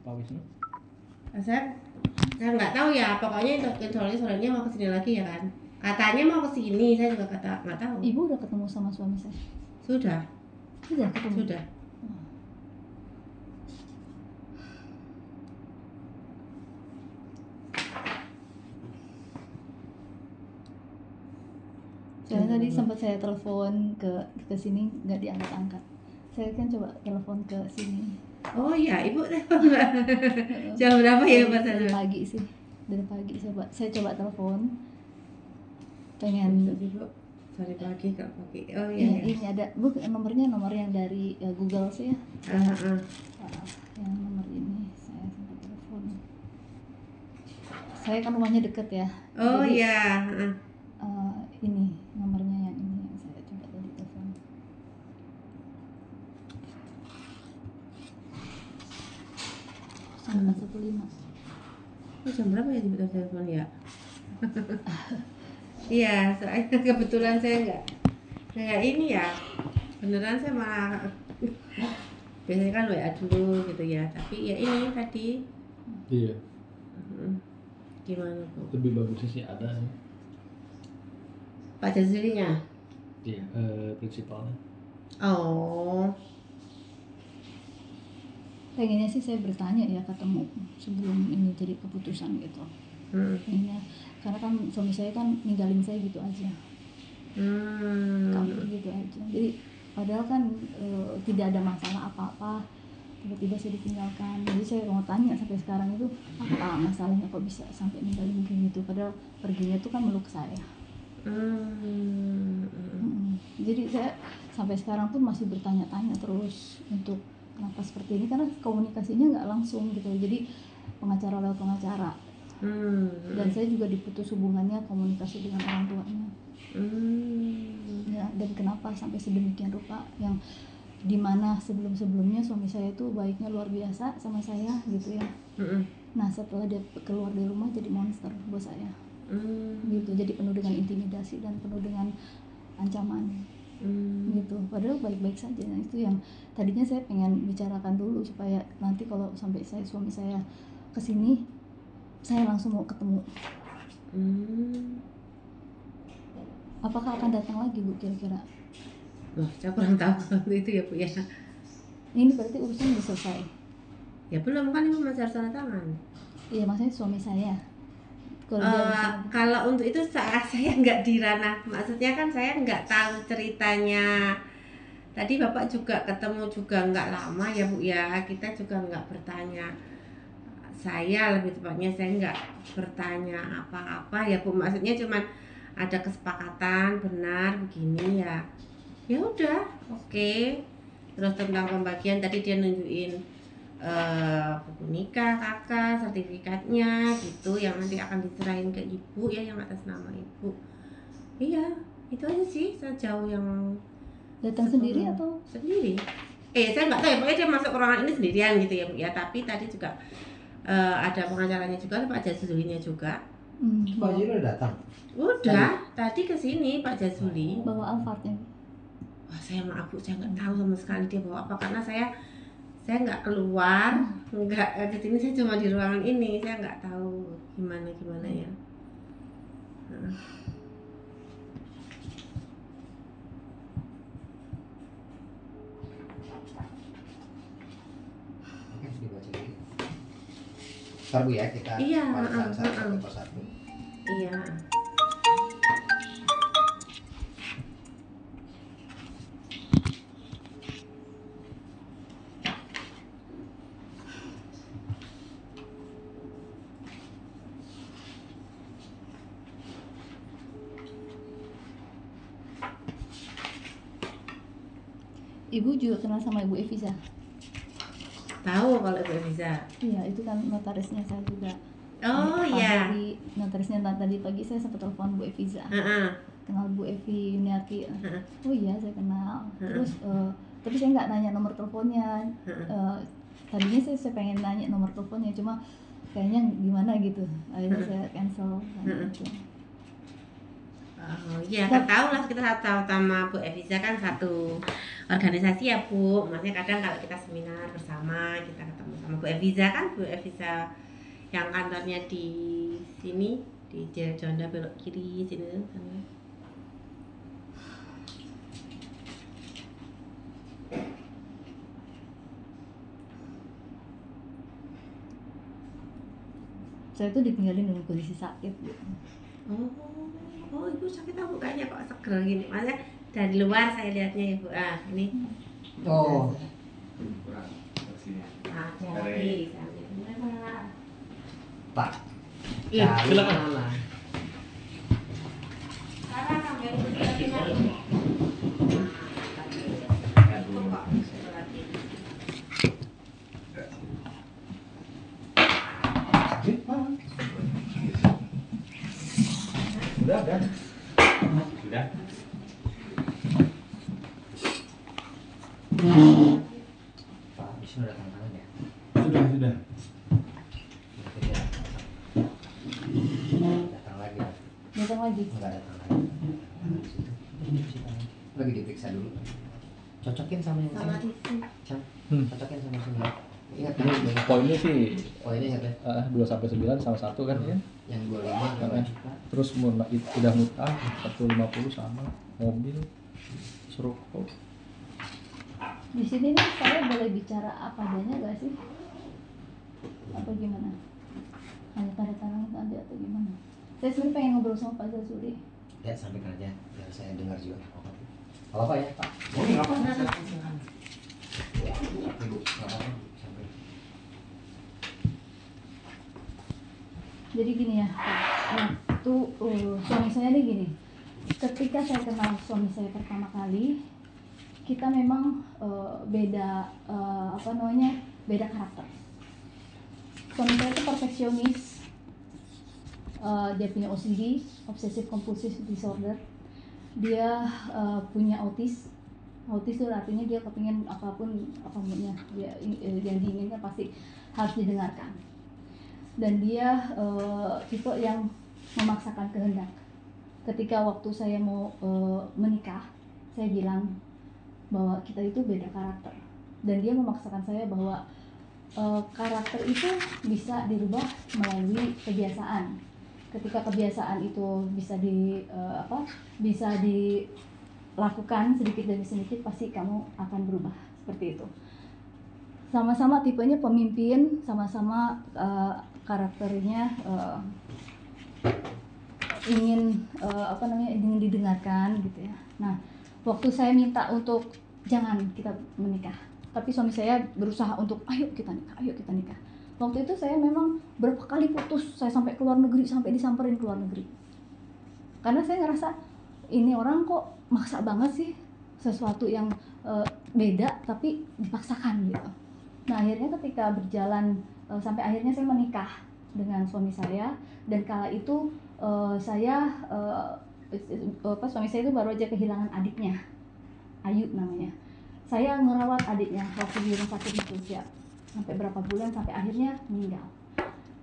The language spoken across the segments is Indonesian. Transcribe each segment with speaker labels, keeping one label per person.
Speaker 1: Pak Wisnu?
Speaker 2: Saya nggak tahu ya, pokoknya soalnya mau kesini lagi ya kan. Katanya mau kesini, saya juga nggak tahu.
Speaker 3: Ibu udah ketemu sama suami saya?
Speaker 2: Sudah
Speaker 3: Ketemu?
Speaker 2: Sudah.
Speaker 3: Soalnya tadi sempat saya telepon ke sini nggak diangkat-angkat. Saya kan coba telepon ke sini.
Speaker 2: Oh iya, Ibu telepon Mbak. Jam berapa ya Mbak?
Speaker 3: Dari pagi sih. Dari pagi saya coba telepon. Pengen
Speaker 2: Ibu dari pagi ke pagi. Oh
Speaker 3: iya.
Speaker 2: iya.
Speaker 3: Ini ada nomornya nomor yang dari Google sih ya. Yang nomor ini saya sempat telepon. Saya kan rumahnya deket ya.
Speaker 2: Oh
Speaker 3: jadi,
Speaker 2: iya.
Speaker 3: Ini nomornya yang ini yang saya coba tadi telepon. Sama 15.
Speaker 2: Jam berapa ya Ibu telepon ya? Iya, soalnya kebetulan saya nggak ini ya. Beneran saya malah biasanya kan WA dulu gitu ya. Tapi ya ini tadi.
Speaker 1: Iya.
Speaker 2: Gimana Bu?
Speaker 1: Lebih bagusnya sih ada sih.
Speaker 2: Pak Jazilinya?
Speaker 1: Iya, prinsipalnya.
Speaker 2: Oh.
Speaker 3: Pengennya sih saya bertanya ya ketemu sebelum ini jadi keputusan gitu. Pengennya karena kan suami saya kan ninggalin saya gitu aja. Kabur gitu aja. Jadi padahal kan tidak ada masalah apa-apa, tiba-tiba saya ditinggalkan. Jadi saya mau tanya sampai sekarang itu apa masalahnya kok bisa sampai ninggalin kayak gitu, padahal perginya tuh kan meluk saya. Jadi saya sampai sekarang pun masih bertanya-tanya terus untuk kenapa seperti ini, karena komunikasinya nggak langsung gitu. Jadi pengacara lewat pengacara. Dan saya juga diputus hubungannya komunikasi dengan orang tuanya. Ya, dan kenapa sampai sedemikian rupa, yang dimana sebelumnya suami saya itu baiknya luar biasa sama saya gitu ya. Nah setelah dia keluar dari rumah jadi monster buat saya. Gitu, jadi penuh dengan intimidasi dan penuh dengan ancaman. Gitu, padahal baik-baik saja. Nah, itu yang tadinya saya pengen bicarakan dulu supaya nanti kalau sampai suami saya kesini saya langsung mau ketemu. Apakah akan datang lagi Bu kira-kira?
Speaker 2: Loh, saya kurang tahu waktu itu ya Bu ya.
Speaker 3: Ini berarti urusan udah selesai?
Speaker 2: Ya belum, kan Ibu masih harus tanda tangan.
Speaker 3: Iya, maksudnya suami saya.
Speaker 2: Kalau untuk itu saya nggak di ranah, maksudnya kan saya nggak tahu ceritanya. Tadi Bapak juga ketemu juga nggak lama ya Bu ya, kita juga nggak bertanya. Saya lebih tepatnya saya nggak bertanya apa-apa ya Bu, maksudnya cuman ada kesepakatan benar begini ya. Ya udah, oke. Terus tentang pembagian tadi dia nunjukin buku nikah kakak, sertifikatnya gitu yang nanti akan diserahin ke ibu ya, yang atas nama ibu. Iya, itu aja sih sejauh yang
Speaker 3: datang sendiri atau
Speaker 2: sendiri. Saya nggak tahu ya, pokoknya dia masuk ke ruangan ini sendirian gitu ya Bu ya. Tapi tadi juga ada pengacaranya juga, Pak Jazulinya juga.
Speaker 4: Pak Jazuli udah datang?
Speaker 2: Udah, tadi kesini Pak Jazuli.
Speaker 3: Bawa Alphardnya?
Speaker 2: Wah, saya maaf Bu, saya nggak tahu sama sekali dia bawa apa, karena saya nggak keluar, nggak ke sini, saya cuma di ruangan ini, saya nggak tahu gimana ya.
Speaker 4: Ntar Bu ya, kita
Speaker 2: Iya,
Speaker 4: satu persatu.
Speaker 2: Iya.
Speaker 3: Ibu juga kenal sama Ibu Eviza?
Speaker 2: Tahu kalau Ibu Eviza?
Speaker 3: Iya, itu kan notarisnya saya juga.
Speaker 2: Oh iya.
Speaker 3: Notarisnya tadi pagi saya sempat telepon Bu Eviza. Kenal Bu Evi Yuniarti. Oh iya, saya kenal. Terus tapi saya nggak nanya nomor teleponnya. Tadinya saya pengen nanya nomor teleponnya, cuma kayaknya gimana gitu. Akhirnya saya cancel.
Speaker 2: Oh iya, kan tahu lah kita sama Bu Eviza kan satu organisasi ya Bu. Maksudnya kadang kalau kita seminar bersama kita ketemu sama Bu Eviza kan, Bu Eviza yang kantornya di sini di Jonda belok kiri sini kan.
Speaker 3: Saya tuh ditinggalin dalam kondisi sakit gitu.
Speaker 2: Oh ibu sakit apa kayaknya kok seger gini, maksudnya dari luar saya lihatnya ibu. Ini
Speaker 4: Oh,
Speaker 2: jadi
Speaker 4: Pak.
Speaker 1: Iya,
Speaker 4: Cari
Speaker 1: silakan.
Speaker 4: mana? Sakit, Pak. Udah.
Speaker 5: Sudah.
Speaker 4: Pak, di sini udah tanda tangan ya?
Speaker 1: Sudah.
Speaker 4: Datang lagi ya?
Speaker 3: Datang lagi.
Speaker 4: Enggak datang lagi. Tangan di situ. Ini cuci tangan. Lagi diperiksa dulu. Cocokin sama yang
Speaker 2: sama
Speaker 4: sini.
Speaker 2: di sini.
Speaker 4: Cam,
Speaker 1: Hmm.
Speaker 4: cocokin sama sini. Ingat kan?
Speaker 1: Poinnya sih
Speaker 4: Poinnya ingat ya?
Speaker 1: 2-9 sama 1 kan ya.
Speaker 4: Yang 25
Speaker 1: Kan. Terus udah mutah 150 sama mobil serokok.
Speaker 3: Di sini nih saya boleh bicara apa adanya gak sih? Apa gimana? Hanya tanda tangan aja atau gimana? Saya sebenarnya pengen ngobrol sama Pak Zasuri.
Speaker 4: Ya, sampaikan aja biar saya dengar juga. Kalau apa ya, Pak?
Speaker 5: Oh, nggak apa-apa.
Speaker 4: Ibu, nggak apa-apa. Sampai.
Speaker 3: Jadi gini ya, waktu suami saya nih gini. Ketika saya kenal suami saya pertama kali, kita memang beda beda karakter. Suami saya itu perfeksionis, dia punya OCD, obsessive compulsive disorder. Dia punya autis itu artinya dia kepingin apapun apa maunya dia yang diinginkan pasti harus didengarkan. Dan dia tipe yang memaksakan kehendak. Ketika waktu saya mau menikah, saya bilang bahwa kita itu beda karakter, dan dia memaksakan saya bahwa karakter itu bisa dirubah melalui kebiasaan. Ketika kebiasaan itu bisa dilakukan sedikit demi sedikit, pasti kamu akan berubah seperti itu. Sama-sama tipenya pemimpin, sama-sama karakternya ingin didengarkan gitu ya. Nah, waktu saya minta untuk jangan kita menikah, tapi suami saya berusaha untuk ayo kita nikah. Waktu itu saya memang berapa kali putus, saya sampai ke luar negeri, sampai disamperin ke luar negeri. Karena saya ngerasa ini orang kok maksa banget sih, sesuatu yang beda tapi dipaksakan gitu. Nah, akhirnya ketika berjalan sampai akhirnya saya menikah dengan suami saya, dan kala itu suami saya itu baru aja kehilangan adiknya, Ayu namanya. Saya ngerawat adiknya waktu di rumah sakit itu sampai berapa bulan, sampai akhirnya meninggal.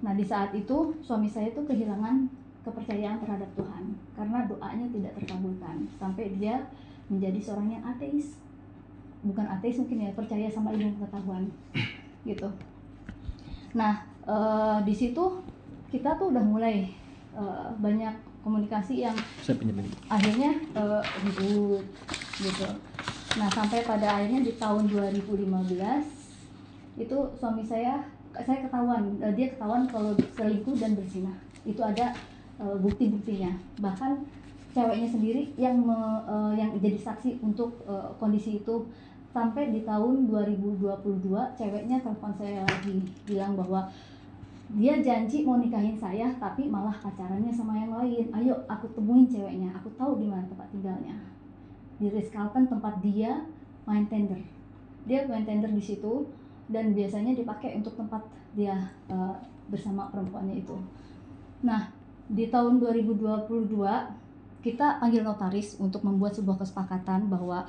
Speaker 3: Nah, di saat itu suami saya itu kehilangan kepercayaan terhadap Tuhan karena doanya tidak terkabulkan, sampai dia menjadi seorang yang ateis. Bukan ateis mungkin ya, percaya sama ilmu pengetahuan gitu. Nah, di situ kita tuh udah mulai banyak komunikasi yang
Speaker 1: Saya pinjam ini.
Speaker 3: akhirnya ribut gitu. Nah, sampai pada akhirnya di tahun 2015 itu suami saya ketahuan, dia ketahuan kalau selingkuh dan berzina. Itu ada bukti-buktinya. Bahkan ceweknya sendiri yang jadi saksi untuk kondisi itu. Sampai di tahun 2022 ceweknya telepon saya lagi bilang bahwa dia janji mau nikahin saya, tapi malah pacarannya sama yang lain. Ayo aku temuin ceweknya, aku tahu di mana tempat tinggalnya. Di Ritz-Carlton, tempat dia main tender. Dia main tender di situ, dan biasanya dipakai untuk tempat dia bersama perempuannya itu. Nah, di tahun 2022 kita panggil notaris untuk membuat sebuah kesepakatan bahwa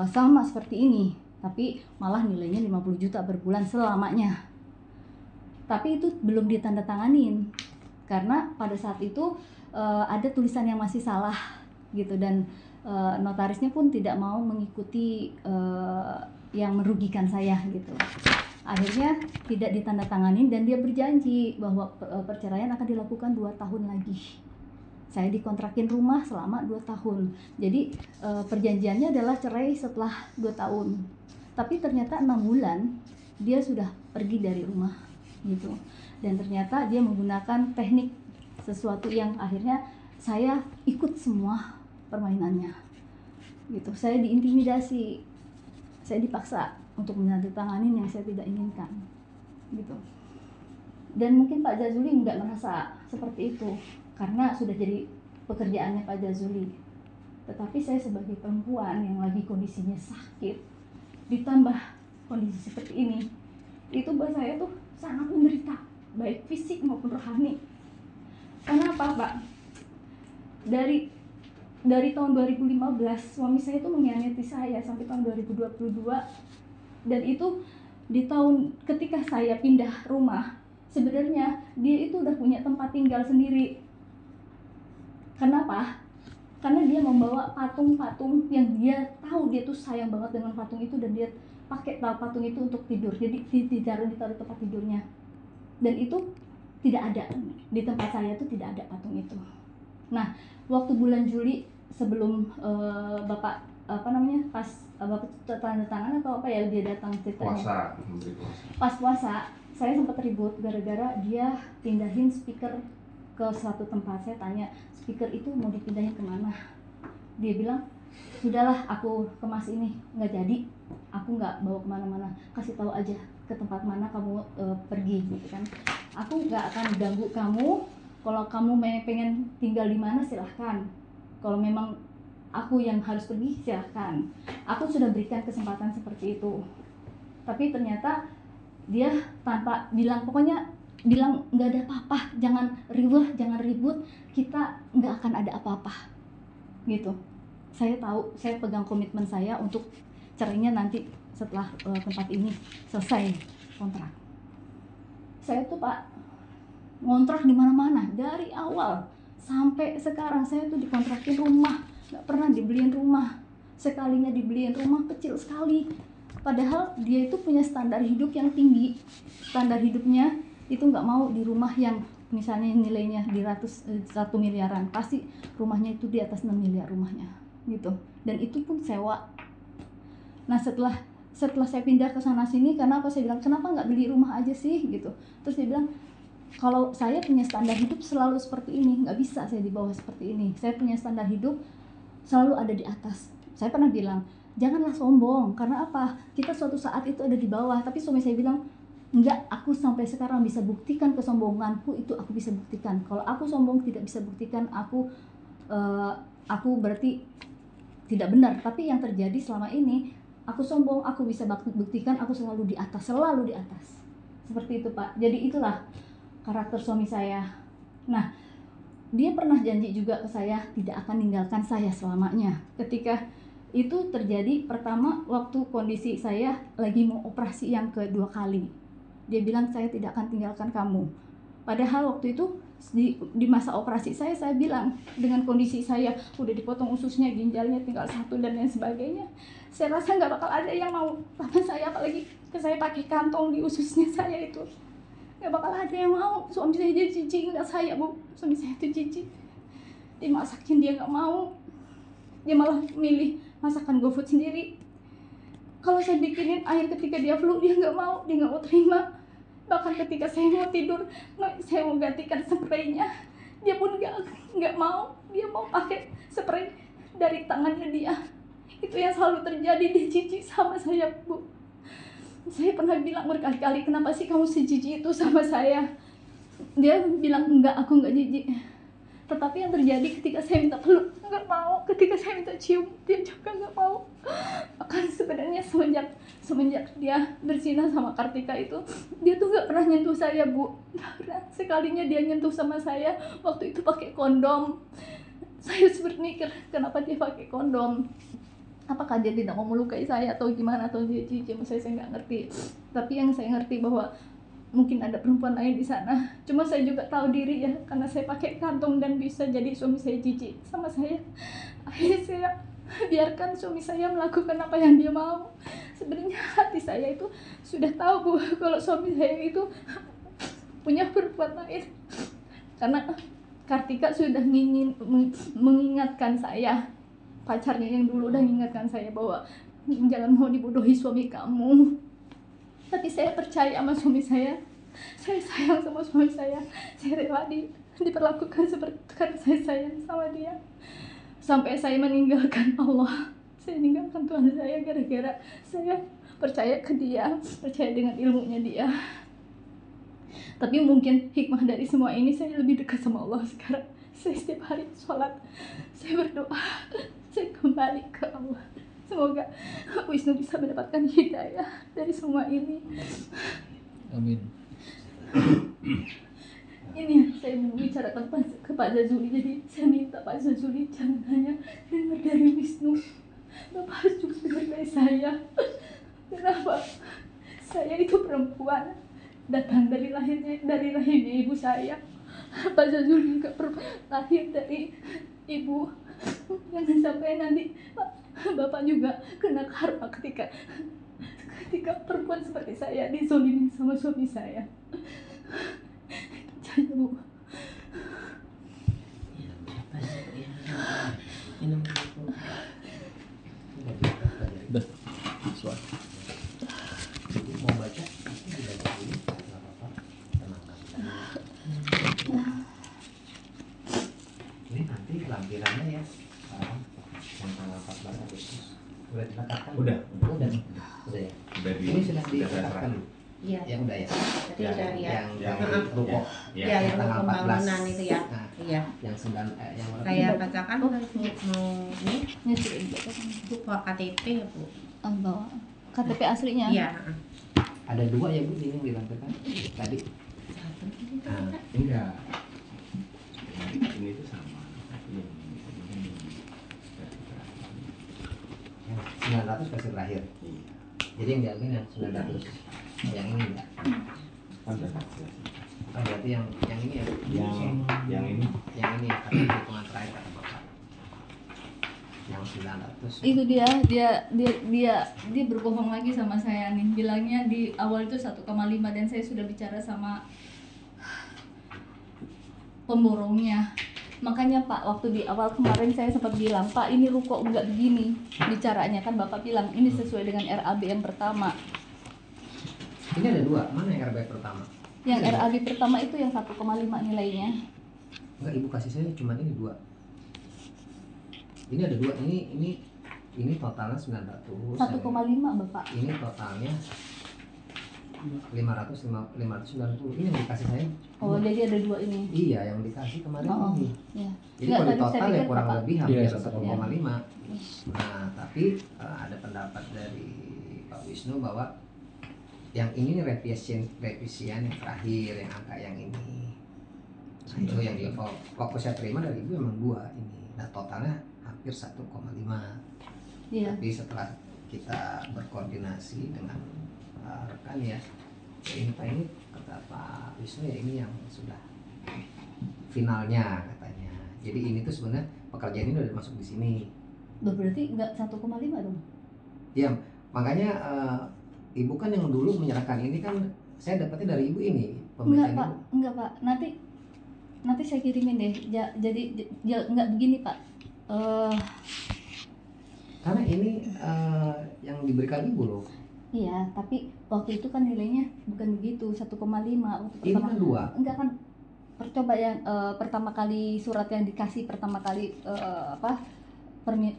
Speaker 3: sama seperti ini, tapi malah nilainya 50 juta per bulan selamanya. Tapi itu belum ditandatanganin karena pada saat itu ada tulisan yang masih salah gitu. Dan notarisnya pun tidak mau mengikuti yang merugikan saya gitu. Akhirnya tidak ditandatanganin dan dia berjanji bahwa perceraian akan dilakukan 2 tahun lagi. Saya dikontrakin rumah selama 2 tahun. Jadi perjanjiannya adalah cerai setelah 2 tahun. Tapi ternyata 6 bulan dia sudah pergi dari rumah gitu. Dan ternyata dia menggunakan teknik sesuatu yang akhirnya saya ikut semua permainannya gitu. Saya diintimidasi, saya dipaksa untuk menandatangani yang saya tidak inginkan gitu. Dan mungkin Pak Jazuli nggak merasa seperti itu karena sudah jadi pekerjaannya Pak Jazuli. Tetapi saya sebagai perempuan yang lagi kondisinya sakit, ditambah kondisi seperti ini, itu buat saya tuh sangat menderita, baik fisik maupun rohani. Karena apa, Pak? Dari tahun 2015 suami saya itu mengkhianati saya sampai tahun 2022, dan itu di tahun ketika saya pindah rumah, sebenarnya dia itu udah punya tempat tinggal sendiri. Kenapa? Karena dia membawa patung-patung yang dia tahu dia tuh sayang banget dengan patung itu, dan dia pakai patung itu untuk tidur. Jadi ditaruh tempat tidurnya, dan itu tidak ada di tempat saya tuh, tidak ada patung itu. Nah, waktu bulan Juli sebelum Bapak pas Bapak tanda tangan atau apa ya, dia datang ceritanya. Pas puasa, saya sempat ribut gara-gara dia pindahin speaker ke suatu tempat. Saya tanya, speaker itu mau dipindahin kemana? Dia bilang, sudahlah aku kemas ini, nggak jadi, aku nggak bawa kemana-mana, kasih tahu aja ke tempat mana kamu pergi gitu kan. Aku nggak akan ganggu kamu. Kalau kamu pengen tinggal di mana silahkan. Kalau memang aku yang harus pergi silahkan. Aku sudah berikan kesempatan seperti itu. Tapi ternyata dia tanpa bilang, pokoknya bilang nggak ada apa-apa, jangan ribut, kita nggak akan ada apa-apa gitu. Saya tahu, saya pegang komitmen saya untuk cerainya nanti setelah tempat ini selesai kontrak. Saya tuh Pak ngontrak di mana-mana dari awal sampai sekarang. Saya tuh dikontrakin rumah, nggak pernah dibeliin rumah. Sekalinya dibeliin rumah kecil sekali. Padahal dia itu punya standar hidup yang tinggi. Standar hidupnya itu nggak mau di rumah yang misalnya nilainya di 1 miliaran. Pasti rumahnya itu di atas 6 miliar rumahnya gitu. Dan itu pun sewa. Nah setelah saya pindah ke sana sini, karena apa, saya bilang kenapa nggak beli rumah aja sih gitu. Terus dia bilang, kalau saya punya standar hidup selalu seperti ini, nggak bisa saya di bawah seperti ini. Saya punya standar hidup selalu ada di atas. Saya pernah bilang, janganlah sombong, karena apa, kita suatu saat itu ada di bawah. Tapi suami saya bilang, enggak, aku sampai sekarang bisa buktikan kesombonganku itu, aku bisa buktikan. Kalau aku sombong tidak bisa buktikan, aku berarti tidak benar. Tapi yang terjadi selama ini, aku sombong, aku bisa buktikan aku selalu di atas, seperti itu Pak. Jadi itulah karakter suami saya. Nah, dia pernah janji juga ke saya tidak akan meninggalkan saya selamanya. Ketika itu terjadi, pertama waktu kondisi saya lagi mau operasi yang kedua kali, dia bilang saya tidak akan tinggalkan kamu. Padahal waktu itu di masa operasi saya bilang dengan kondisi saya udah dipotong ususnya, ginjalnya tinggal 1 dan lain sebagainya, saya rasa nggak bakal ada yang mau sama saya, apalagi saya pakai kantong di ususnya saya itu, nggak bakal ada yang mau. Suami saya jadi jijik nggak saya Bu, suami saya itu jijik, dimasakin dia nggak mau, dia malah milih masakan GoFood sendiri. Kalau saya bikinin air ketika dia flu, dia nggak mau terima. Bahkan ketika saya mau tidur, saya mau gantikan spraynya, dia pun nggak mau. Dia mau pakai spray dari tangannya dia. Itu yang selalu terjadi, dia jijik sama saya Bu. Saya pernah bilang berkali-kali, kenapa sih kamu sejijik itu sama saya? Dia bilang, enggak, aku nggak jijik. Tetapi yang terjadi ketika saya minta peluk, nggak mau. Ketika saya minta cium, dia juga nggak mau. Bahkan sebenarnya semenjak dia berzina sama Kartika itu, dia tuh nggak pernah nyentuh saya Bu. Nggak pernah. Sekalinya dia nyentuh sama saya, waktu itu pakai kondom. Saya sempat mikir, kenapa dia pakai kondom? Apakah dia tidak mau melukai saya atau gimana, atau dia jijik? Saya nggak ngerti. Tapi yang saya ngerti bahwa mungkin ada perempuan lain di sana. Cuma saya juga tahu diri ya, karena saya pakai kantong dan bisa jadi suami saya jijik sama saya. Akhirnya saya biarkan suami saya melakukan apa yang dia mau. Sebenarnya hati saya itu sudah tahu Bu, kalau suami saya itu punya perempuan lain. Karena Kartika sudah mengingatkan saya, pacarnya yang dulu udah mengingatkan saya bahwa jangan mau dibodohi suami kamu. Tapi saya percaya sama suami saya sayang sama suami saya rela diperlakukan seperti karena saya sayang sama dia. Sampai saya meninggalkan Allah, saya meninggalkan Tuhan saya gara-gara saya percaya ke dia, percaya dengan ilmunya dia. Tapi mungkin hikmah dari semua ini, saya lebih dekat sama Allah sekarang. Saya setiap hari sholat, saya berdoa, saya kembali ke Allah. Semoga Wisnu bisa mendapatkan hidayah dari semua ini.
Speaker 1: Amin.
Speaker 3: Ini yang saya mau bicarakan ke Pak Zazuli. Jadi saya minta Pak Zazuli jangan hanya dengar dari Wisnu, Bapak harus juga dengar dari saya. Kenapa? Saya itu perempuan, datang dari rahimnya ibu saya. Pak Zazuli juga lahir dari ibu. Jangan sampai nanti Bapak juga kena karma ketika perempuan seperti saya dizolimin sama suami saya. Jadi Bu.
Speaker 1: Udah. Suara.
Speaker 4: Mau baca? Dibaca dulu, nggak apa-apa. Tenangkan. Ini nanti lampirannya ya, sekarang yang tanggal 14 Agustus. Udah diletakkan?
Speaker 5: Udah
Speaker 4: ya.
Speaker 5: Udah
Speaker 4: Ini sudah diletakkan.
Speaker 2: Iya.
Speaker 4: Yang udah ya.
Speaker 2: Tadi udah lihat.
Speaker 4: Yang
Speaker 5: Yang-
Speaker 4: ruko.
Speaker 5: Ya.
Speaker 2: Ya, yang
Speaker 4: tanggal
Speaker 2: pembangunan
Speaker 4: 14.
Speaker 2: itu ya.
Speaker 4: Nah,
Speaker 2: Iya.
Speaker 4: yang 9 yang berapa?
Speaker 2: Saya bacakan mau ini
Speaker 3: Nyetirin bacakan.
Speaker 2: Bu KTP ya Bu.
Speaker 3: Bawa KTP aslinya.
Speaker 2: Iya.
Speaker 4: Ada 2 ya Bu ini yang dilampirkan tadi. Nah,
Speaker 5: Enggak. Ini tuh sama. Tapi
Speaker 4: yang 900 versi terakhir.
Speaker 5: Iya.
Speaker 4: Jadi yang diambil yang 900. Yang ini enggak.
Speaker 5: Kan udah jelas.
Speaker 4: Oh, berarti yang ini ya.
Speaker 5: Yang ini
Speaker 4: Yang ini ya, tapi hitungan terakhir kata Bapak. Yang 900.
Speaker 3: Itu dia berbohong lagi sama saya nih. Bilangnya di awal itu 1,5 dan saya sudah bicara sama pemborongnya. Makanya Pak, waktu di awal kemarin saya sempat bilang, Pak ini ruko enggak begini bicaranya, kan Bapak bilang ini sesuai dengan RAB yang pertama.
Speaker 4: Ini ada 2. Mana yang RB pertama?
Speaker 3: Yang RAB pertama itu yang 1,5 nilainya.
Speaker 4: Enggak, Ibu kasih saya cuma ini 2. Ini ada 2. Ini totalnya 900.
Speaker 3: 1,5 Bapak.
Speaker 4: Ini totalnya 590. Ini yang dikasih saya.
Speaker 3: Oh, jadi ada 2 ini.
Speaker 4: Iya, yang dikasih kemarin
Speaker 3: Oh,
Speaker 4: ini.
Speaker 3: ya.
Speaker 4: Jadi
Speaker 3: Nggak,
Speaker 4: kalau
Speaker 3: tadi saya
Speaker 4: total ya
Speaker 3: pikir
Speaker 4: kurang
Speaker 3: Bapak-
Speaker 4: lebih
Speaker 1: Iya,
Speaker 4: hampir
Speaker 1: 1,5.
Speaker 4: 1,5. Nah, tapi ada pendapat dari Pak Wisnu bahwa yang ini revisian yang terakhir, yang angka yang ini. Nah, itu yang dia fokus saya terima dari Ibu memang 2 ini. Nah, totalnya hampir 1,5.
Speaker 3: Iya.
Speaker 4: Tapi setelah kita berkoordinasi dengan rekan ya ini Pak, ini kata Pak Wisnu ya ini yang sudah finalnya katanya. Jadi ini tuh sebenarnya pekerjaan ini udah masuk di sini.
Speaker 3: Loh, berarti enggak 1,5 dong?
Speaker 4: Ya makanya Ibu kan yang dulu menyerahkan ini kan saya dapatnya dari Ibu ini
Speaker 3: Enggak
Speaker 4: pembacaan
Speaker 3: Pak,
Speaker 4: Ibu.
Speaker 3: enggak Pak. Nanti saya kirimin deh. Jadi enggak begini Pak.
Speaker 4: Karena ini yang diberikan Ibu loh.
Speaker 3: Iya, tapi waktu itu kan nilainya bukan begitu, 1,5 waktu
Speaker 4: Ini
Speaker 3: pertama.
Speaker 4: kan 2.
Speaker 3: Enggak kan, percoba yang pertama kali surat yang dikasih pertama kali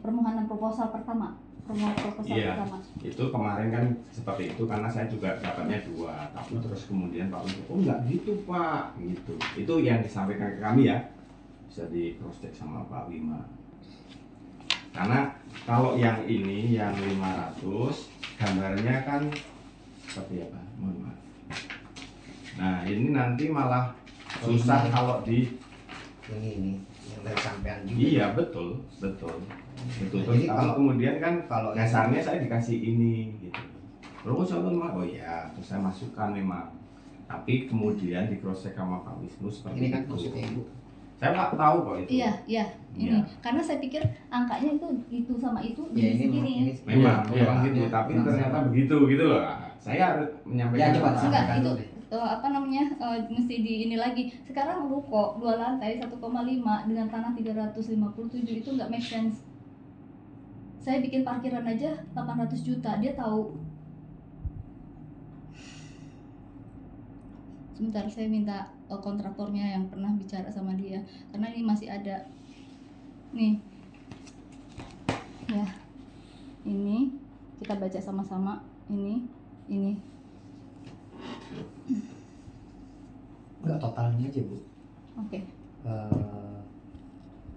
Speaker 3: permohonan proposal pertama. Permohonan proposal
Speaker 5: Iya.
Speaker 3: pertama.
Speaker 5: itu kemarin kan seperti itu karena saya juga dapatnya 2, tapi terus kemudian Pak Wisnu, oh enggak gitu Pak, gitu. Itu yang disampaikan ke kami ya, bisa di cross check sama Pak Wima. Karena kalau yang ini yang 500 gambarnya kan seperti apa? Mohon maaf. Nah ini nanti malah susah kalau di
Speaker 4: Ini yang dari sampean juga.
Speaker 5: iya betul. Terus
Speaker 4: Jadi
Speaker 5: kalau kemudian kan
Speaker 4: kalau
Speaker 5: dasarnya saya dikasih ini gitu. Terus oh iya, terus saya masukkan memang. Tapi kemudian di cross check sama Pak Wisnu seperti
Speaker 4: Ini kan
Speaker 5: itu.
Speaker 4: maksudnya Ibu.
Speaker 5: Saya nggak tahu kok itu.
Speaker 3: Iya, iya. Ini
Speaker 5: Iya.
Speaker 3: karena saya pikir angkanya itu sama itu
Speaker 4: Ya
Speaker 3: jadi
Speaker 4: ini
Speaker 3: segini.
Speaker 5: Memang,
Speaker 1: Iya,
Speaker 5: memang
Speaker 4: iya.
Speaker 5: gitu. Tapi
Speaker 4: Iya.
Speaker 5: ternyata begitu gitu loh. Saya harus
Speaker 4: Ya
Speaker 5: menyampaikan.
Speaker 4: coba
Speaker 5: apa.
Speaker 3: Enggak,
Speaker 4: sampaikan
Speaker 3: itu
Speaker 4: dulu deh.
Speaker 3: apa namanya mesti di ini lagi. Sekarang ruko 2 lantai 1,5 dengan tanah 357 itu nggak make sense. Saya bikin parkiran aja 800 juta, dia tahu. Sebentar, saya minta kontraktornya yang pernah bicara sama dia karena ini masih ada nih ya, ini kita baca sama-sama, ini
Speaker 4: Enggak, totalnya aja Bu.
Speaker 3: oke.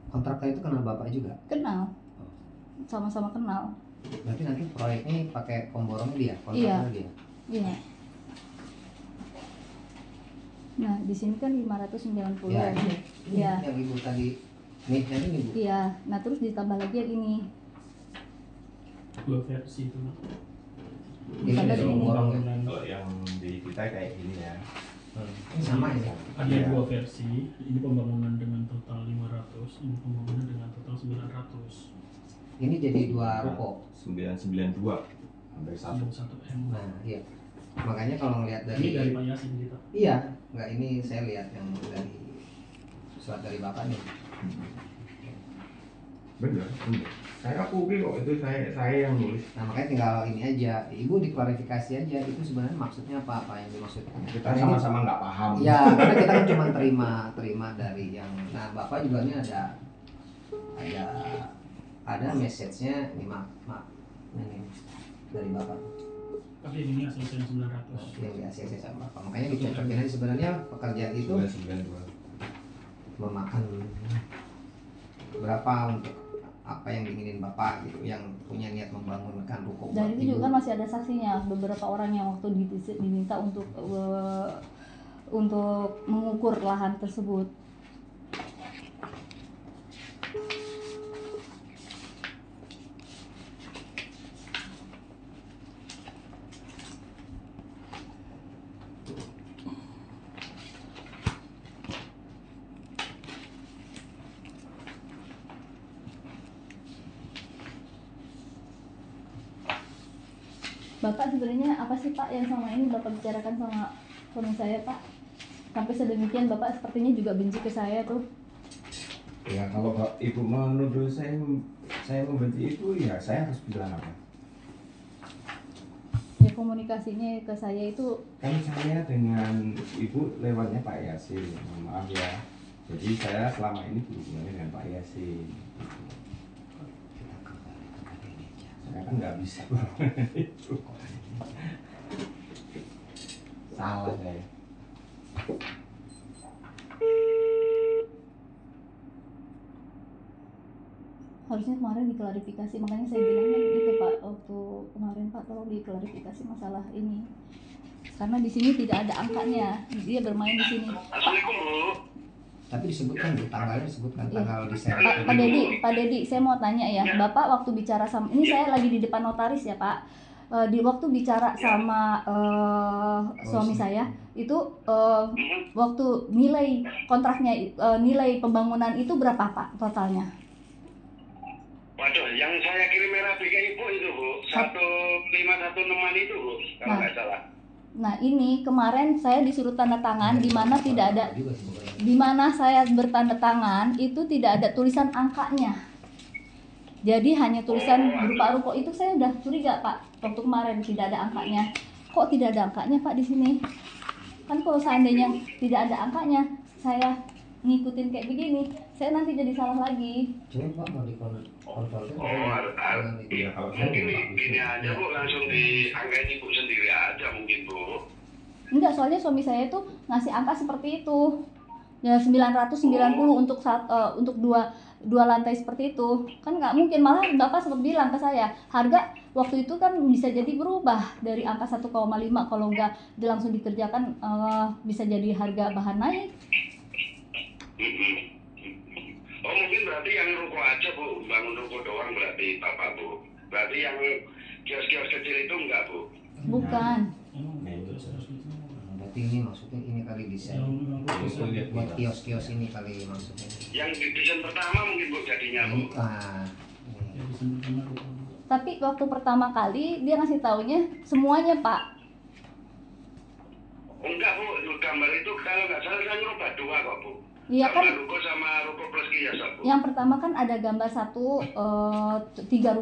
Speaker 4: Kontraktor itu kenal Bapak juga?
Speaker 3: Kenal, sama-sama kenal.
Speaker 4: Berarti nanti proyeknya pakai pemborongnya dia,
Speaker 3: Iya.
Speaker 4: kontraktornya dia.
Speaker 3: Iya. Nah, di sini kan 590
Speaker 4: Ya,
Speaker 3: ya.
Speaker 4: ini
Speaker 3: Iya.
Speaker 4: yang Ibu tadi. Nih, yang ini Bu.
Speaker 3: Iya. Nah, terus ditambah lagi yang ini.
Speaker 6: 2 versi itu.
Speaker 4: Ini
Speaker 3: Ditambah
Speaker 4: dari
Speaker 3: ini.
Speaker 4: pemborongnya.
Speaker 5: Kalau yang di kita kayak gini ya.
Speaker 4: Ini sama ya.
Speaker 6: Ada
Speaker 5: Iya.
Speaker 6: 2 versi. Ini pembangunan dengan total 500, ini pembangunan dengan total 900.
Speaker 4: Ini jadi 2 ruko.
Speaker 5: 992 hampir satu.
Speaker 6: 1 M.
Speaker 4: Nah, iya. Makanya kalau ngelihat dari,
Speaker 6: Ini dari Pak Yasin kita.
Speaker 4: iya, enggak, ini saya lihat yang dari surat dari Bapak nih.
Speaker 5: Bener. Saya akui kok itu saya yang nulis.
Speaker 4: Nah, makanya tinggal ini aja. Ibu diklarifikasi aja itu sebenarnya maksudnya apa yang dimaksud.
Speaker 5: Kita
Speaker 4: Karena ini-
Speaker 5: sama-sama nggak paham.
Speaker 4: Ya, karena kita kan cuma terima dari yang. Nah, Bapak juga ini ada message-nya ini ini dari Bapak
Speaker 6: Tapi ini asal-asalan 900.
Speaker 4: yang di ACC sama Bapak. Makanya dicocokin aja sebenarnya pekerjaan itu
Speaker 5: 992.
Speaker 4: memakan berapa untuk apa yang diinginin Bapak gitu, yang punya niat membangunkan ruko buat
Speaker 3: Dan itu
Speaker 4: Ibu.
Speaker 3: juga kan masih ada saksinya, beberapa orang yang waktu diminta untuk mengukur lahan tersebut. Bapak sebenarnya apa sih Pak yang sama ini Bapak bicarakan sama suami saya Pak? Sampai sedemikian Bapak sepertinya juga benci ke saya tuh.
Speaker 5: Ya kalau Ibu menuduh saya membenci itu, ya saya harus bilang apa?
Speaker 3: Ya komunikasinya ke saya itu
Speaker 5: Kan saya dengan Ibu lewatnya Pak Yasin, mohon maaf ya. Jadi saya selama ini berhubungannya dengan Pak Yasin. Saya kan nggak bisa itu. Salah saya.
Speaker 3: harusnya kemarin diklarifikasi, makanya saya bilang kan itu Pak waktu kemarin Pak tolong diklarifikasi masalah ini karena di sini tidak ada angkanya, dia bermain di sini.
Speaker 4: Tapi disebutkan Bu, tanggalnya disebutkan
Speaker 3: Iya.
Speaker 4: tanggal Desember.
Speaker 3: Pak Dedi, saya mau tanya ya, Bapak waktu bicara sama, ini saya lagi di depan notaris ya Pak, di waktu bicara sama suami saya itu waktu nilai kontraknya, nilai pembangunan itu berapa Pak totalnya?
Speaker 7: Waduh, yang saya kirim merah ke Ibu itu Bu, 1516 itu Bu, kalau
Speaker 3: Nah.
Speaker 7: nggak salah.
Speaker 3: Nah ini kemarin saya disuruh tanda tangan di mana tidak ada,
Speaker 4: Juga sebenarnya.
Speaker 3: di mana saya bertanda tangan itu tidak ada tulisan angkanya. Jadi hanya tulisan berupa ruko, itu saya udah curiga Pak waktu kemarin tidak ada angkanya. Kok tidak ada angkanya Pak di sini? Kan kalau seandainya tidak ada angkanya, saya ngikutin kayak begini, saya nanti jadi salah lagi.
Speaker 4: Cuma Pak mau dikontrol
Speaker 5: Iya, kalau saya
Speaker 7: Mungkin
Speaker 5: dengan Pak Wisnu.
Speaker 7: ini aja Bu, langsung diangkain Ibu sendiri aja mungkin Bu.
Speaker 3: Enggak, soalnya suami saya itu ngasih angka seperti itu. Ya 990 untuk dua lantai seperti itu. Kan nggak mungkin, malah Bapak sempat bilang ke saya, harga waktu itu kan bisa jadi berubah dari angka 1,5 kalau nggak langsung dikerjakan bisa jadi harga bahan naik.
Speaker 7: Oh mungkin berarti yang ruko aja Bu, bangun ruko doang berarti Bapak Bu. Berarti yang kios-kios kecil itu enggak Bu?
Speaker 3: Bukan.
Speaker 6: Emang
Speaker 5: Nah, itu.
Speaker 6: terus gitu.
Speaker 4: berarti berarti ini maksudnya ini kali desain buat kios-kios ini kali maksudnya.
Speaker 7: Yang di desain pertama mungkin Bu jadinya Bu.
Speaker 3: Tapi waktu pertama kali dia ngasih taunya semuanya Pak.
Speaker 7: Enggak Bu, gambar itu kalau nggak salah saya ngerubah 2 kok Bu.
Speaker 3: Iya kan.
Speaker 7: Ruko sama ruko plus kios Bu.
Speaker 3: Yang pertama kan ada gambar 3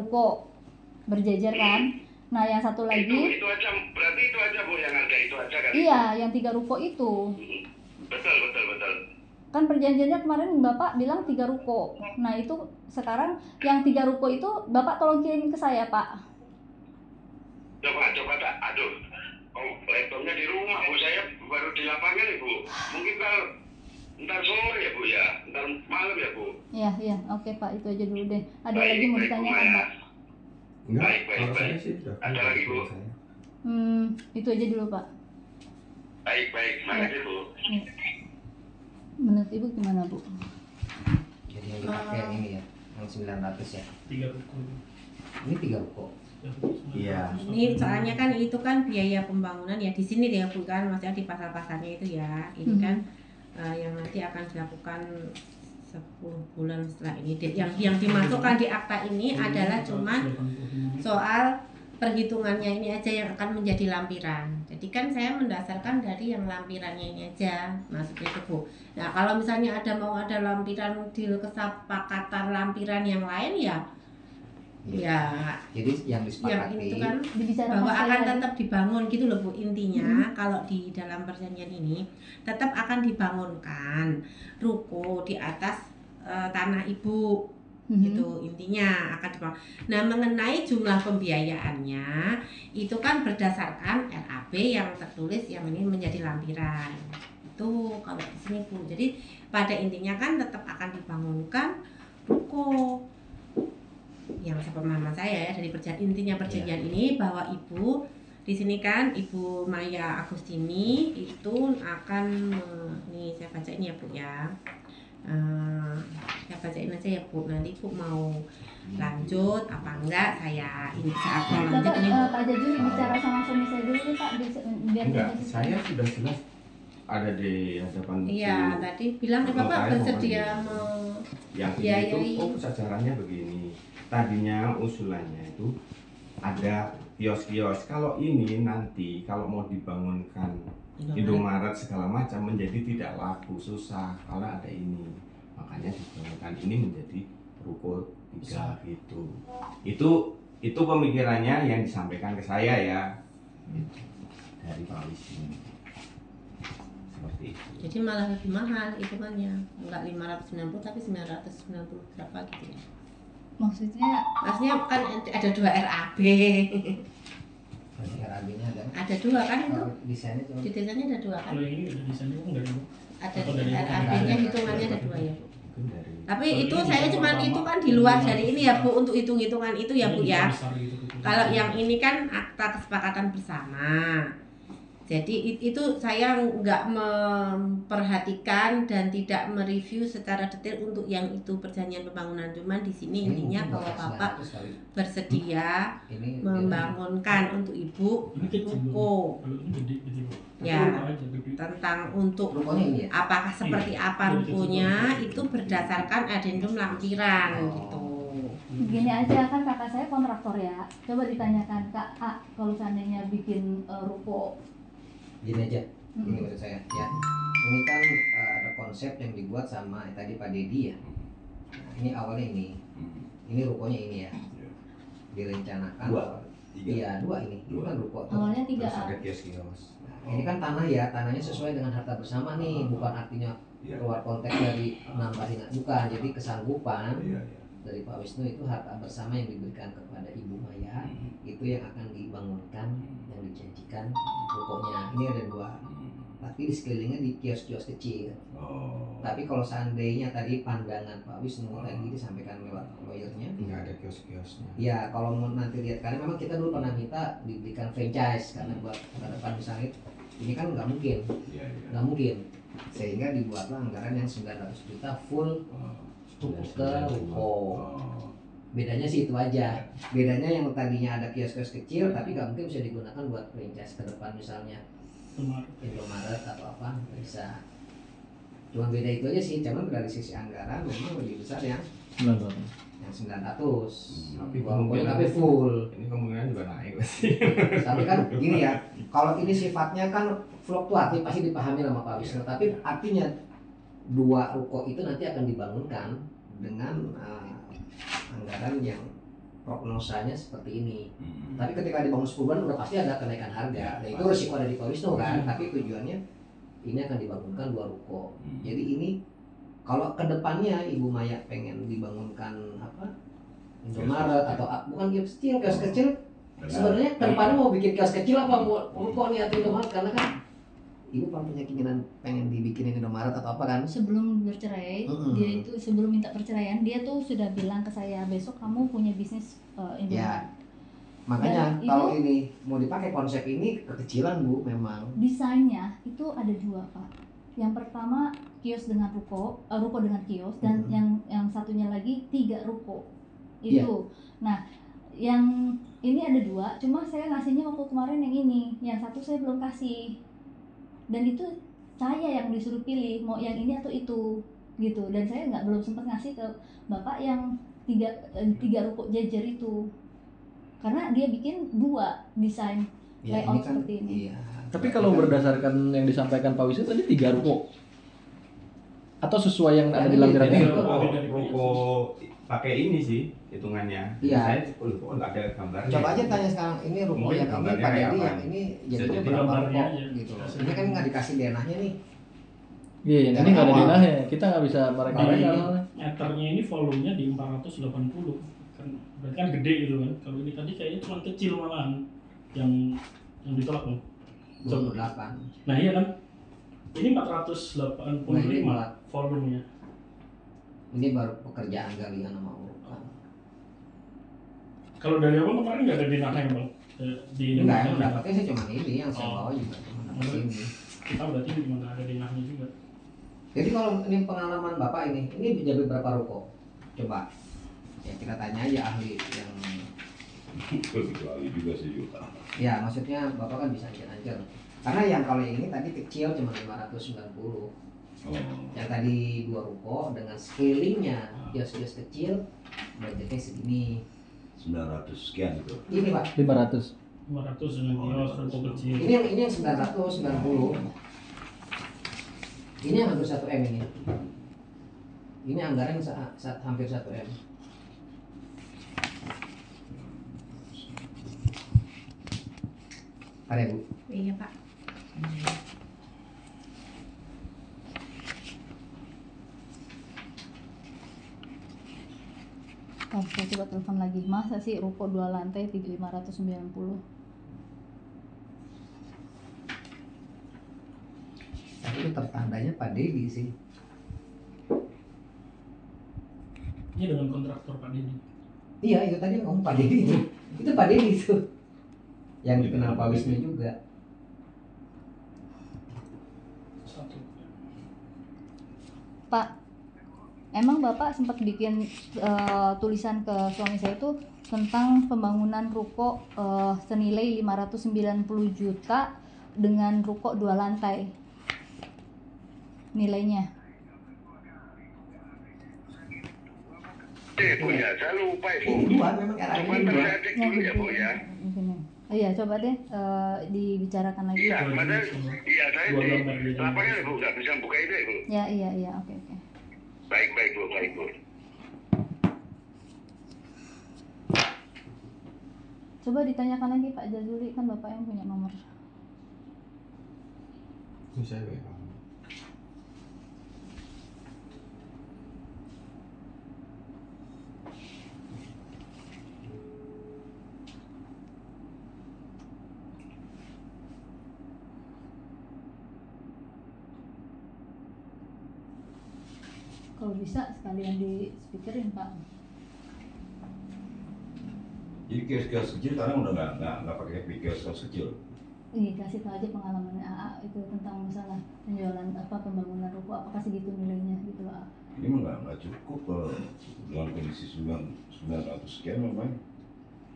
Speaker 3: ruko berjejer kan. Nah yang satu lagi.
Speaker 7: Itu aja, berarti itu aja Bu yang ada itu aja kan?
Speaker 3: Iya, yang 3 ruko itu.
Speaker 7: Betul.
Speaker 3: Kan perjanjiannya kemarin Bapak bilang 3 ruko. Nah itu sekarang yang 3 ruko itu Bapak tolong kirim ke saya Pak.
Speaker 7: Coba tak, aduh. Oh, laptopnya di rumah Bu, saya baru di lapangan Ibu. Mungkin kalau ntar sore ya Bu ya, ntar malam ya Bu.
Speaker 3: Iya, oke Pak, itu aja dulu deh. Ada
Speaker 7: Baik,
Speaker 3: lagi mau
Speaker 7: baik,
Speaker 3: ditanyakan
Speaker 7: Bu,
Speaker 3: Pak?
Speaker 5: Enggak,
Speaker 7: Baik.
Speaker 5: kalau saya sih udah
Speaker 7: Ada lagi Bu?
Speaker 5: saya.
Speaker 3: Itu aja dulu Pak.
Speaker 7: Baik, makasih Bu.
Speaker 3: Ya. Menurut Ibu gimana Bu?
Speaker 4: Jadi yang dipakai yang ini ya, yang 900 ya.
Speaker 6: 3 ruko.
Speaker 4: Ini 3 ruko.
Speaker 5: Iya.
Speaker 2: Ini soalnya kan itu kan biaya pembangunan ya di sini ya Bu kan, maksudnya di pasar-pasarnya itu ya. Ini kan yang nanti akan dilakukan 10 bulan setelah ini. Yang dimasukkan di akta ini adalah cuma soal perhitungannya ini aja yang akan menjadi lampiran. Jadi kan saya mendasarkan dari yang lampirannya ini aja, maksudnya itu Bu. Nah kalau misalnya mau ada lampiran di kesepakatan lampiran yang lain ya
Speaker 4: Jadi yang disepakati
Speaker 2: itu kan
Speaker 3: Dibicarakan
Speaker 2: bahwa akan
Speaker 3: saya.
Speaker 2: tetap dibangun gitu loh Bu, intinya kalau di dalam perjanjian ini tetap akan dibangunkan ruko di atas tanah Ibu. Itu intinya akan dibangun. Nah mengenai jumlah pembiayaannya itu kan berdasarkan RAP yang tertulis yang ini menjadi lampiran itu kalau di sini Bu. Jadi pada intinya kan tetap akan dibangunkan ruko yang sepemahaman saya ya dari intinya perjanjian ini bahwa Ibu di sini kan Ibu Maya Agustini itu akan ini saya baca ini ya Bu ya. Saya bacain aja ya Bu, nanti Bu mau lanjut apa enggak saya ini saat mau lanjut ini Bu.
Speaker 3: Pak Jajuri bicara sama suami saya dulu nih Pak, biar
Speaker 5: Enggak,
Speaker 3: kita
Speaker 5: saya sudah jelas ada di hadapan
Speaker 2: Iya, tadi bilang Bapak bersedia
Speaker 5: yang
Speaker 2: biayai.
Speaker 5: itu kesejarannya begini. Tadinya usulannya itu ada kios-kios. Kalau ini nanti kalau mau dibangunkan Indomaret segala macam menjadi tidak laku, susah kalau ada ini. Makanya dibangunkan ini menjadi ruko 3 gitu. Itu pemikirannya yang disampaikan ke saya ya. Gitu. Dari Pak Wisnu. Seperti itu.
Speaker 2: Jadi malah lebih mahal hitungannya, enggak 590 tapi 990 berapa gitu ya.
Speaker 3: maksudnya
Speaker 2: Kan ada 2 RAB.
Speaker 4: Berarti RAB-nya ada.
Speaker 2: Ada 2 kan itu?
Speaker 4: Kalau desainnya cuma
Speaker 2: Di desainnya ada 2 kan?
Speaker 6: Kalau yang ini ada desainnya kok enggak ada?
Speaker 2: Ada
Speaker 6: Atau dari
Speaker 2: RAB-nya hitungannya ada 2 ya.
Speaker 5: Mungkin dari
Speaker 2: Tapi
Speaker 6: Kalau
Speaker 2: itu
Speaker 6: ini
Speaker 2: saya
Speaker 6: desain
Speaker 2: cuma
Speaker 6: pertama,
Speaker 2: itu kan di luar
Speaker 6: ini
Speaker 2: dari ini ya Bu untuk hitung-hitungan itu ya Bu
Speaker 6: Ini
Speaker 2: ya.
Speaker 6: besar gitu,
Speaker 2: Kalau yang ini kan akta kesepakatan bersama. Jadi itu saya nggak memperhatikan dan tidak mereview secara detail untuk yang itu perjanjian pembangunan. Cuman di sini intinya bahwa Bapak bersedia
Speaker 4: ini
Speaker 2: membangunkan untuk Ibu
Speaker 6: Ini kecil
Speaker 2: ruko.
Speaker 6: Kalau ini gede gitu Pak.
Speaker 2: Ya.
Speaker 6: Ruko aja gede.
Speaker 2: Tentang untuk
Speaker 4: rukonya ini ya.
Speaker 2: apakah seperti apa rukonya itu berdasarkan adendum lampiran gitu.
Speaker 3: gini aja, kan kakak saya kontraktor ya, coba ditanyakan Kak A, kalau seandainya bikin ruko
Speaker 4: Gini aja, ini menurut saya ya. Ini kan ada konsep yang dibuat sama tadi Pak Dedi ya. Nah, ini awalnya ini rukonya ini ya. Direncanakan.
Speaker 5: 2, 3.
Speaker 4: Iya 2 ini. Ini kan ruko.
Speaker 3: awalnya 3
Speaker 5: Terus
Speaker 3: A.
Speaker 5: ada kios-kios.
Speaker 4: Ini kan tanah ya, tanahnya sesuai dengan harta bersama nih, bukan artinya
Speaker 5: Iya.
Speaker 4: keluar konteks dari nambahin, bukan. Jadi kesanggupan
Speaker 5: Iya.
Speaker 4: dari Pak Wisnu itu harta bersama yang diberikan kepada Ibu Maya itu yang akan dibangunkan, yang dijanjikan rukonya. Ini ada 2, tapi di sekelilingnya di kios-kios kecil.
Speaker 5: Oh.
Speaker 4: Tapi kalau seandainya tadi pandangan Pak Wisnu tadi disampaikan lewat lawyernya,
Speaker 5: Enggak ada kios-kiosnya.
Speaker 4: ya kalau mau nanti lihat, karena memang kita dulu pernah minta diberikan franchise karena buat ke depan misalnya ini kan nggak mungkin,
Speaker 5: Iya.
Speaker 4: nggak mungkin, sehingga dibuatlah anggaran yang 900 juta full fokus ke ruko. Bedanya sih itu aja. Bedanya yang tadinya ada kios-kios kecil tapi nggak mungkin bisa digunakan buat franchise ke depan misalnya. Indomaret atau apa bisa. Cuma beda itu aja sih, cuman dari sisi anggaran memang lebih besar yang 900. Tapi full.
Speaker 5: Ini kemungkinan juga naik pasti.
Speaker 4: Tapi kan gini ya, kalau ini sifatnya kan fluktuatif pasti dipahami sama Pak Wisnu. Tapi artinya 2 ruko itu nanti akan dibangunkan dengan anggaran yang prognosanya seperti ini. Tapi ketika dibangun 10 bulan udah pasti ada kenaikan harga. Dan itu resiko dari Pak Wisnu kan. Tapi tujuannya ini akan dibangunkan 2 ruko. Jadi ini kalau kedepannya Ibu Maya pengen dibangunkan apa Indomaret atau bukan kios kecil, sebenarnya kedepannya mau bikin kios kecil apa mau ruko nih atau Indomaret, karena kan Ibu punya keinginan pengen dibikin Indomaret atau apa kan?
Speaker 3: Sebelum bercerai, dia itu sebelum minta perceraian dia tuh sudah bilang ke saya, besok kamu punya bisnis Indomaret.
Speaker 4: Ya, makanya kalau ini mau dipakai konsep ini kekecilan Bu, memang.
Speaker 3: Desainnya itu ada 2 Pak. Yang pertama kios dengan ruko dengan kios, dan yang satunya lagi 3 ruko itu.
Speaker 4: Yeah.
Speaker 3: Nah, yang ini ada 2, cuma saya ngasihnya waktu kemarin yang ini, yang satu saya belum kasih. Dan itu saya yang disuruh pilih mau yang ini atau itu gitu. Dan saya belum sempat ngasih ke Bapak yang 3 ruko jajar itu, karena dia bikin 2 desain layout
Speaker 4: kan,
Speaker 3: seperti ini.
Speaker 4: Iya.
Speaker 1: Tapi kalau berdasarkan yang disampaikan Pak Wisnu tadi 3 ruko atau sesuai yang ada di lampiran
Speaker 5: Ini
Speaker 1: itu?
Speaker 5: ruko pakai ini sih hitungannya.
Speaker 4: Iya.
Speaker 5: Saya kok nggak ada gambarnya.
Speaker 4: Coba aja tanya sekarang ini ruko
Speaker 5: Mungkin
Speaker 4: yang ini
Speaker 5: gambarnya
Speaker 4: Pak
Speaker 5: kayak
Speaker 4: Dedi
Speaker 5: apa?
Speaker 4: yang ini
Speaker 5: Bisa
Speaker 4: jadinya
Speaker 5: jadi
Speaker 4: berapa
Speaker 6: gambarnya
Speaker 4: ruko
Speaker 6: aja.
Speaker 4: gitu. Ini kan nggak dikasih denahnya nih.
Speaker 1: Iya, yang ini nggak ada denahnya, kita nggak bisa mereka-reka.
Speaker 6: Meternya ini volumenya di 480 kan, berarti kan gede gitu kan. Kalau ini tadi kayaknya cuma kecil malahan yang ditolak loh.
Speaker 4: 28.
Speaker 6: Nah iya kan, ini 485 volumenya.
Speaker 4: Ini baru pekerjaan galian sama urukan.
Speaker 6: Kalau dari awal kemarin nggak ada denahnya bang? Di
Speaker 4: Enggak, yang dapatnya sih cuma ini, yang saya bawa juga cuma dapat ini.
Speaker 6: Kita berarti cuma nggak ada denahnya juga.
Speaker 4: Jadi kalau ini pengalaman Bapak ini jadi berapa ruko? Coba. Ya kita tanya aja ahli yang
Speaker 5: Kecuali juga sih Yuta.
Speaker 4: ya maksudnya Bapak kan bisa ancur-ancur. Karena yang kalau yang ini tadi kecil cuma 590. Yang tadi 2 ruko dengan scalingnya kios-kios kecil budgetnya segini.
Speaker 8: 900 sekian itu.
Speaker 4: Ini Pak.
Speaker 1: 500.
Speaker 6: 500 dengan kios ruko kecil.
Speaker 4: Ini yang 990. Ini yang hampir 1 M ini. Ini anggaran hampir 1 M. Ada Bu?
Speaker 2: Iya Pak.
Speaker 3: Oh, saya coba telepon lagi. Masa sih ruko 2 lantai 590?
Speaker 4: Tapi itu tertandanya Pak Dedi sih.
Speaker 6: Ini dengan kontraktor Pak Dedi.
Speaker 4: Iya, itu tadi ngomong Pak Dedi itu. Itu Pak Dedi itu. Yang dikenal Pak Wisnu juga.
Speaker 6: Satu.
Speaker 3: Pak, emang Bapak sempat bikin tulisan ke suami saya itu tentang pembangunan ruko senilai 590 juta dengan ruko 2 lantai nilainya.
Speaker 7: Bu ya, saya lupa Bu.
Speaker 4: Ini dua memang era
Speaker 7: Coba
Speaker 4: ini dua.
Speaker 7: saya cek dulu ya Bu ya.
Speaker 3: Oh iya, coba deh dibicarakan lagi.
Speaker 7: Iya, padahal iya saya
Speaker 6: Dua
Speaker 7: di
Speaker 6: gambar dia.
Speaker 7: lapangan Bu nggak bisa buka itu ya Bu.
Speaker 3: Ya, oke.
Speaker 7: Baik Bu, baik Bu.
Speaker 3: Coba ditanyakan lagi Pak Jazuli, kan Bapak yang punya nomor.
Speaker 5: Ini saya WA.
Speaker 3: Kalau bisa sekalian di speakerin Pak.
Speaker 8: Jadi kios-kios kecil sekarang udah nggak pakai kios-kios kecil.
Speaker 3: Iya, kasih tahu aja pengalaman AA itu tentang masalah penjualan pembangunan ruko, apakah segitu nilainya gitu loh.
Speaker 8: Ini mah nggak cukup kalau dengan kondisi 900 sekian memang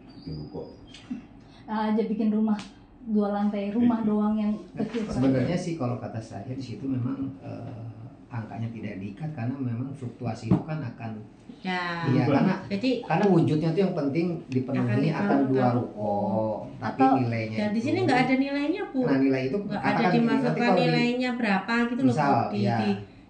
Speaker 8: bikin ruko.
Speaker 3: Aja bikin rumah 2 lantai rumah doang yang kecil.
Speaker 4: Sebenarnya sih kalau kata saya di situ memang angkanya tidak diikat karena memang fluktuasi itu kan akan iya karena wujudnya tuh yang penting dipenuhi akan 2 ruko tapi
Speaker 3: Atau,
Speaker 4: nilainya
Speaker 2: dan di
Speaker 4: itu-
Speaker 2: sini nggak ada nilainya Bu,
Speaker 4: nah nilai itu
Speaker 2: nggak
Speaker 4: karena
Speaker 2: ada
Speaker 4: kan
Speaker 2: dimasukkan
Speaker 4: nanti kalau di-
Speaker 2: nilainya berapa gitu loh
Speaker 4: misal,
Speaker 2: Bu
Speaker 4: ya.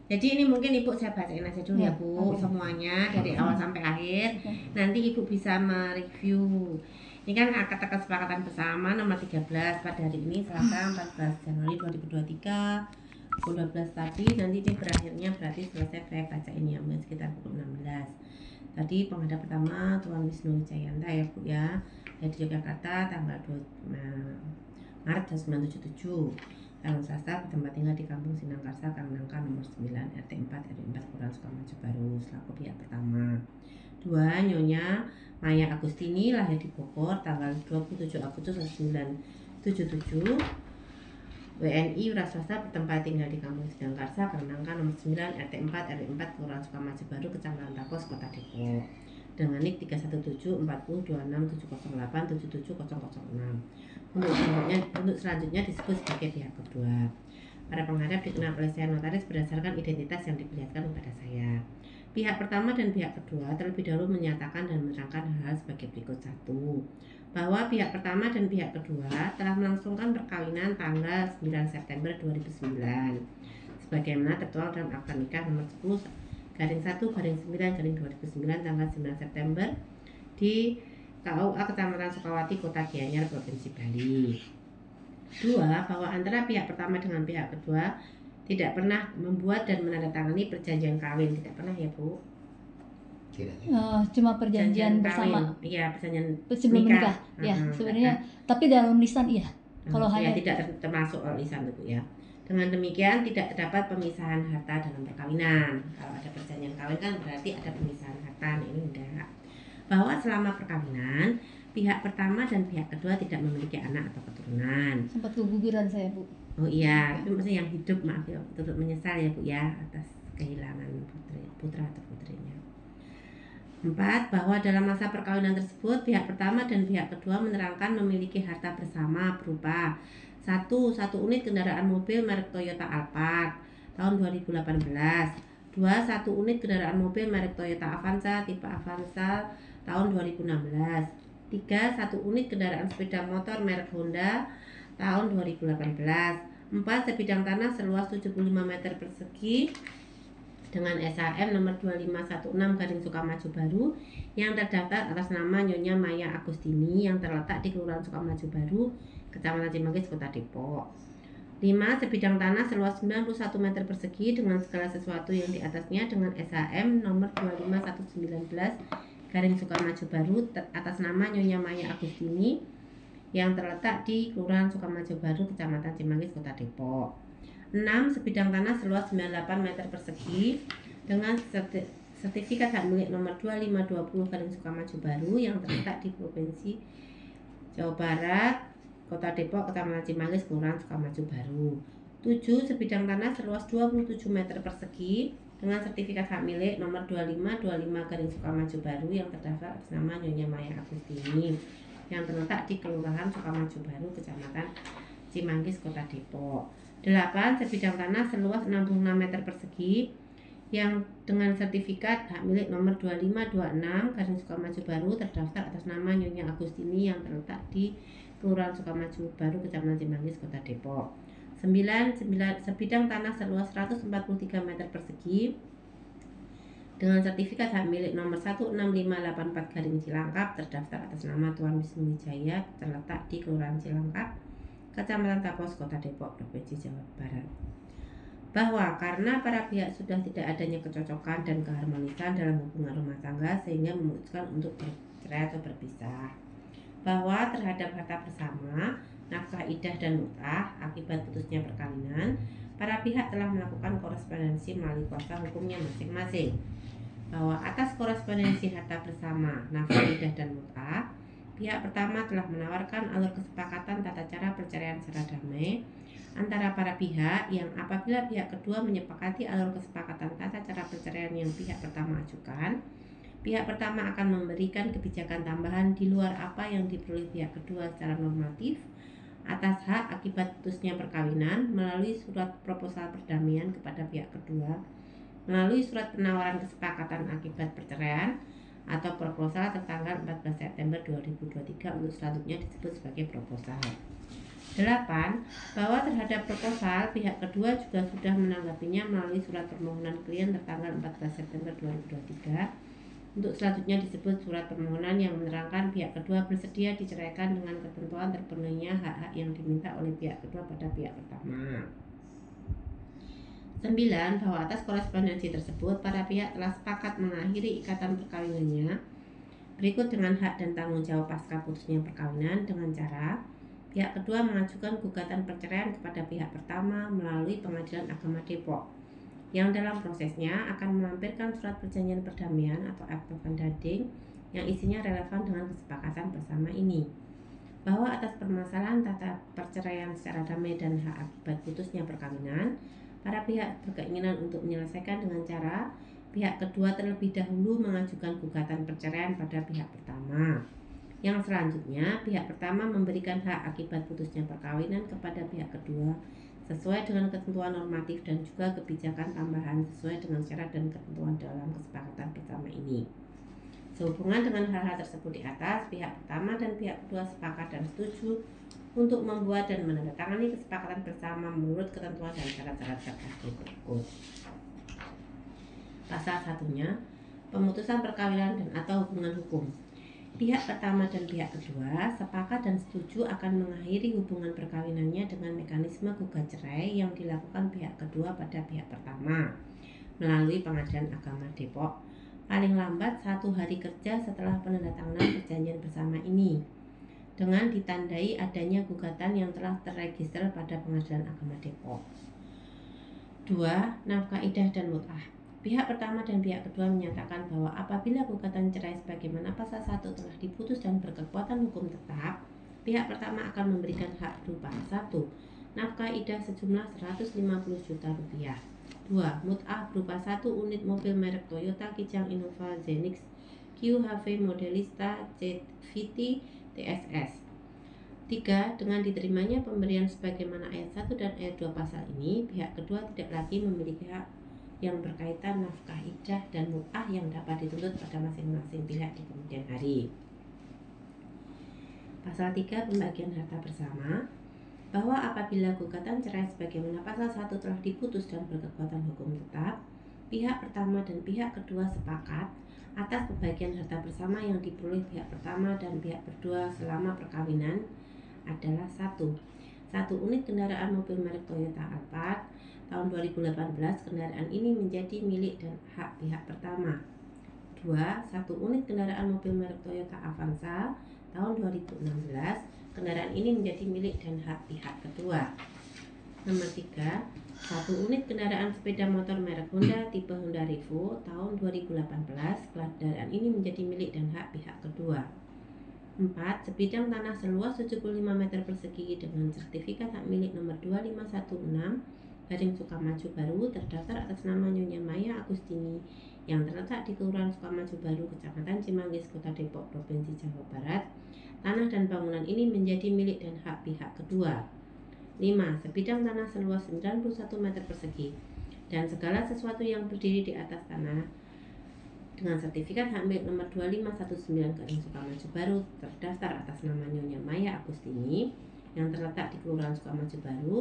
Speaker 2: jadi ini mungkin Ibu saya bacain aja dulu ya Bu semuanya dari awal sampai akhir. Nanti Ibu bisa mereview. Ini kan akad kesepakatan bersama nomor 13 pada hari ini Selasa 14 Januari 2023 pukul 12 tadi. Nanti ini berakhirnya berarti selesai saya bacain ya mungkin sekitar pukul 16. Tadi penghadap pertama Tuan Wisnu Jayanta ya Bu ya, dari Yogyakarta tanggal 2 Maret 1977. Tanggal Selasa bertempat tinggal di Kampung Sinangkarsa, Kangnangka nomor 9 RT 4 RW 4 Kelurahan Sukamaju Baru selaku pihak pertama. 2. Nyonya Maya Agustini lahir di Bogor tanggal 27 Agustus 1977. WNI wira swasta bertempat tinggal di Kampung Sinangkarsa, Kangnangka nomor 9 RT 4 RW 4 Kelurahan Sukamaju Baru Kecamatan Tapos Kota Depok. Dengan NIK 317 40 26 708 77006. Untuk selanjutnya disebut sebagai pihak kedua. Para penghadap dikenal oleh saya notaris berdasarkan identitas yang diperlihatkan kepada saya. Pihak pertama dan pihak kedua terlebih dahulu menyatakan dan menerangkan hal sebagai berikut. 1. Bahwa pihak pertama dan pihak kedua telah melangsungkan perkawinan tanggal 9 September 2009 sebagaimana tertuang dalam akta nikah nomor 10/1/9/2009 tanggal 9 September di KUA Kecamatan Sukawati Kota Gianyar Provinsi Bali. 2. Bahwa antara pihak pertama dengan pihak kedua tidak pernah membuat dan menandatangani perjanjian kawin. Tidak pernah ya Bu?
Speaker 4: Tidak.
Speaker 3: Cuma perjanjian bersama.
Speaker 2: Iya, perjanjian
Speaker 3: Sebelum menikah. Ya, sebenarnya. Tapi dalam lisan iya. Kalau hanya
Speaker 2: tidak termasuk lisan itu Bu ya. Dengan demikian tidak terdapat pemisahan harta dalam perkawinan. Kalau ada perjanjian kawin kan berarti ada pemisahan harta. Nah, ini enggak. Bahwa selama perkawinan pihak pertama dan pihak kedua tidak memiliki anak atau keturunan.
Speaker 3: sempat keguguran saya Bu.
Speaker 2: Oh iya, tapi maksudnya yang hidup maaf ya, turut menyesal ya Bu ya atas kehilangan putra atau putrinya. 4. Bahwa dalam masa perkawinan tersebut pihak pertama dan pihak kedua menerangkan memiliki harta bersama berupa 1. Unit kendaraan mobil merek Toyota Alphard tahun 2018. 2. 1 unit kendaraan mobil merek Toyota Avanza tipe Avanza tahun 2016. 3. 1 unit kendaraan sepeda motor merek Honda tahun 2018. 4. Sebidang tanah seluas 75 meter persegi dengan SHM nomor 2516 Sukamaju Baru yang terdaftar atas nama Nyonya Maya Agustini yang terletak di Kelurahan Sukamaju Baru, Kecamatan Cimanggis, Kota Depok. 5. Sebidang tanah seluas 91 meter persegi dengan segala sesuatu yang di atasnya dengan SHM nomor 25119 Sukamaju Baru atas nama Nyonya Maya Agustini yang terletak di Kelurahan Sukamaju Baru, Kecamatan Cimanggis, Kota Depok. 6. Sebidang tanah seluas 98 meter persegi dengan sertifikat hak milik nomor 2520 Sukamaju Baru yang terletak di Provinsi Jawa Barat, Kota Depok, Kecamatan Cimanggis, Kelurahan Sukamaju Baru. 7. Sebidang tanah seluas 27 meter persegi dengan sertifikat hak milik nomor 2525 Sukamaju Baru yang terdaftar atas nama Nyonya Maya Agustini yang terletak di Kelurahan Sukamaju Baru, Kecamatan Cimanggis, Kota Depok. 8. Sebidang tanah seluas 66 meter persegi yang dengan sertifikat hak milik nomor 2526 Sukamaju Baru terdaftar atas nama Nyonya Agustini yang terletak di Kelurahan Sukamaju Baru, Kecamatan Cimanggis, Kota Depok. 9. Sebidang tanah seluas 143 meter persegi dengan sertifikat hak milik nomor 16584 Cilangkap terdaftar atas nama Tuan Wisnu Wijaya terletak di Kelurahan Cilangkap, Kecamatan Tapos, Kota Depok, Provinsi Jawa Barat. Bahwa karena para pihak sudah tidak adanya kecocokan dan keharmonisan dalam hubungan rumah tangga sehingga memutuskan untuk bercerai atau berpisah. Bahwa terhadap harta bersama, nafkah idah dan mut'ah akibat putusnya perkawinan, para pihak telah melakukan korespondensi melalui kuasa hukumnya masing-masing. Bahwa atas korespondensi harta bersama, nafkah idah dan mut'ah, pihak pertama telah menawarkan alur kesepakatan tata cara perceraian secara damai antara para pihak yang apabila pihak kedua menyepakati alur kesepakatan tata cara perceraian yang pihak pertama ajukan, pihak pertama akan memberikan kebijakan tambahan di luar apa yang diperoleh pihak kedua secara normatif atas hak akibat putusnya perkawinan melalui surat proposal perdamaian kepada pihak kedua, melalui surat penawaran kesepakatan akibat perceraian atau proposal tertanggal 14 September 2023 untuk selanjutnya disebut sebagai proposal. 8. Bahwa terhadap proposal pihak kedua juga sudah menanggapinya melalui surat permohonan klien tertanggal 14 September 2023 untuk selanjutnya disebut surat permohonan yang menerangkan pihak kedua bersedia diceraikan dengan ketentuan terpenuhinya hak-hak yang diminta oleh pihak kedua pada pihak pertama. 9. Bahwa atas korespondensi tersebut para pihak telah sepakat mengakhiri ikatan perkawinannya berikut dengan hak dan tanggung jawab pasca putusnya perkawinan dengan cara pihak kedua mengajukan gugatan perceraian kepada pihak pertama melalui Pengadilan Agama Depok yang dalam prosesnya akan melampirkan surat perjanjian perdamaian atau Act of Understanding yang isinya relevan dengan kesepakatan bersama ini. Bahwa atas permasalahan tata perceraian secara damai dan hak akibat putusnya perkawinan, para pihak berkeinginan untuk menyelesaikan dengan cara pihak kedua terlebih dahulu mengajukan gugatan perceraian pada pihak pertama. Yang selanjutnya, pihak pertama memberikan hak akibat putusnya perkawinan kepada pihak kedua sesuai dengan ketentuan normatif dan juga kebijakan tambahan sesuai dengan syarat dan ketentuan dalam kesepakatan bersama ini. Sehubungan dengan hal-hal tersebut di atas, pihak pertama dan pihak kedua sepakat dan setuju untuk membuat dan menandatangani kesepakatan bersama menurut ketentuan dan syarat-syarat terkait berikut. Pasal 1-nya, pemutusan perkawinan dan atau hubungan hukum. Pihak pertama dan pihak kedua sepakat dan setuju akan mengakhiri hubungan perkawinannya dengan mekanisme gugat cerai yang dilakukan pihak kedua pada pihak pertama melalui Pengadilan Agama Depok paling lambat 1 hari kerja setelah penandatanganan perjanjian bersama ini dengan ditandai adanya gugatan yang telah terregister pada Pengadilan Agama Depok. 2. Nafkah iddah dan mut'ah. Pihak pertama dan pihak kedua menyatakan bahwa apabila gugatan cerai sebagaimana pasal 1 telah diputus dan berkekuatan hukum tetap, pihak pertama akan memberikan hak berupa 1. Nafkah iddah sejumlah 150 juta rupiah. 2. Mut'ah berupa 1 unit mobil merek Toyota Kijang Innova Zenix QHV Modelista CVT TSS. 3. Dengan diterimanya pemberian sebagaimana ayat 1 dan ayat 2 pasal ini, pihak kedua tidak lagi memiliki hak yang berkaitan nafkah iddah dan mut'ah yang dapat dituntut pada masing-masing pihak di kemudian hari. Pasal 3 pembagian harta bersama. Bahwa apabila gugatan cerai sebagaimana pasal 1 telah diputus dan berkekuatan hukum tetap, pihak pertama dan pihak kedua sepakat atas pembagian harta bersama yang diperoleh pihak pertama dan pihak kedua selama perkawinan adalah 1. 1 unit kendaraan mobil merek Toyota Alphard tahun 2018, kendaraan ini menjadi milik dan hak pihak pertama. 2. 1 unit kendaraan mobil merek Toyota Avanza tahun 2016, kendaraan ini menjadi milik dan hak pihak kedua. Nomor 3. 1 unit kendaraan sepeda motor merek Honda tipe Honda Revo tahun 2018, kendaraan ini menjadi milik dan hak pihak kedua. 4. Sebidang tanah seluas 75 meter persegi dengan sertifikat hak milik nomor 2516/Sukamaju Baru terdaftar atas nama Nyonya Maya Agustini yang terletak di Kelurahan Sukamaju Baru, Kecamatan Cimanggis, Kota Depok, Provinsi Jawa Barat. Tanah dan bangunan ini menjadi milik dan hak pihak kedua. 5. Sebidang tanah seluas 91 meter persegi dan segala sesuatu yang berdiri di atas tanah dengan sertifikat hak milik nomor 2519/Sukamaju Baru terdaftar atas nama Nyonya Maya Agustini yang terletak di Kelurahan Sukamaju Baru.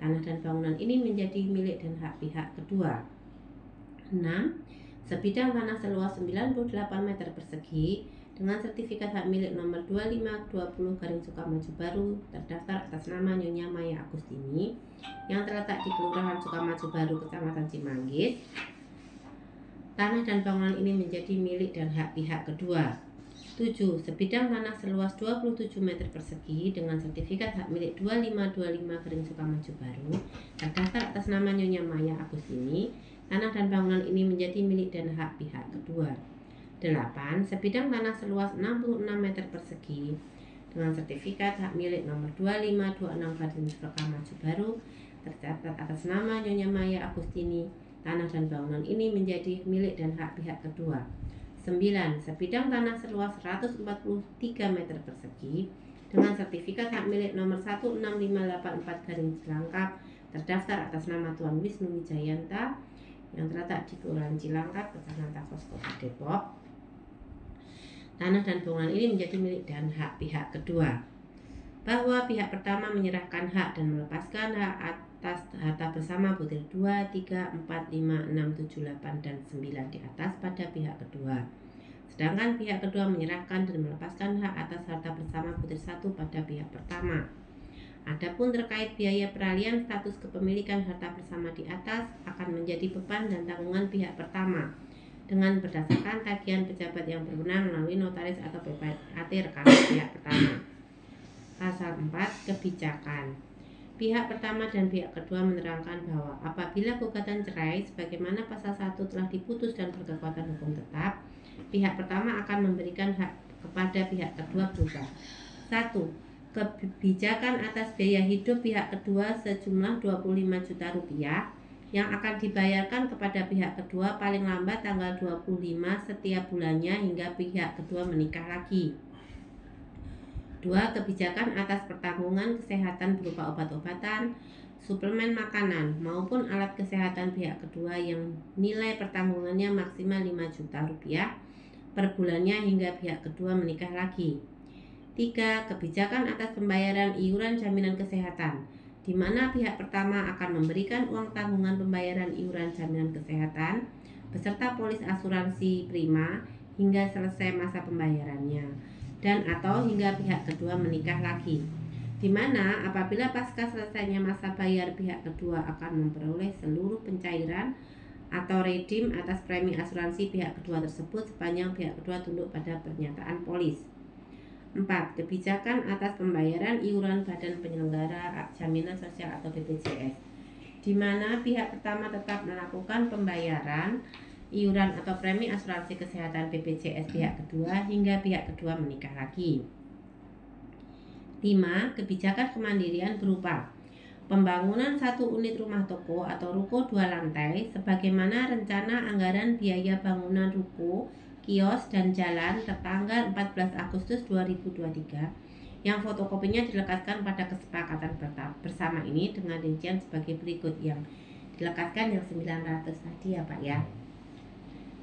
Speaker 2: Tanah dan bangunan ini menjadi milik dan hak pihak kedua. 6. Sebidang tanah seluas 98 meter persegi dengan sertifikat hak milik nomor 2520/Sukamaju Baru terdaftar atas nama Nyonya Maya Agustini yang terletak di Kelurahan Sukamaju Baru, Kecamatan Cimanggis. Tanah dan bangunan ini menjadi milik dan hak pihak kedua. 7. Sebidang tanah seluas 27 meter persegi dengan sertifikat hak milik 2525/Sukamaju Baru terdaftar atas nama Nyonya Maya Agustini. Tanah dan bangunan ini menjadi milik dan hak pihak kedua. 8. Sebidang tanah seluas 66 meter persegi dengan sertifikat hak milik nomor 2526/Sukamaju Baru tercatat atas nama Nyonya Maya Agustini. Tanah dan bangunan ini menjadi milik dan hak pihak kedua. 9. Sebidang tanah seluas 143 meter persegi dengan sertifikat hak milik nomor 16584 garing Cilangkap terdaftar atas nama Tuan Wisnu Wijayanta yang terletak di Kelurahan Cilangkap, Kecamatan Takos, Kota Depok. Tanah dan bangunan ini menjadi milik dan hak pihak kedua. Bahwa pihak pertama menyerahkan hak dan melepaskan hak atas harta bersama butir 2, 3, 4, 5, 6, 7, 8, dan 9 di atas pada pihak kedua. Sedangkan pihak kedua menyerahkan dan melepaskan hak atas harta bersama butir 1 pada pihak pertama. Adapun terkait biaya peralihan status kepemilikan harta bersama di atas akan menjadi beban dan tanggungan pihak pertama dengan berdasarkan tagihan pejabat yang berwenang melalui notaris atau PPAT rekaman pihak pertama. Pasal 4 kebijakan. Pihak pertama dan pihak kedua menerangkan bahwa apabila gugatan cerai sebagaimana pasal 1 telah diputus dan berkekuatan hukum tetap, pihak pertama akan memberikan hak kepada pihak kedua berupa 1. Kebijakan atas biaya hidup pihak kedua sejumlah 25 juta rupiah yang akan dibayarkan kepada pihak kedua paling lambat tanggal 25 setiap bulannya hingga pihak kedua menikah lagi. 2. Kebijakan atas pertanggungan kesehatan berupa obat-obatan, suplemen makanan maupun alat kesehatan pihak kedua yang nilai pertanggungannya maksimal 5 juta rupiah per bulannya hingga pihak kedua menikah lagi. 3. Kebijakan atas pembayaran iuran jaminan kesehatan, di mana pihak pertama akan memberikan uang tanggungan pembayaran iuran jaminan kesehatan beserta polis asuransi prima hingga selesai masa pembayarannya, dan atau hingga pihak kedua menikah lagi, di mana apabila pasca selesainya masa bayar pihak kedua akan memperoleh seluruh pencairan atau redeem atas premi asuransi pihak kedua tersebut sepanjang pihak kedua tunduk pada pernyataan polis. 4. Kebijakan atas pembayaran iuran Badan Penyelenggara Jaminan Sosial atau BPJS, di mana pihak pertama tetap melakukan pembayaran iuran atau premi asuransi kesehatan BPJS pihak kedua hingga pihak kedua menikah lagi. 5. Kebijakan kemandirian berupa pembangunan 1 unit rumah toko atau ruko 2 lantai sebagaimana rencana anggaran biaya bangunan ruko, kios, dan jalan tertanggal 14 Agustus 2023 yang fotokopinya dilekatkan pada kesepakatan bersama ini dengan rincian sebagai berikut yang dilekatkan yang 900 tadi ya Pak ya.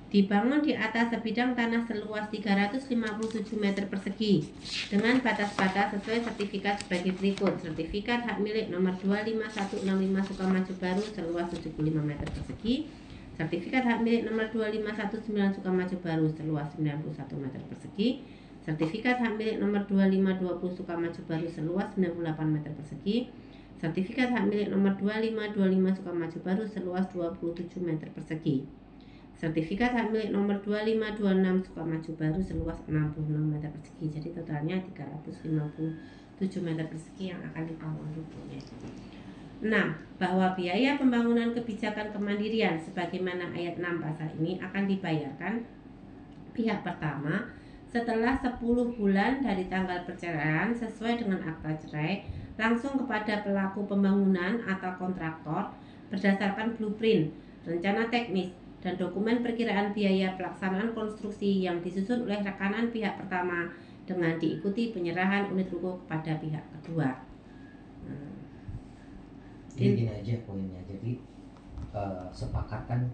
Speaker 2: Dibangun di atas sebidang tanah seluas 357 meter persegi dengan batas-batas sesuai sertifikat sebagai berikut. Sertifikat hak milik nomor 25165 Sukamaju Baru seluas 75 meter persegi. Sertifikat hak milik nomor 2519 Sukamaju Baru seluas 91 meter persegi. Sertifikat hak milik nomor 2520 Sukamaju Baru seluas 98 meter persegi. Sertifikat hak milik nomor 2525 Sukamaju Baru seluas 27 meter persegi. Sertifikat hak milik nomor 2526 Sukamaju Baru seluas 66 meter persegi. Jadi totalnya 357 meter persegi yang akan dibangun rukonya. 6. Bahwa biaya pembangunan kebijakan kemandirian sebagaimana ayat 6 pasal ini akan dibayarkan pihak pertama setelah 10 bulan dari tanggal perceraian sesuai dengan akta cerai langsung kepada pelaku pembangunan atau kontraktor berdasarkan blueprint, rencana teknis, dan dokumen perkiraan biaya pelaksanaan konstruksi yang disusun oleh rekanan pihak pertama dengan diikuti penyerahan unit ruko kepada pihak kedua.
Speaker 4: Jadi gini aja poinnya, jadi sepakatkan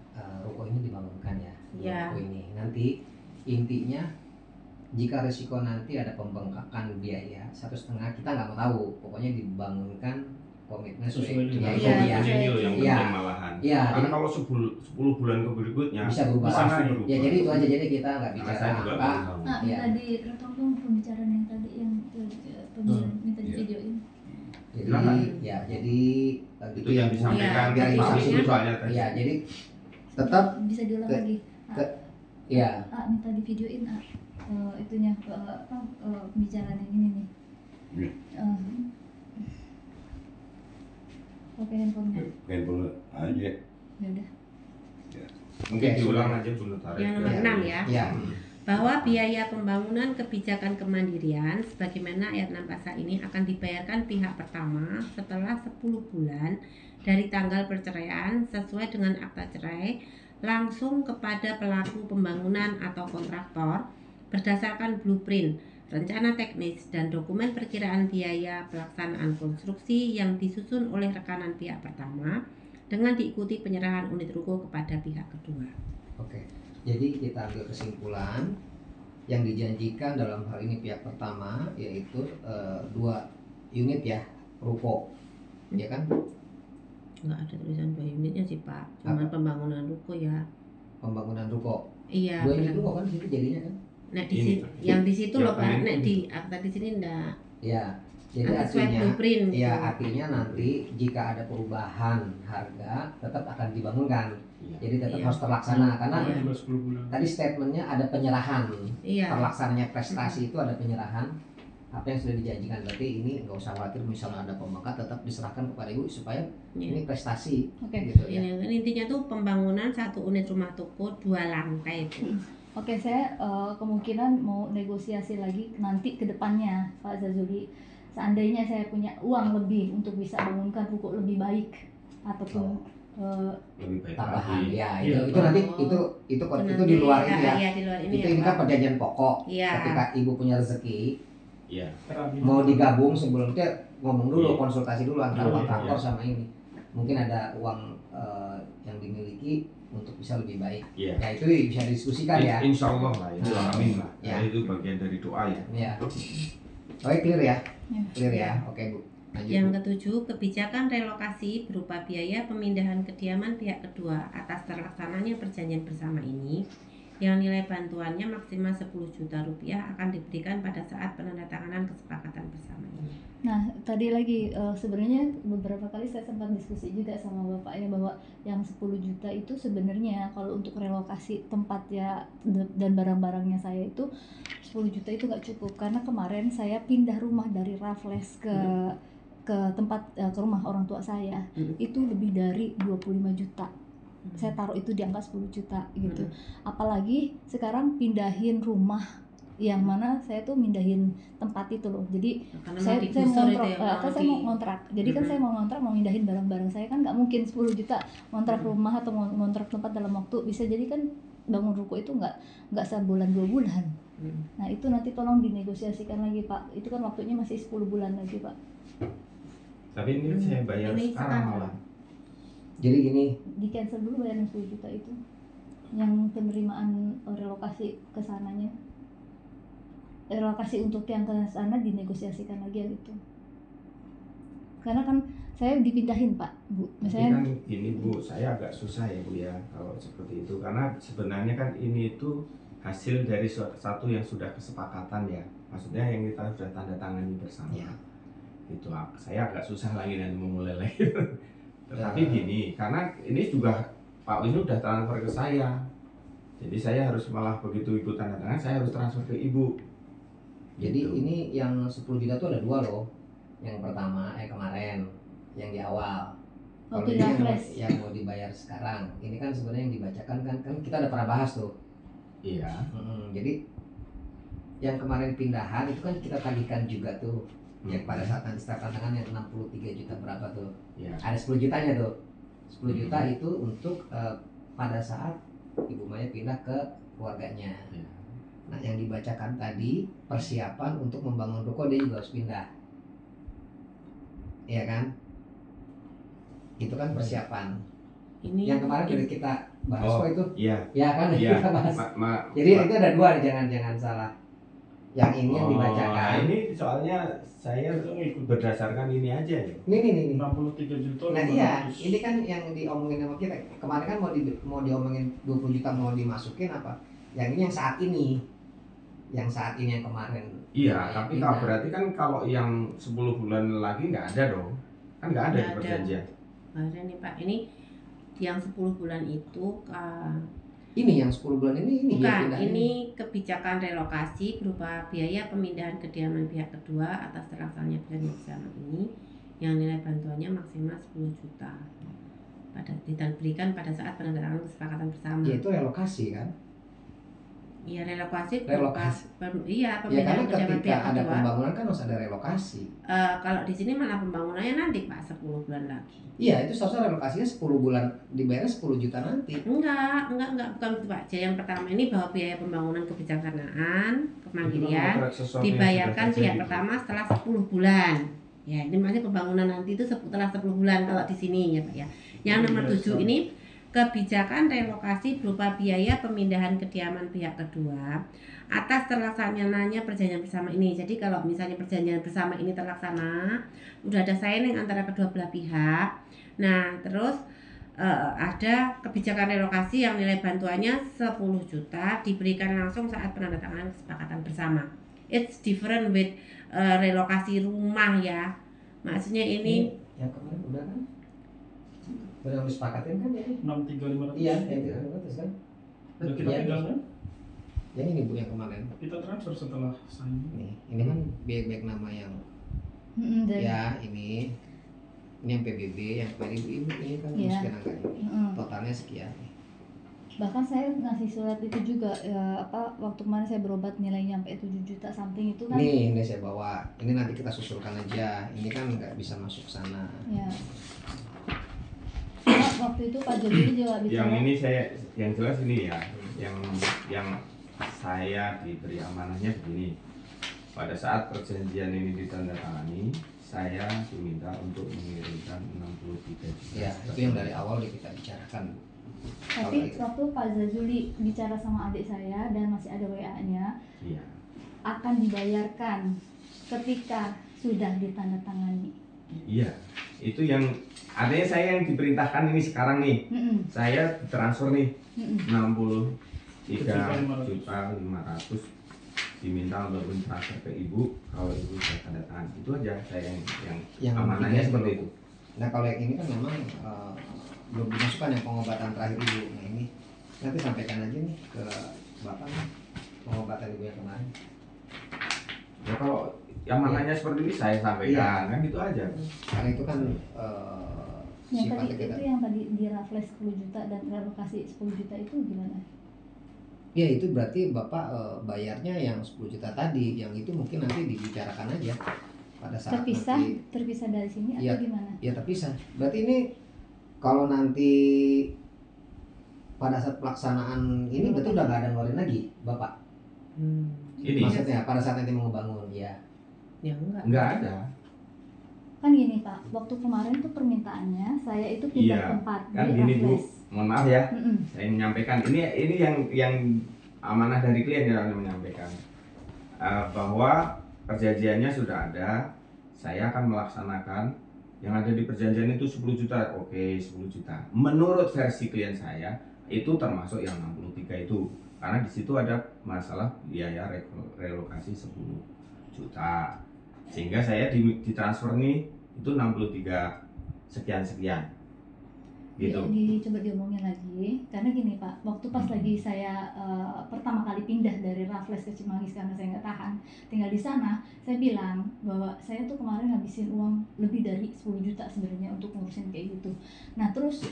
Speaker 4: ruko ini dibangunkan ya, ruko ini. Nanti intinya jika resiko nanti ada pembengkakan biaya 1,5 kita nggak mau tahu, pokoknya dibangunkan komitmen sesuai dengan
Speaker 5: yang penting malahan.
Speaker 4: Ya,
Speaker 5: karena kalau 10 bulan ke berikutnya
Speaker 4: bisa berubah. Ya jadi itu aja, jadi kita nggak bicara apa.
Speaker 3: Minta direkam dong pembicaraan yang tadi yang minta di videoin.
Speaker 4: Jadi
Speaker 5: itu yang disampaikan
Speaker 4: biar
Speaker 5: itu soalnya tadi.
Speaker 4: Ya, jadi tetap
Speaker 3: bisa diulang lagi. Minta di videoin itunya pembicaraan yang ini nih. Pakai handphonenya.
Speaker 8: Handphone aja.
Speaker 3: Ya udah.
Speaker 5: Mungkin diulang aja Bu Notaris.
Speaker 2: Yang nomor 6 ya. Bahwa biaya pembangunan kebijakan kemandirian sebagaimana ayat 6 pasal ini akan dibayarkan pihak pertama setelah 10 bulan dari tanggal perceraian sesuai dengan akta cerai langsung kepada pelaku pembangunan atau kontraktor berdasarkan blueprint, rencana teknis, dan dokumen perkiraan biaya pelaksanaan konstruksi yang disusun oleh rekanan pihak pertama dengan diikuti penyerahan unit ruko kepada pihak kedua.
Speaker 4: Oke, jadi kita ambil kesimpulan yang dijanjikan dalam hal ini pihak pertama yaitu 2 unit ya ruko, ya kan?
Speaker 2: Nggak ada tulisan 2 unitnya sih Pak, cuma
Speaker 4: Apa?
Speaker 2: pembangunan ruko ya.
Speaker 4: Pembangunan ruko.
Speaker 2: Iya.
Speaker 4: 2 unit ruko kan situ jadinya kan?
Speaker 2: Nah di
Speaker 5: Ini,
Speaker 2: yang di situ
Speaker 5: yang
Speaker 2: loh Pak,
Speaker 5: paling
Speaker 2: nah
Speaker 5: itu.
Speaker 2: di akta di sini enggak.
Speaker 4: Ya, jadi
Speaker 2: Nanti sesuai
Speaker 4: artinya
Speaker 2: blueprint.
Speaker 4: ya artinya nanti jika ada perubahan harga tetap akan dibangunkan.
Speaker 5: Iya.
Speaker 4: Jadi tetap
Speaker 2: Iya.
Speaker 4: harus terlaksana karena
Speaker 2: Iya.
Speaker 6: Juga 10 bulan.
Speaker 4: tadi statementnya ada penyerahan.
Speaker 2: Iya.
Speaker 4: Terlaksananya prestasi itu ada penyerahan. Apa yang sudah dijanjikan berarti ini nggak usah khawatir misalnya ada pembengkak tetap diserahkan kepada ibu supaya
Speaker 2: Iya.
Speaker 4: ini prestasi
Speaker 3: Oke.
Speaker 4: gitu ya.
Speaker 2: Ini intinya tuh pembangunan 1 unit rumah toko 2 lantai itu.
Speaker 3: Oke, saya kemungkinan mau negosiasi lagi nanti ke depannya, Pak Zazuli. Seandainya saya punya uang lebih untuk bisa bangunkan ruko lebih baik ataupun
Speaker 5: Lebih baik
Speaker 4: Tambahan
Speaker 5: lagi.
Speaker 4: ya
Speaker 6: Iya.
Speaker 4: itu nanti itu di luar ini ya.
Speaker 2: Iya, di luar ini
Speaker 4: Itu
Speaker 2: ya,
Speaker 4: ini
Speaker 2: Pak.
Speaker 4: kan perjanjian pokok.
Speaker 2: Iya.
Speaker 4: Ketika ibu punya rezeki
Speaker 5: Iya.
Speaker 4: mau digabung sebelum itu ngomong dulu
Speaker 5: Iya.
Speaker 4: konsultasi dulu antara
Speaker 5: Iya,
Speaker 4: kontraktor
Speaker 5: iya.
Speaker 4: sama ini. Mungkin ada uang yang dimiliki untuk bisa lebih baik.
Speaker 5: Iya.
Speaker 4: Ya itu bisa didiskusikan ya.
Speaker 5: Insya Allah lah itu,
Speaker 4: Nah,
Speaker 5: amin lah.
Speaker 4: ya.
Speaker 5: Itu bagian dari doa ya.
Speaker 4: Ya. Oke, clear ya?
Speaker 3: Ya.
Speaker 4: Clear ya. Oke, Bu. Lanjut,
Speaker 2: Yang
Speaker 4: Bu.
Speaker 2: ketujuh, kebijakan relokasi berupa biaya pemindahan kediaman pihak kedua atas terlaksananya perjanjian bersama ini yang nilai bantuannya maksimal 10 juta rupiah akan diberikan pada saat penandatanganan kesepakatan bersama ini.
Speaker 3: Nah, tadi lagi sebenarnya beberapa kali saya sempat diskusi juga sama Bapak ya bahwa yang 10 juta itu sebenarnya kalau untuk relokasi tempat ya dan barang-barangnya saya itu 10 juta itu nggak cukup karena kemarin saya pindah rumah dari Raffles ke tempat ke rumah orang tua saya itu lebih dari 25 juta. Saya taruh itu di angka 10 juta gitu. Apalagi sekarang pindahin rumah yang mana saya tuh mindahin tempat itu loh. Jadi
Speaker 2: Karena
Speaker 3: saya
Speaker 2: mau digusur itu ya,
Speaker 3: kan saya mau ngontrak. Jadi kan saya mau ngontrak, mau mindahin barang-barang saya kan nggak mungkin 10 juta ngontrak rumah atau ngontrak tempat dalam waktu. Bisa jadi kan bangun ruko itu nggak sebulan 2 bulan. Nah itu nanti tolong dinegosiasikan lagi Pak. Itu kan waktunya masih 10 bulan lagi Pak.
Speaker 5: Tapi ini saya bayar
Speaker 2: Ini
Speaker 5: sekarang
Speaker 2: sekarang.
Speaker 5: malah.
Speaker 4: Jadi gini,
Speaker 3: Di cancel dulu bayaran 10 juta itu. Yang penerimaan relokasi ke sananya. Relokasi untuk yang ke sana dinegosiasikan lagi ya gitu. Karena kan saya dipindahin Pak, Bu.
Speaker 5: Tapi
Speaker 3: Misalnya
Speaker 5: kan gini Bu, saya agak susah ya Bu ya kalau seperti itu karena sebenarnya kan ini itu hasil dari satu yang sudah kesepakatan ya. Maksudnya yang kita sudah tanda tangani bersama.
Speaker 4: Ya.
Speaker 5: Itu saya agak susah lagi nanti memulai lagi. Tetapi gini, karena ini juga Pak Wisnu udah transfer ke saya. Jadi saya harus malah begitu ibu tanda tangan, saya harus transfer ke ibu.
Speaker 4: jadi
Speaker 5: Gitu.
Speaker 4: ini yang 10 juta tuh ada 2 loh. Yang pertama kemarin yang di awal. Kalau
Speaker 3: Waktu
Speaker 4: ini yang,
Speaker 3: Raffles.
Speaker 4: yang mau dibayar sekarang, ini kan sebenarnya yang dibacakan kan kita udah pernah bahas tuh.
Speaker 5: Iya.
Speaker 4: Jadi yang kemarin pindahan itu kan kita tagihkan juga tuh. Yang pada saat nanti setelah tantangan yang 63 juta berapa tuh?
Speaker 5: Iya.
Speaker 4: Ada 10 jutanya tuh. 10 juta itu untuk pada saat Ibu Maya pindah ke keluarganya.
Speaker 5: Iya.
Speaker 4: Nah, yang dibacakan tadi persiapan untuk membangun ruko dia juga harus pindah. Iya kan? Itu kan persiapan.
Speaker 2: Ini
Speaker 4: Yang kemarin udah kita bahas kok itu.
Speaker 5: Iya.
Speaker 4: Ya kan
Speaker 5: Iya.
Speaker 4: kita bahas. Jadi itu ada 2 nih, jangan salah. Yang ini yang dibacakan.
Speaker 5: Nah, ini soalnya saya berdasarkan ini aja ya.
Speaker 4: Ini.
Speaker 6: 63 juta.
Speaker 4: Nah iya,
Speaker 6: 500.
Speaker 4: ini kan yang diomongin sama kita. Kemarin kan mau diomongin 20 juta mau dimasukin apa? Yang ini yang saat ini. Yang saat ini yang kemarin.
Speaker 5: Iya,
Speaker 4: Yang
Speaker 5: tapi
Speaker 4: pindah.
Speaker 5: berarti kan kalau yang 10 bulan lagi nggak ada dong. Kan nggak ada
Speaker 2: Nggak
Speaker 5: di
Speaker 2: ada.
Speaker 5: perjanjian.
Speaker 2: ada nih Pak. Ini yang 10 bulan itu
Speaker 4: Ini yang 10 bulan ini dia
Speaker 2: bukan,
Speaker 4: pindahin.
Speaker 2: ini kebijakan relokasi berupa biaya pemindahan kediaman pihak kedua atas terlaksananya perjanjian bersama ini yang nilai bantuannya maksimal 10 juta diberikan pada saat penandatanganan kesepakatan bersama.
Speaker 4: Ya itu relokasi kan.
Speaker 2: Iya relokasi.
Speaker 4: Relokasi.
Speaker 2: Iya
Speaker 4: Ya karena
Speaker 2: pemindahan kediaman
Speaker 4: ketika
Speaker 2: pihak
Speaker 4: ada
Speaker 2: kedua.
Speaker 4: pembangunan kan harus ada relokasi.
Speaker 2: Kalau di sini malah pembangunannya nanti Pak 10 bulan lagi.
Speaker 4: Iya, itu seharusnya relokasinya 10 bulan, dibayarnya 10 juta nanti.
Speaker 2: Enggak, bukan itu Pak. Jadi yang pertama ini bahwa biaya pembangunan kebijaksanaan kemandirian dibayarkan pihak pertama setelah 10 bulan. Ya, ini masih pembangunan nanti itu setelah 10 bulan kalau di sini ya Pak ya. Yang nomor 7 ini kebijakan relokasi berupa biaya pemindahan kediaman pihak kedua atas terlaksananya perjanjian bersama ini. Jadi kalau misalnya perjanjian bersama ini terlaksana, udah ada signing antara kedua belah pihak. Nah, terus ada kebijakan relokasi yang nilai bantuannya 10 juta diberikan langsung saat penandatanganan kesepakatan bersama. It's different with relokasi rumah ya. Maksudnya ini
Speaker 4: yang kemarin udah kan? Udah disepakatin kan jadi?
Speaker 6: 63.500.
Speaker 4: Iya, yang 300 kan?
Speaker 6: Udah kita
Speaker 4: Iya.
Speaker 6: pegang kan?
Speaker 4: Yang ini Bu yang kemarin.
Speaker 6: Kita transfer setelah signing.
Speaker 4: Ini kan baik nama yang
Speaker 3: dari
Speaker 4: ya ini yang PBB, yang kemarin Ibu ini kan
Speaker 3: Iya.
Speaker 4: sekian angkanya. Totalnya sekian.
Speaker 3: bahkan saya ngasih surat itu juga waktu kemarin saya berobat nilainya sampai 7 juta something itu kan.
Speaker 4: Ini saya bawa. Ini nanti kita susulkan aja. Ini kan nggak bisa masuk sana.
Speaker 3: Ya. Nah, waktu itu Pak Jokowi juga bicara.
Speaker 5: Yang ini yang jelas ini ya, yang saya diberi amanahnya begini. Pada saat perjanjian ini ditandatangani, saya diminta untuk mengirimkan 63 juta.
Speaker 4: Ya, itu yang dari awal kita bicarakan.
Speaker 3: Tapi waktu Pak Zazuli bicara sama adik saya dan masih ada WA-nya,
Speaker 5: Iya.
Speaker 3: akan dibayarkan ketika sudah ditandatangani.
Speaker 5: Iya, itu yang adanya saya yang diperintahkan ini sekarang nih. Saya transfer nih 63.500 diminta untuk transfer ke ibu. Kalau ibu saya tanda tangan, itu aja saya yang amanahnya seperti itu.
Speaker 4: Nah kalau yang ini kan memang belum dimasukkan yang pengobatan terakhir ibu. Nah ini nanti sampaikan aja nih ke bapak nih pengobatan ibu yang kemarin.
Speaker 5: Ya kalau amanahnya seperti ini saya sampaikan kan gitu aja.
Speaker 4: Karena itu kan
Speaker 3: Yang tadi
Speaker 4: sifatnya kita.
Speaker 3: itu yang tadi di Raffles 10 juta dan relokasi 10 juta itu gimana?
Speaker 4: Ya itu berarti bapak bayarnya yang 10 juta tadi, yang itu mungkin nanti dibicarakan aja pada saat
Speaker 3: terpisah dari sini
Speaker 4: ya,
Speaker 3: atau gimana?
Speaker 4: Ya terpisah. Berarti ini kalau nanti pada saat pelaksanaan ini berarti udah nggak ada ngeluarin lagi bapak.
Speaker 5: Ini
Speaker 4: Maksudnya pada saat nanti mau bangun ya.
Speaker 2: ya
Speaker 5: nggak ada.
Speaker 3: Kan gini Pak, waktu kemarin tuh permintaannya saya itu pindah
Speaker 5: Iya,
Speaker 3: tempat
Speaker 5: kan
Speaker 3: di
Speaker 5: gini Bu,
Speaker 3: Raffles.
Speaker 5: mohon maaf ya.
Speaker 3: Mm-mm.
Speaker 5: Saya menyampaikan ini yang amanah dari klien yang menyampaikan bahwa perjanjiannya sudah ada, saya akan melaksanakan yang ada di perjanjian itu 10 juta. Oke, 10 juta. Menurut versi klien saya itu termasuk yang 63 itu. Karena di situ ada masalah biaya relokasi 10 juta. Sehingga saya ditransfer nih itu 63 sekian gitu.
Speaker 3: Coba diomongin lagi karena gini Pak, waktu pas lagi saya pertama kali pindah dari Raffles ke Cimanggis karena saya nggak tahan tinggal di sana, saya bilang bahwa saya tuh kemarin ngabisin uang lebih dari 10 juta sebenarnya untuk ngurusin kayak gitu. Nah terus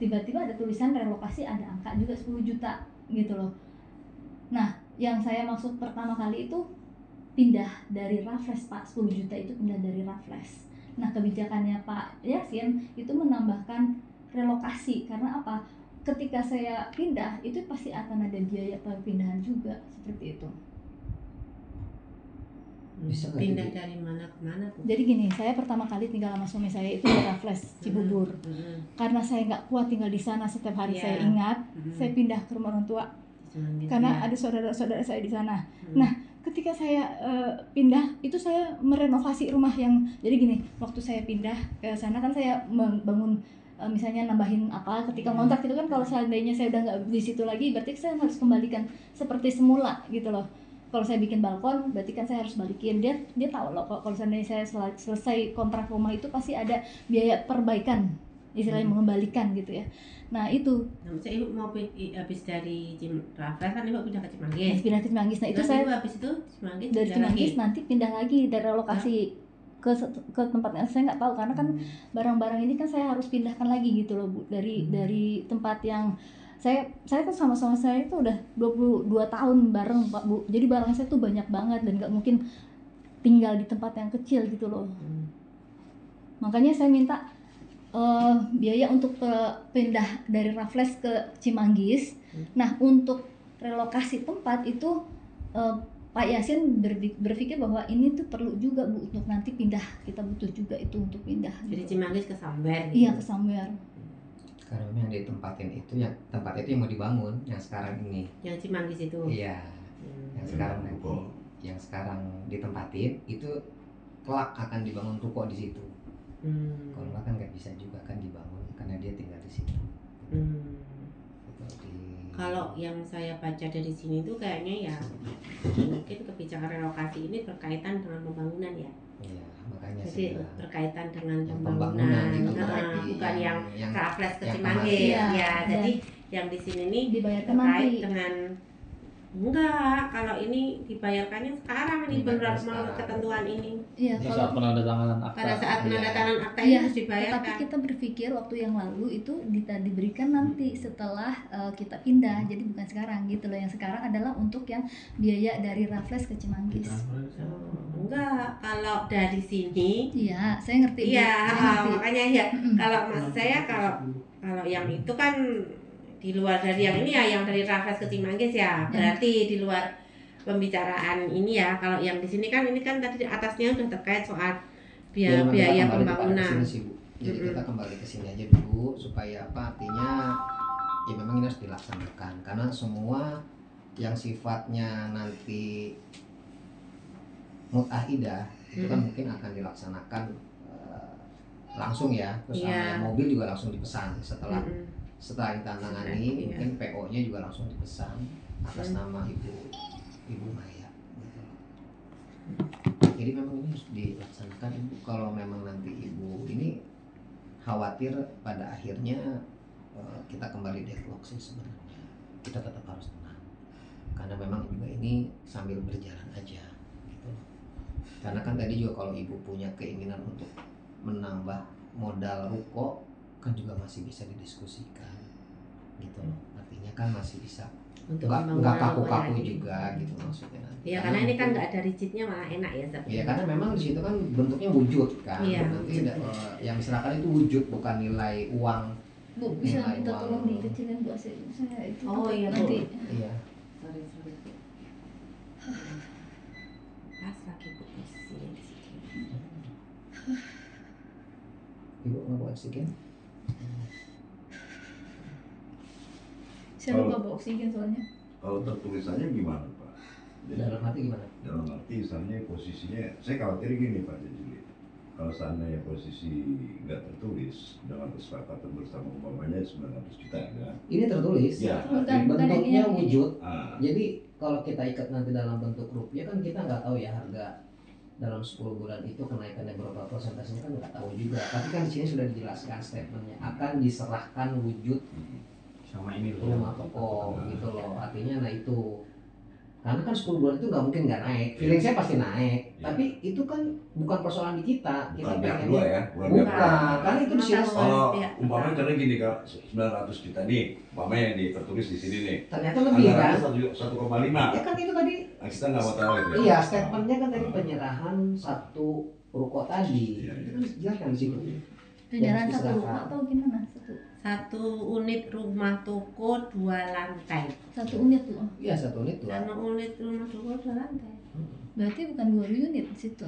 Speaker 3: tiba-tiba ada tulisan relokasi ada angka juga 10 juta gitu loh. Nah yang saya maksud pertama kali itu pindah dari Raffles Pak, 10 juta itu pindah dari Raffles. Nah kebijakannya Pak Yasin itu menambahkan relokasi karena apa? Ketika saya pindah itu pasti akan ada biaya perpindahan juga seperti itu.
Speaker 4: Bisa nggak
Speaker 2: pindah
Speaker 4: jadi?
Speaker 2: dari mana ke mana Bu?
Speaker 3: Jadi gini, saya pertama kali tinggal sama suami saya itu di Raffles Cibubur. Karena saya nggak kuat tinggal di sana setiap hari
Speaker 2: Iya.
Speaker 3: saya ingat, saya pindah ke rumah orang tua karena ada saudara-saudara saya di sana. Nah, ketika saya pindah itu saya merenovasi rumah yang jadi gini, waktu saya pindah ke sana kan saya membangun misalnya nambahin apa ketika ngontrak itu kan kalau seandainya saya udah nggak di situ lagi berarti saya harus kembalikan seperti semula gitu loh. Kalau saya bikin balkon berarti kan saya harus balikin. Dia tahu loh kalau seandainya saya selesai kontrak rumah itu pasti ada biaya perbaikan istilahnya mengembalikan gitu ya. Nah itu
Speaker 2: Nah, misalnya ibu mau habis dari Raffles kan ibu pindah ke Cimanggis.
Speaker 3: pindah ke Cimanggis. Nah itu
Speaker 2: Terus
Speaker 3: saya
Speaker 2: ibu habis itu Cimanggis
Speaker 3: dari
Speaker 2: pindah
Speaker 3: Cimanggis
Speaker 2: lagi.
Speaker 3: nanti pindah lagi dari relokasi ke tempatnya saya nggak tahu karena kan barang-barang ini kan saya harus pindahkan lagi gitu loh Bu dari tempat yang saya kan sama-sama saya itu udah 22 tahun bareng Pak Bu. Jadi barang saya tuh banyak banget dan nggak mungkin tinggal di tempat yang kecil gitu loh. Makanya saya minta biaya untuk pindah dari Raffles ke Cimanggis. Nah, untuk relokasi tempat itu Pak Yasin berpikir bahwa ini tuh perlu juga Bu untuk nanti pindah. Kita butuh juga itu untuk pindah.
Speaker 2: Jadi
Speaker 3: gitu.
Speaker 2: Cimanggis ke Samber.
Speaker 3: Iya, ke Samber.
Speaker 4: Karena memang yang ditempatin itu yang tempat itu yang mau dibangun yang sekarang ini.
Speaker 2: Yang Cimanggis itu.
Speaker 4: Iya. Yang sekarang nanti yang sekarang ditempatin itu kelak akan dibangun ruko di situ. Kalau nggak kan nggak bisa juga kan dibangun karena dia tinggal di situ.
Speaker 2: Kalau yang saya baca dari sini tuh kayaknya ya mungkin kebijakan relokasi ini berkaitan dengan pembangunan ya.
Speaker 4: Iya, makanya
Speaker 2: Jadi berkaitan dengan
Speaker 4: yang
Speaker 2: pembangunan,
Speaker 4: itu berarti
Speaker 2: bukan yang Raffles ke
Speaker 4: yang
Speaker 2: Cimanggis.
Speaker 3: kemarin.
Speaker 2: Ya,
Speaker 3: Iya.
Speaker 2: jadi yang di sini nih
Speaker 3: Dibayarkan
Speaker 2: terkait
Speaker 3: nanti.
Speaker 2: dengan enggak, kalau ini dibayarkannya sekarang ini benar
Speaker 4: Dibayarkan
Speaker 2: menurut
Speaker 4: sekarang.
Speaker 2: ketentuan ini.
Speaker 3: Iya,
Speaker 1: Pada
Speaker 3: kalau
Speaker 1: saat penandatanganan akta.
Speaker 2: Pada saat penandatanganan akta
Speaker 3: Iya,
Speaker 2: ini harus
Speaker 3: tetapi
Speaker 2: dibayarkan.
Speaker 3: kita berpikir waktu yang lalu itu diberikan nanti setelah kita pindah, jadi bukan sekarang gitu loh. Yang sekarang adalah untuk yang biaya dari Raffles ke Cimanggis.
Speaker 2: Enggak, kalau dari sini
Speaker 3: Iya, saya ngerti. Bu.
Speaker 2: iya,
Speaker 3: Saya ngerti.
Speaker 2: makanya ya kalau maksud saya kalau yang itu kan di luar dari yang ini ya, yang dari Raffles ke Cimanggis ya, berarti di luar pembicaraan ini ya. Kalau yang di sini kan ini kan tadi di atasnya udah terkait soal
Speaker 4: Ya, memang kita
Speaker 2: biaya
Speaker 4: kembali kepada
Speaker 2: pembangunan.
Speaker 4: kesini sih, Bu. Jadi kita kembali ke sini aja dulu supaya apa, artinya ya memang ini harus dilaksanakan karena semua yang sifatnya nanti mut'ahidah itu kan mungkin akan dilaksanakan langsung ya, terus sama
Speaker 2: Iya.
Speaker 4: yang mobil juga langsung dipesan setelah kita
Speaker 2: Iya.
Speaker 4: tangani, mungkin PO-nya juga langsung dipesan atas nama Ibu Maya. Jadi memang ini harus dilaksanakan Ibu. Kalau memang nanti Ibu ini khawatir pada akhirnya kita kembali deadlock sih sebenarnya. Kita tetap harus tenang. Karena memang juga ini sambil berjalan aja gitu. Karena kan tadi juga kalau Ibu punya keinginan untuk menambah modal ruko kan juga masih bisa didiskusikan gitu loh. Artinya kan masih bisa
Speaker 2: Untuk
Speaker 4: nggak
Speaker 2: pembangunan
Speaker 4: kaku-kaku
Speaker 2: ruko ya.
Speaker 4: juga gitu maksudnya nanti.
Speaker 2: Iya, karena ini kan nggak ada rigidnya, malah enak ya seperti.
Speaker 4: Iya, karena memang di situ kan bentuknya wujud kan.
Speaker 2: Iya,
Speaker 4: Nanti
Speaker 2: wujud.
Speaker 4: yang diserahkan itu wujud, bukan nilai uang.
Speaker 3: Bu, bisa
Speaker 4: Nilai
Speaker 3: minta
Speaker 4: uang.
Speaker 3: tolong dikecilin Bu AC saya itu.
Speaker 2: Oh,
Speaker 3: takut
Speaker 2: iya, Bu.
Speaker 3: nanti.
Speaker 4: Iya.
Speaker 2: Sorry. Pas lagi posisi di sini.
Speaker 4: Ibu nggak bawa oksigen?
Speaker 3: Saya lupa bawa oksigen soalnya.
Speaker 8: Kalau tertulisannya gimana Pak? Jadi,
Speaker 4: Dalam hati gimana?
Speaker 8: dalam arti misalnya posisinya, saya khawatir gini Pak Jajili. Kalau seandainya posisi nggak tertulis dengan kesepakatan bersama umpamanya 900 juta kan?
Speaker 4: Ini tertulis.
Speaker 8: Ya,
Speaker 3: Bukan
Speaker 4: Bentuknya
Speaker 3: yang ini.
Speaker 4: wujud.
Speaker 8: Ah,
Speaker 4: Jadi kalau kita ikat nanti dalam bentuk rupiah kan kita nggak tahu ya harga dalam 10 bulan itu kenaikannya berapa persentasenya kan nggak tahu juga. Tapi kan di sini sudah dijelaskan statementnya akan diserahkan wujud
Speaker 5: Sama ini
Speaker 4: rumah toko gitu loh. Artinya nah itu karena kan 10 bulan itu nggak mungkin nggak naik. Feeling saya pasti naik.
Speaker 8: Iya.
Speaker 4: Tapi itu kan bukan persoalan di kita.
Speaker 8: bukan
Speaker 4: Kita
Speaker 8: pihak
Speaker 4: pengennya
Speaker 8: kedua ya? Bukan pihak
Speaker 4: bukan.
Speaker 8: kedua.
Speaker 4: Karena itu di sini
Speaker 8: Kalau
Speaker 2: Pihak
Speaker 8: umpamanya karena gini Kak, 900 juta nih, umpamanya yang tertulis di sini nih.
Speaker 4: ternyata lebih kan.
Speaker 8: Anggarannya 1,5.
Speaker 4: Ya kan itu tadi.
Speaker 8: Nah, kita nggak mau tahu itu ya.
Speaker 4: Iya, statementnya kan tadi penyerahan satu ruko tadi.
Speaker 8: Iya,
Speaker 4: Itu
Speaker 8: iya.
Speaker 4: kan dijelaskan di situ.
Speaker 3: Penyerahan
Speaker 4: Yang
Speaker 3: satu
Speaker 4: diserahkan.
Speaker 3: rumah atau gimana?
Speaker 2: Satu unit rumah toko 2 lantai.
Speaker 3: Satu unit loh.
Speaker 4: Iya, satu unit tuh.
Speaker 2: Karena unit rumah toko 2 lantai.
Speaker 3: Berarti bukan 2 unit di situ.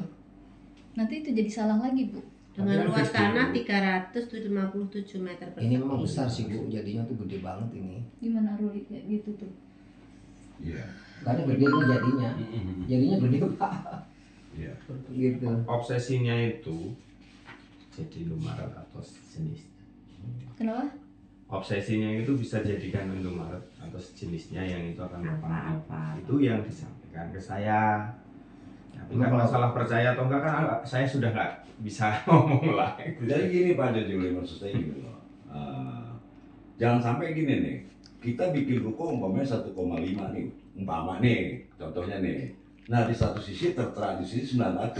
Speaker 3: Nanti itu jadi salah lagi Bu.
Speaker 2: Dengan
Speaker 5: Tapi kan
Speaker 2: luas
Speaker 5: fix
Speaker 2: tanah
Speaker 5: dulu.
Speaker 2: 357 meter persegi.
Speaker 4: Ini memang besar sih Bu, jadinya tuh gede banget ini.
Speaker 3: Gimana Ruli kayak gitu tuh?
Speaker 8: Iya.
Speaker 4: Karena gede nih jadinya. Jadinya gede Pak.
Speaker 8: Iya.
Speaker 4: Gitu.
Speaker 5: Obsesinya itu jadi Indomaret atau sejenisnya.
Speaker 3: Kenapa?
Speaker 5: Obsesinya itu bisa jadikan Indomaret atau sejenisnya yang itu akan berpengaruh.
Speaker 2: Apa?
Speaker 5: Itu yang disampaikan ke saya. Tapi kan
Speaker 4: Kenapa?
Speaker 5: masalah percaya atau enggak kan saya sudah nggak bisa ngomong lagi.
Speaker 8: Jadi gini Pak Jajili, maksud saya gini loh. Jangan sampai gini nih, kita bikin ruko umpamanya 1,5 nih, umpama nih, contohnya nih. Nah di satu sisi tertera di sini 900.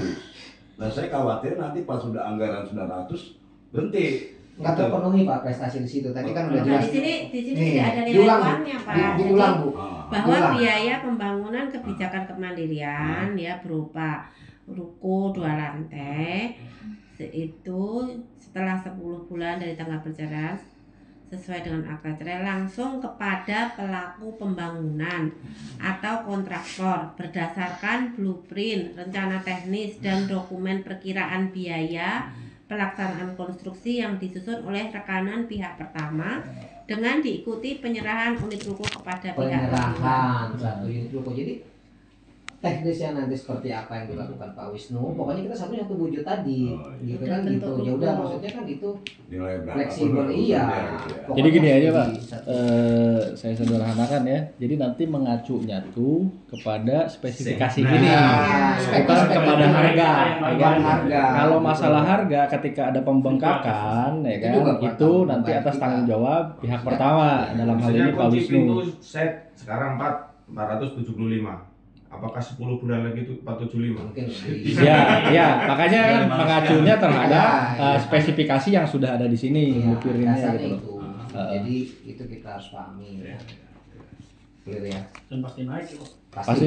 Speaker 8: Nah saya khawatir nanti pas sudah anggaran 900 berhenti.
Speaker 4: nggak terpenuhi Pak prestasi di situ. Tadi kan udah
Speaker 2: Nah,
Speaker 4: jelas.
Speaker 2: di sini
Speaker 4: Nih,
Speaker 2: tidak ada nilai
Speaker 4: diulang, Bu.
Speaker 2: uangnya Pak.
Speaker 4: Diulang Bu.
Speaker 2: Bahwa
Speaker 4: Diulang.
Speaker 2: biaya pembangunan kebijakan kemandirian ya berupa ruko 2 lantai itu setelah 10 bulan dari tanggal bercerai sesuai dengan akta cerai langsung kepada pelaku pembangunan atau kontraktor berdasarkan blueprint, rencana teknis dan dokumen perkiraan biaya pelaksanaan konstruksi yang disusun oleh rekanan pihak pertama dengan diikuti penyerahan unit ruko kepada pihak kedua.
Speaker 4: Penyerahan satu unit ruko. Jadi teknisnya nanti seperti apa yang dilakukan Pak Wisnu, pokoknya kita satunya satu wujud tadi, gitu kan
Speaker 2: Dan
Speaker 4: gitu.
Speaker 2: bentuk
Speaker 4: Ya udah
Speaker 2: ruko.
Speaker 4: maksudnya kan itu
Speaker 8: Nilai berapa
Speaker 4: fleksibel
Speaker 8: pun
Speaker 4: iya.
Speaker 8: urusannya gitu ya.
Speaker 1: Jadi gini aja Pak,
Speaker 4: Satu.
Speaker 1: saya sederhanakan ya. Jadi nanti mengacunya tuh kepada spesifikasi
Speaker 5: Nah,
Speaker 1: ini,
Speaker 4: spek-
Speaker 1: bukan
Speaker 4: spek-
Speaker 1: kepada
Speaker 6: spek-
Speaker 1: harga.
Speaker 6: spek-
Speaker 1: Ya
Speaker 4: spek-
Speaker 1: kan?
Speaker 4: harga.
Speaker 1: Kalau masalah harga, ketika ada pembengkakan, ya
Speaker 4: Itu
Speaker 1: kan,
Speaker 4: juga
Speaker 1: itu
Speaker 4: tanggung
Speaker 1: nanti
Speaker 4: jawab
Speaker 1: atas
Speaker 4: kita.
Speaker 1: tanggung jawab pihak pertama dalam hal
Speaker 5: Misalnya
Speaker 1: ini Pak
Speaker 5: kunci
Speaker 1: Wisnu.
Speaker 5: pintu set sekarang 475. Apakah 10 bulan lagi itu 475?
Speaker 4: Mungkin
Speaker 1: Ya, makanya kan mengacunya terhadap
Speaker 4: Iya.
Speaker 1: spesifikasi yang sudah ada di sini,
Speaker 4: Iya,
Speaker 1: blueprintnya
Speaker 4: dasarnya
Speaker 1: gitu.
Speaker 4: itu. Jadi itu kita harus pahami ya. Clear ya.
Speaker 6: Dan pasti naik kok.
Speaker 1: Pasti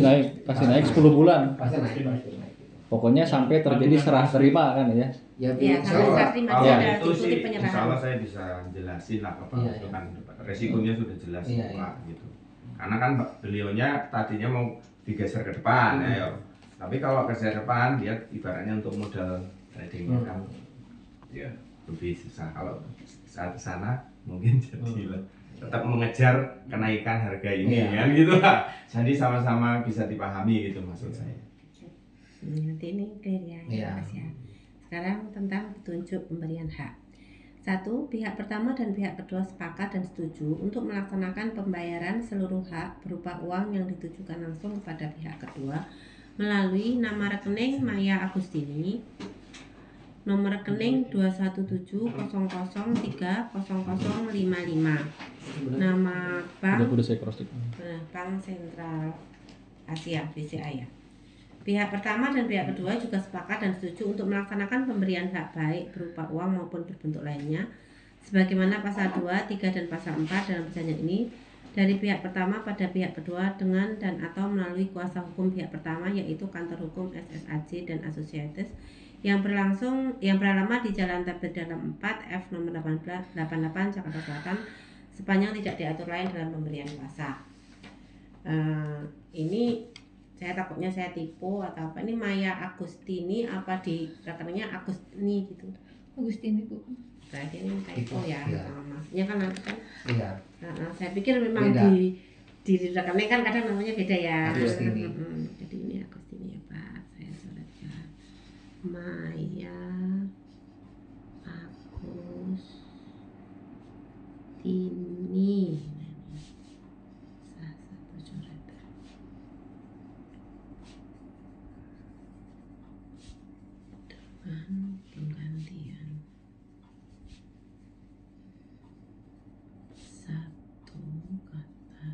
Speaker 1: naik 10 bulan.
Speaker 4: Pasti naik. Pasti naik.
Speaker 1: Pokoknya sampai terjadi serah terima kan ya.
Speaker 4: Ya,
Speaker 2: Iya,
Speaker 4: Bu,
Speaker 2: sampai
Speaker 4: saya-
Speaker 2: saat terima
Speaker 5: Kalau
Speaker 1: Iya.
Speaker 2: ada
Speaker 5: itu
Speaker 2: diikuti
Speaker 5: sih insya
Speaker 2: penyerahan.
Speaker 5: Allah saya bisa jelasin lah ke Pak
Speaker 4: Iya,
Speaker 5: Wisnu
Speaker 4: iya.
Speaker 5: kan resikonya sudah jelas
Speaker 4: Iya,
Speaker 5: Pak gitu. Karena kan beliaunya tadinya mau digeser ke depan ya. Tapi kalau geser ke depan dia ibaratnya untuk modal tradingnya kan ya lebih susah. Kalau saat sana mungkin jadi tetap mengejar kenaikan harga ini
Speaker 4: Iya.
Speaker 5: kan gitu lah. Jadi sama-sama bisa dipahami gitu maksud saya.
Speaker 2: Nanti ini clear ya.
Speaker 4: Iya.
Speaker 2: Mas ya. Sekarang tentang petunjuk pemberian hak. 1. Pihak pertama dan pihak kedua sepakat dan setuju untuk melaksanakan pembayaran seluruh hak berupa uang yang ditujukan langsung kepada pihak kedua melalui nama rekening Maya Agustini, nomor rekening 21700300055, nama bank
Speaker 1: Udah saya cross check.
Speaker 2: Bank Sentral Asia BCA ya. Pihak pertama dan pihak kedua juga sepakat dan setuju untuk melaksanakan pemberian hak baik berupa uang maupun berbentuk lainnya sebagaimana pasal 2, 3 dan pasal 4 dalam perjanjian ini dari pihak pertama pada pihak kedua dengan dan atau melalui kuasa hukum pihak pertama yaitu kantor hukum SSAJ dan Associates yang beralamat di Jalan Tabet Dalam 4 F nomor 88 Jakarta Selatan sepanjang tidak diatur lain dalam pemberian kuasa. Ini saya takutnya saya tipu atau apa, ini Maya Agustini apa di rekeningnya Agustini gitu.
Speaker 3: Agustini Bu.
Speaker 2: Berarti ini typo ya.
Speaker 4: Iya.
Speaker 2: Maksudnya kan nanti kan
Speaker 4: Iya.
Speaker 2: saya pikir memang
Speaker 4: Beda.
Speaker 2: di rekening kan kadang namanya beda ya.
Speaker 4: Agustini.
Speaker 2: Jadi ini Agustini ya Pak. Saya suratkan Maya Agustini. Satu surat. Penggantian satu kata.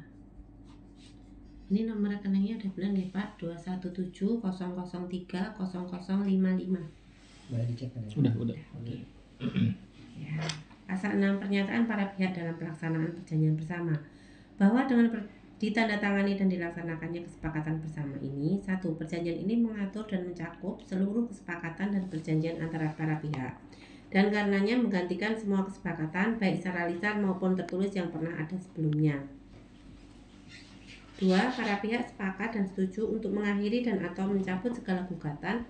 Speaker 2: Ini nomor rekeningnya udah bilang ya Pak 21700300055.
Speaker 4: Boleh dicek kan ya?
Speaker 1: Udah.
Speaker 2: Ya. Pasal 6 pernyataan para pihak dalam pelaksanaan perjanjian bersama bahwa dengan ditandatangani dan dilaksanakannya kesepakatan bersama ini, 1. Perjanjian ini mengatur dan mencakup seluruh kesepakatan dan perjanjian antara para pihak dan karenanya menggantikan semua kesepakatan baik secara lisan maupun tertulis yang pernah ada sebelumnya. 2. Para pihak sepakat dan setuju untuk mengakhiri dan atau mencabut segala gugatan,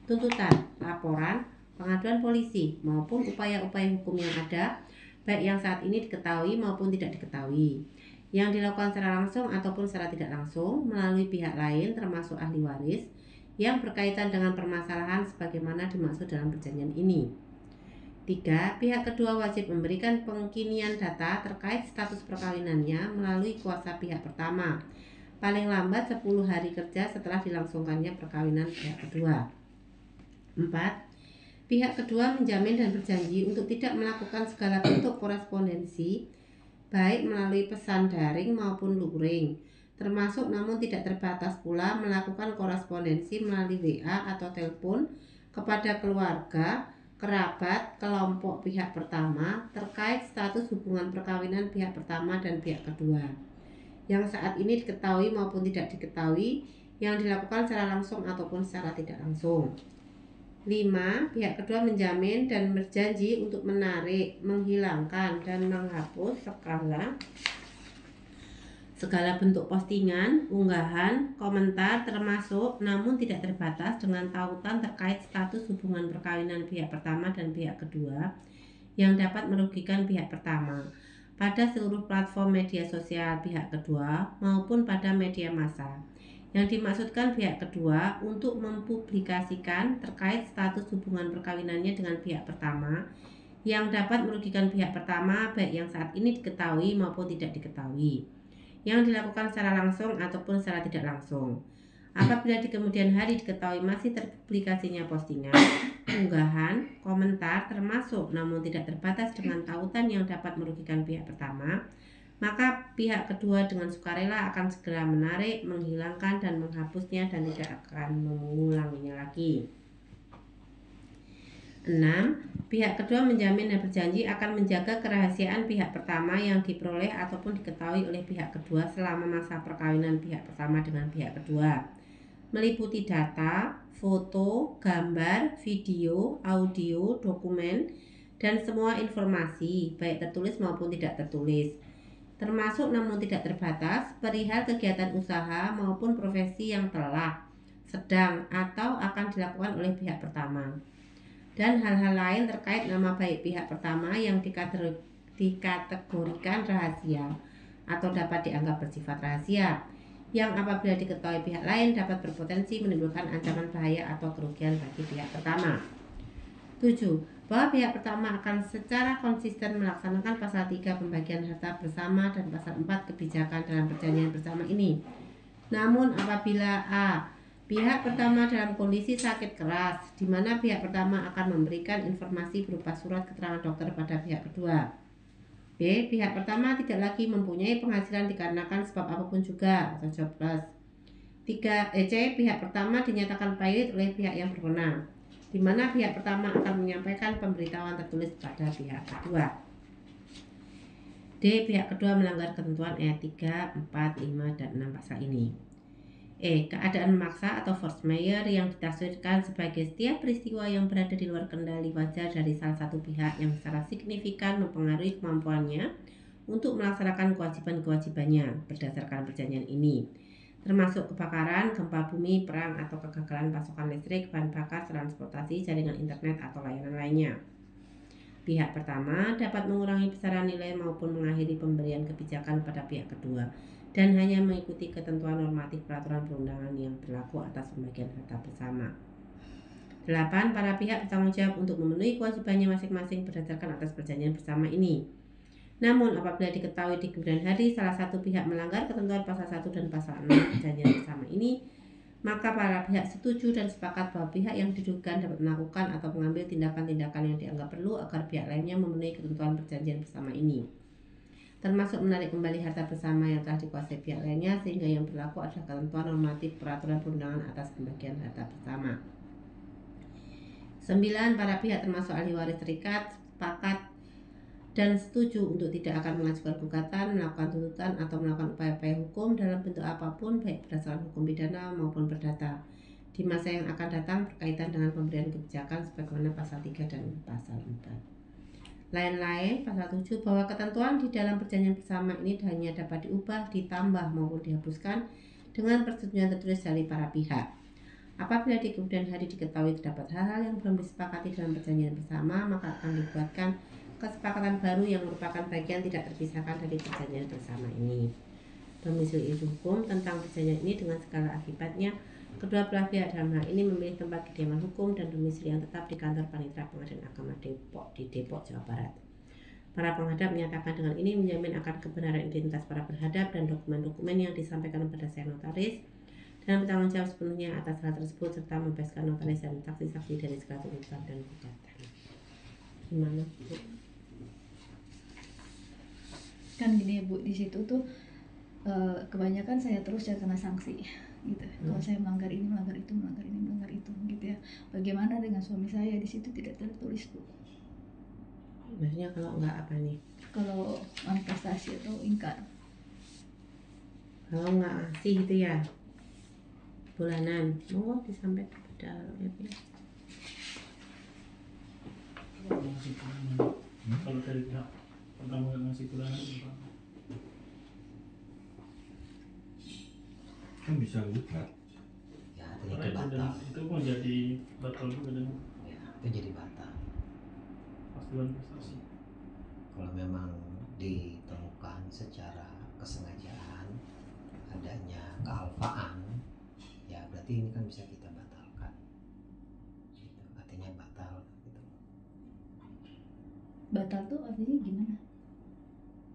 Speaker 2: tuntutan, laporan, pengaduan polisi maupun upaya-upaya hukum yang ada baik yang saat ini diketahui maupun tidak diketahui yang dilakukan secara langsung ataupun secara tidak langsung melalui pihak lain termasuk ahli waris yang berkaitan dengan permasalahan sebagaimana dimaksud dalam perjanjian ini. 3. Pihak kedua wajib memberikan pengkinian data terkait status perkawinannya melalui kuasa pihak pertama paling lambat 10 hari kerja setelah dilangsungkannya perkawinan pihak kedua. 4. Pihak kedua menjamin dan berjanji untuk tidak melakukan segala bentuk korespondensi baik melalui pesan daring maupun luring, termasuk namun tidak terbatas pula melakukan korespondensi melalui WA atau telepon kepada keluarga, kerabat, kelompok pihak pertama terkait status hubungan perkawinan pihak pertama dan pihak kedua yang saat ini diketahui maupun tidak diketahui, yang dilakukan secara langsung ataupun secara tidak langsung. 5. Pihak kedua menjamin dan berjanji untuk menarik, menghilangkan, dan menghapus segala bentuk postingan, unggahan, komentar termasuk namun tidak terbatas dengan tautan terkait status hubungan perkawinan pihak pertama dan pihak kedua yang dapat merugikan pihak pertama pada seluruh platform media sosial pihak kedua maupun pada media massa. Yang dimaksudkan pihak kedua untuk mempublikasikan terkait status hubungan perkawinannya dengan pihak pertama yang dapat merugikan pihak pertama baik yang saat ini diketahui maupun tidak diketahui, yang dilakukan secara langsung ataupun secara tidak langsung. Apabila di kemudian hari diketahui masih terpublikasinya postingan, unggahan, komentar termasuk namun tidak terbatas dengan tautan yang dapat merugikan pihak pertama, maka pihak kedua dengan sukarela akan segera menarik, menghilangkan, dan menghapusnya dan tidak akan mengulanginya lagi. 6. Pihak kedua menjamin dan berjanji akan menjaga kerahasiaan pihak pertama yang diperoleh ataupun diketahui oleh pihak kedua selama masa perkawinan pihak pertama dengan pihak kedua, meliputi data, foto, gambar, video, audio, dokumen, dan semua informasi baik tertulis maupun tidak tertulis, termasuk namun tidak terbatas perihal kegiatan usaha maupun profesi yang telah, sedang, atau akan dilakukan oleh pihak pertama, dan hal-hal lain terkait nama baik pihak pertama yang dikategorikan rahasia atau dapat dianggap bersifat rahasia, yang apabila diketahui pihak lain dapat berpotensi menimbulkan ancaman bahaya atau kerugian bagi pihak pertama. 7. Bahwa pihak pertama akan secara konsisten melaksanakan pasal 3 pembagian harta bersama dan pasal 4 kebijakan dalam perjanjian bersama ini. Namun apabila A. Pihak pertama dalam kondisi sakit keras, di mana pihak pertama akan memberikan informasi berupa surat keterangan dokter pada pihak kedua. B. Pihak pertama tidak lagi mempunyai penghasilan dikarenakan sebab apapun juga atau jobless. C. Pihak pertama dinyatakan pahit oleh pihak yang berwenang, di mana pihak pertama akan menyampaikan pemberitahuan tertulis pada pihak kedua. D. Pihak kedua melanggar ketentuan ayat 3, 4, 5, dan 6 pasal ini. E. Keadaan memaksa atau force majeure yang ditafsirkan sebagai setiap peristiwa yang berada di luar kendali wajar dari salah satu pihak yang secara signifikan mempengaruhi kemampuannya untuk melaksanakan kewajiban-kewajibannya berdasarkan perjanjian ini, termasuk kebakaran, gempa bumi, perang, atau kegagalan pasokan listrik, bahan bakar, transportasi, jaringan internet, atau layanan lainnya. Pihak pertama dapat mengurangi besaran nilai maupun mengakhiri pemberian kebijakan pada pihak kedua dan hanya mengikuti ketentuan normatif peraturan perundangan yang berlaku atas pembagian harta bersama. 8. Para pihak bertanggung jawab untuk memenuhi kewajibannya masing-masing berdasarkan atas perjanjian bersama ini. Namun apabila diketahui di kemudian hari salah satu pihak melanggar ketentuan pasal 1 dan pasal 6 perjanjian bersama ini, maka para pihak setuju dan sepakat bahwa pihak yang diduga dapat melakukan atau mengambil tindakan-tindakan yang dianggap perlu agar pihak lainnya memenuhi ketentuan perjanjian bersama ini, termasuk menarik kembali harta bersama yang telah dikuasai pihak lainnya, sehingga yang berlaku adalah ketentuan normatif peraturan perundangan atas pembagian harta bersama. 9. Para pihak termasuk ahli waris terikat, sepakat dan setuju untuk tidak akan mengajukan gugatan, melakukan tuntutan, atau melakukan upaya-upaya hukum dalam bentuk apapun baik berdasarkan hukum pidana maupun perdata di masa yang akan datang berkaitan dengan pemberian kebijakan sebagaimana pasal 3 dan pasal 4. Lain-lain, pasal 7 bahwa ketentuan di dalam perjanjian bersama ini hanya dapat diubah, ditambah maupun dihapuskan dengan persetujuan tertulis dari para pihak. Apabila di kemudian hari diketahui terdapat hal-hal yang belum disepakati dalam perjanjian bersama, maka akan dibuatkan kesepakatan baru yang merupakan bagian tidak terpisahkan dari perjanjian bersama ini. Domisili hukum tentang perjanjian ini dengan segala akibatnya, kedua belah pihak dalam hal ini memilih tempat kediaman hukum dan domisili yang tetap di kantor Panitera Pengadilan Agama Depok di Depok, Jawa Barat. Para penghadap menyatakan dengan ini menjamin akan kebenaran identitas para berhadap dan dokumen-dokumen yang disampaikan kepada saya notaris, dan bertanggung jawab sepenuhnya atas hal tersebut serta membebaskan notaris dan saksi-saksi dari segala tuntutan dan gugatan. Gimana, Bu?
Speaker 3: Kan gini Bu, di situ tuh kebanyakan saya terus ya kena sanksi gitu. Kalau saya melanggar ini, melanggar itu, melanggar ini, melanggar itu gitu ya. Bagaimana dengan suami saya? Di situ tidak tertulis, Bu.
Speaker 2: Maksudnya kalau nggak apa nih?
Speaker 3: Kalau manifestasi atau ingkar.
Speaker 2: Kalau nggak ngasih itu ya bulanan, monggo disampaikan kepada WP.
Speaker 6: Kalau ngasih bulanan, kalau dari pihak pertama nggak ngasih bulanan gimana?
Speaker 5: Kan bisa gugat.
Speaker 4: Ya
Speaker 6: Karena
Speaker 4: artinya itu
Speaker 6: itu,
Speaker 4: batal.
Speaker 6: itu menjadi batal juga dengan
Speaker 4: Ya, itu jadi batal.
Speaker 6: pastian prestasi.
Speaker 4: Kalau memang ditemukan secara kesengajaan adanya kealfaan, ya berarti ini kan bisa kita batalkan. Gitu. Artinya batal. Gitu.
Speaker 3: Batal tuh artinya gimana?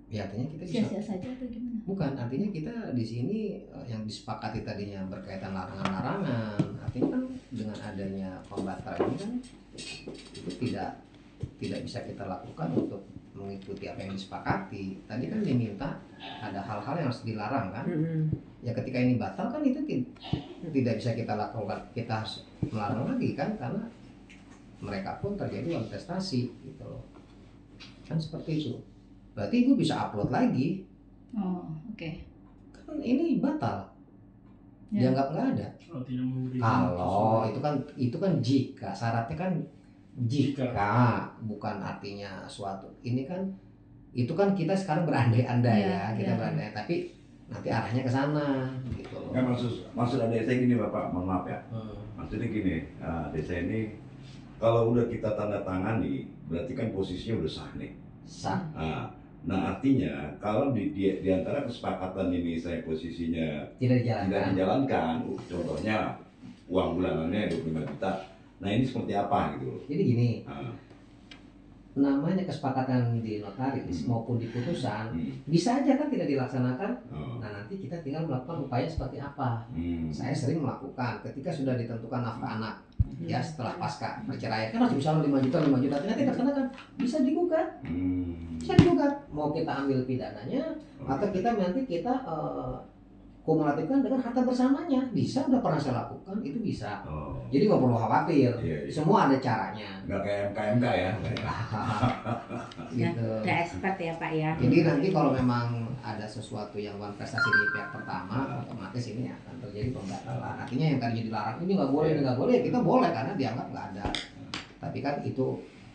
Speaker 4: Ya artinya kita bisa.
Speaker 3: Sia-sia saja atau gimana?
Speaker 4: Bukan, artinya kita di sini yang disepakati tadinya berkaitan larangan-larangan. Artinya kan dengan adanya pembatalan ini kan itu tidak bisa kita lakukan untuk mengikuti apa yang disepakati. Tadi kan diminta ada hal-hal yang harus dilarang kan. Ya ketika ini batal kan itu tidak bisa kita lakukan. Kita harus melarang lagi kan karena mereka pun terjadi kontestasi gitu loh. Kan seperti itu. Berarti ibu bisa upload lagi.
Speaker 3: Oh, oke.
Speaker 4: Kan ini batal.
Speaker 3: Ya.
Speaker 4: Dianggap nggak ada.
Speaker 6: Kalau tidak memberi
Speaker 4: Kalau itu kan jika syaratnya kan jika bukan artinya suatu. Ini kan itu kan kita sekarang berandai-andai
Speaker 3: Ya,
Speaker 4: kita
Speaker 3: ya.
Speaker 4: berandai tapi nanti arahnya ke sana gitu loh.
Speaker 8: Kan maksud ada saya gini Bapak, mohon maaf ya.
Speaker 4: Hmm.
Speaker 8: Maksudnya gini, desa ini kalau udah kita tanda tangani berarti kan posisinya udah sah nih.
Speaker 4: Sah.
Speaker 8: Nah artinya kalau di antara kesepakatan ini saya posisinya
Speaker 4: Tidak
Speaker 8: tidak
Speaker 4: dijalankan.
Speaker 8: dijalankan, contohnya uang bulanannya 25 juta. Nah ini seperti apa gitu loh.
Speaker 4: Jadi gini,
Speaker 8: Ah,
Speaker 4: namanya kesepakatan di notaris maupun di putusan
Speaker 8: hmm,
Speaker 4: bisa aja kan tidak dilaksanakan.
Speaker 8: oh,
Speaker 4: Nah nanti kita tinggal melakukan upaya seperti apa. Saya
Speaker 8: hmm,
Speaker 4: sering melakukan ketika sudah ditentukan nafkah anak ya setelah pasca perceraian kan harus misalnya 5 juta ternyata dilaksanakan bisa digugat mau kita ambil pidananya atau kita nanti kita kumulatifkan dengan harta bersamanya bisa udah pernah saya lakukan itu bisa
Speaker 8: oh,
Speaker 4: jadi nggak perlu khawatir
Speaker 8: iya, iya.
Speaker 4: semua ada caranya
Speaker 8: Nggak kayak MKMK ya.
Speaker 4: gitu.
Speaker 2: Udah expert ya Pak ya.
Speaker 4: Jadi nanti kalau memang ada sesuatu yang bukan prestasi di pihak pertama, otomatis ini akan terjadi pembatalan. Artinya yang tadinya dilarang ini nggak boleh, ini nggak boleh, ya kita boleh karena dianggap nggak ada. Tapi kan itu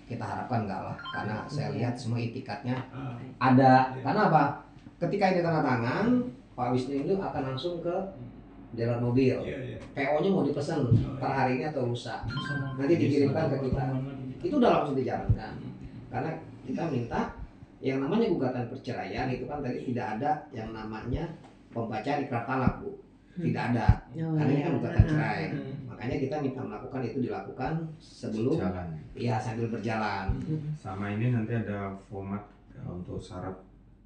Speaker 4: kita harapkan nggak lah, karena saya lihat semua itikatnya
Speaker 8: Ah,
Speaker 4: ada. Karena apa? Ketika ini tanda tangan, Pak Wisnu itu akan langsung ke dealer mobil.
Speaker 8: iya, iya.
Speaker 4: PO-nya mau dipesan per hari ini atau lusa. Nanti dikirimkan ke kita. Itu udah langsung dijalankan. Karena kita minta yang namanya gugatan perceraian itu kan tadi tidak ada yang namanya pembacaan ikrar talak Bu, tidak ada karena ini kan gugatan cerai. Makanya kita minta melakukan itu dilakukan sebelum
Speaker 5: Jalan.
Speaker 4: ya sambil berjalan.
Speaker 5: Sama ini nanti ada format untuk syarat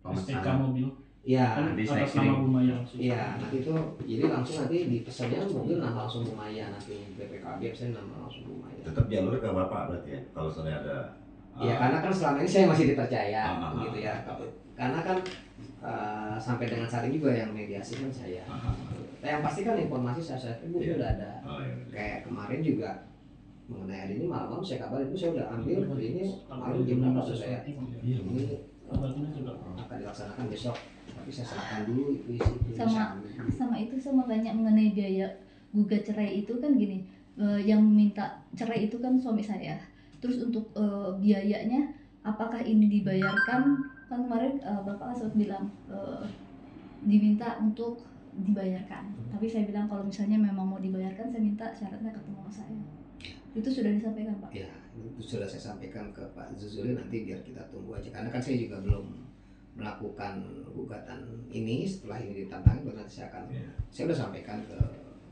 Speaker 6: STK
Speaker 5: pemesanan.
Speaker 6: mobil
Speaker 4: Ya,
Speaker 6: kan
Speaker 5: nanti
Speaker 6: atas
Speaker 5: saya
Speaker 6: nama
Speaker 5: kirim.
Speaker 6: Bu Maya maksudnya.
Speaker 4: iya nanti itu jadi langsung nanti di pesannya mobil nama langsung Bu Maya nanti BPKB saya nama langsung Bu Maya.
Speaker 8: Tetap jalur ke Bapak berarti ya kalau saya ada.
Speaker 4: Ya karena kan selama ini saya masih dipercaya
Speaker 8: Ah,
Speaker 4: gitu ya. Karena kan sampai dengan saat ini juga yang mediasi kan saya. Yang pasti kan informasi saya itu
Speaker 8: Iya.
Speaker 4: udah ada.
Speaker 8: Oh, iya.
Speaker 4: Kayak kemarin juga mengenai hari ini malam saya kabarin itu saya udah ambil hari ini malam jam berapa sudah saya
Speaker 5: Iya,
Speaker 4: ini
Speaker 6: Obatnya juga
Speaker 4: akan dilaksanakan besok tapi saya serahkan dulu itu isi
Speaker 3: Sama itu saya mau tanya mengenai biaya gugat cerai itu kan gini, yang minta cerai itu kan suami saya. Terus untuk biayanya apakah ini dibayarkan? Kan kemarin Bapak sempat bilang diminta untuk dibayarkan. Tapi saya bilang kalau misalnya memang mau dibayarkan saya minta syaratnya ketemu sama saya. Itu sudah disampaikan Pak?
Speaker 4: ya itu sudah saya sampaikan ke Pak Zuzuli nanti biar kita tunggu aja karena kan saya juga belum melakukan gugatan ini setelah ini ditantangin baru nanti saya akan saya udah sampaikan ke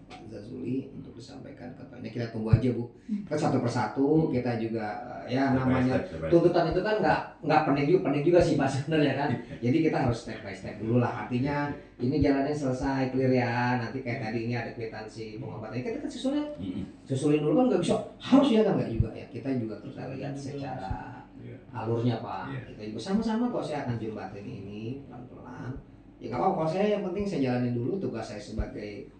Speaker 4: Pak Zazuli untuk disampaikan katanya kita tunggu aja Bu kan satu persatu kita juga ya namanya tuntutan itu kan nggak pening juga sih Pak sebenarnya kan jadi kita harus step by step dulu lah artinya ini jalannya selesai clear ya nanti kayak tadi ini ada kwitansi pengobatan kita kan susulin dulu kan nggak bisa harus ya kan nggak juga ya kita juga terus lihat secara alurnya Pak kita juga sama-sama kok saya akan jembatin ini pelan-pelan Ya nggak apa-apa, kalau saya yang penting saya jalanin dulu tugas saya sebagai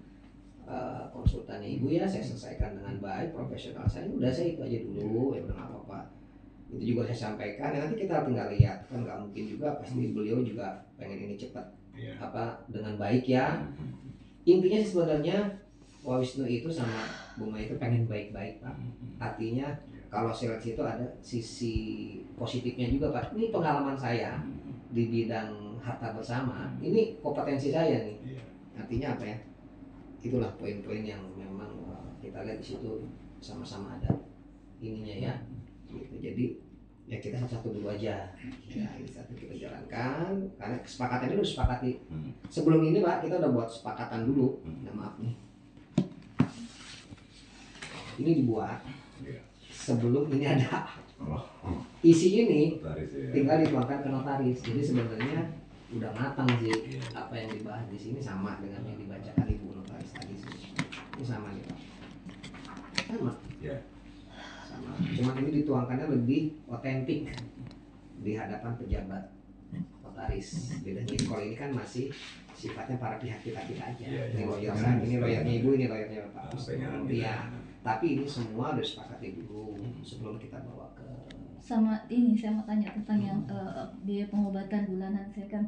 Speaker 4: konsultannya ibu ya, saya selesaikan dengan baik, profesional saya, udah saya itu aja dulu, ya udah nggak apa-apa. Itu juga saya sampaikan, ya nanti kita tinggal lihat, kan nggak mungkin juga, pasti beliau juga pengen ini cepat dengan baik ya. Intinya sih sebenarnya Pak Wisnu itu sama Bu Maya itu pengen baik-baik Pak. Artinya kalau seleksi itu ada sisi positifnya juga Pak. Ini pengalaman saya di bidang harta bersama, ini kompetensi saya nih. Artinya apa ya? Itulah poin-poin yang memang kita lihat di situ sama-sama ada ininya ya. Gitu. Jadi ya kita satu-satu dulu aja. Ya, ini satu kita jalankan karena kesepakatannya udah disepakati. Sebelum ini Pak, kita udah buat kesepakatan dulu. Nah, maaf nih. Ini dibuat sebelum ini ada. Isi ini tinggal dituangkan ke notaris. Jadi sebenarnya udah matang sih apa yang dibahas di sini sama dengan yang dibacakan ibu notaris tadi sih. Ini sama nih Pak. Sama. Sama. Cuman ini dituangkannya lebih otentik di hadapan pejabat notaris. Bedanya kalau ini kan masih sifatnya para pihak kita aja. Ini lawyer saya, ini lawyernya ibu, ini lawyernya Pak. Iya. Tapi ini semua udah disepakati dulu sebelum kita bawa ke.
Speaker 3: Sama ini saya mau tanya tentang yang biaya pengobatan bulanan. Saya kan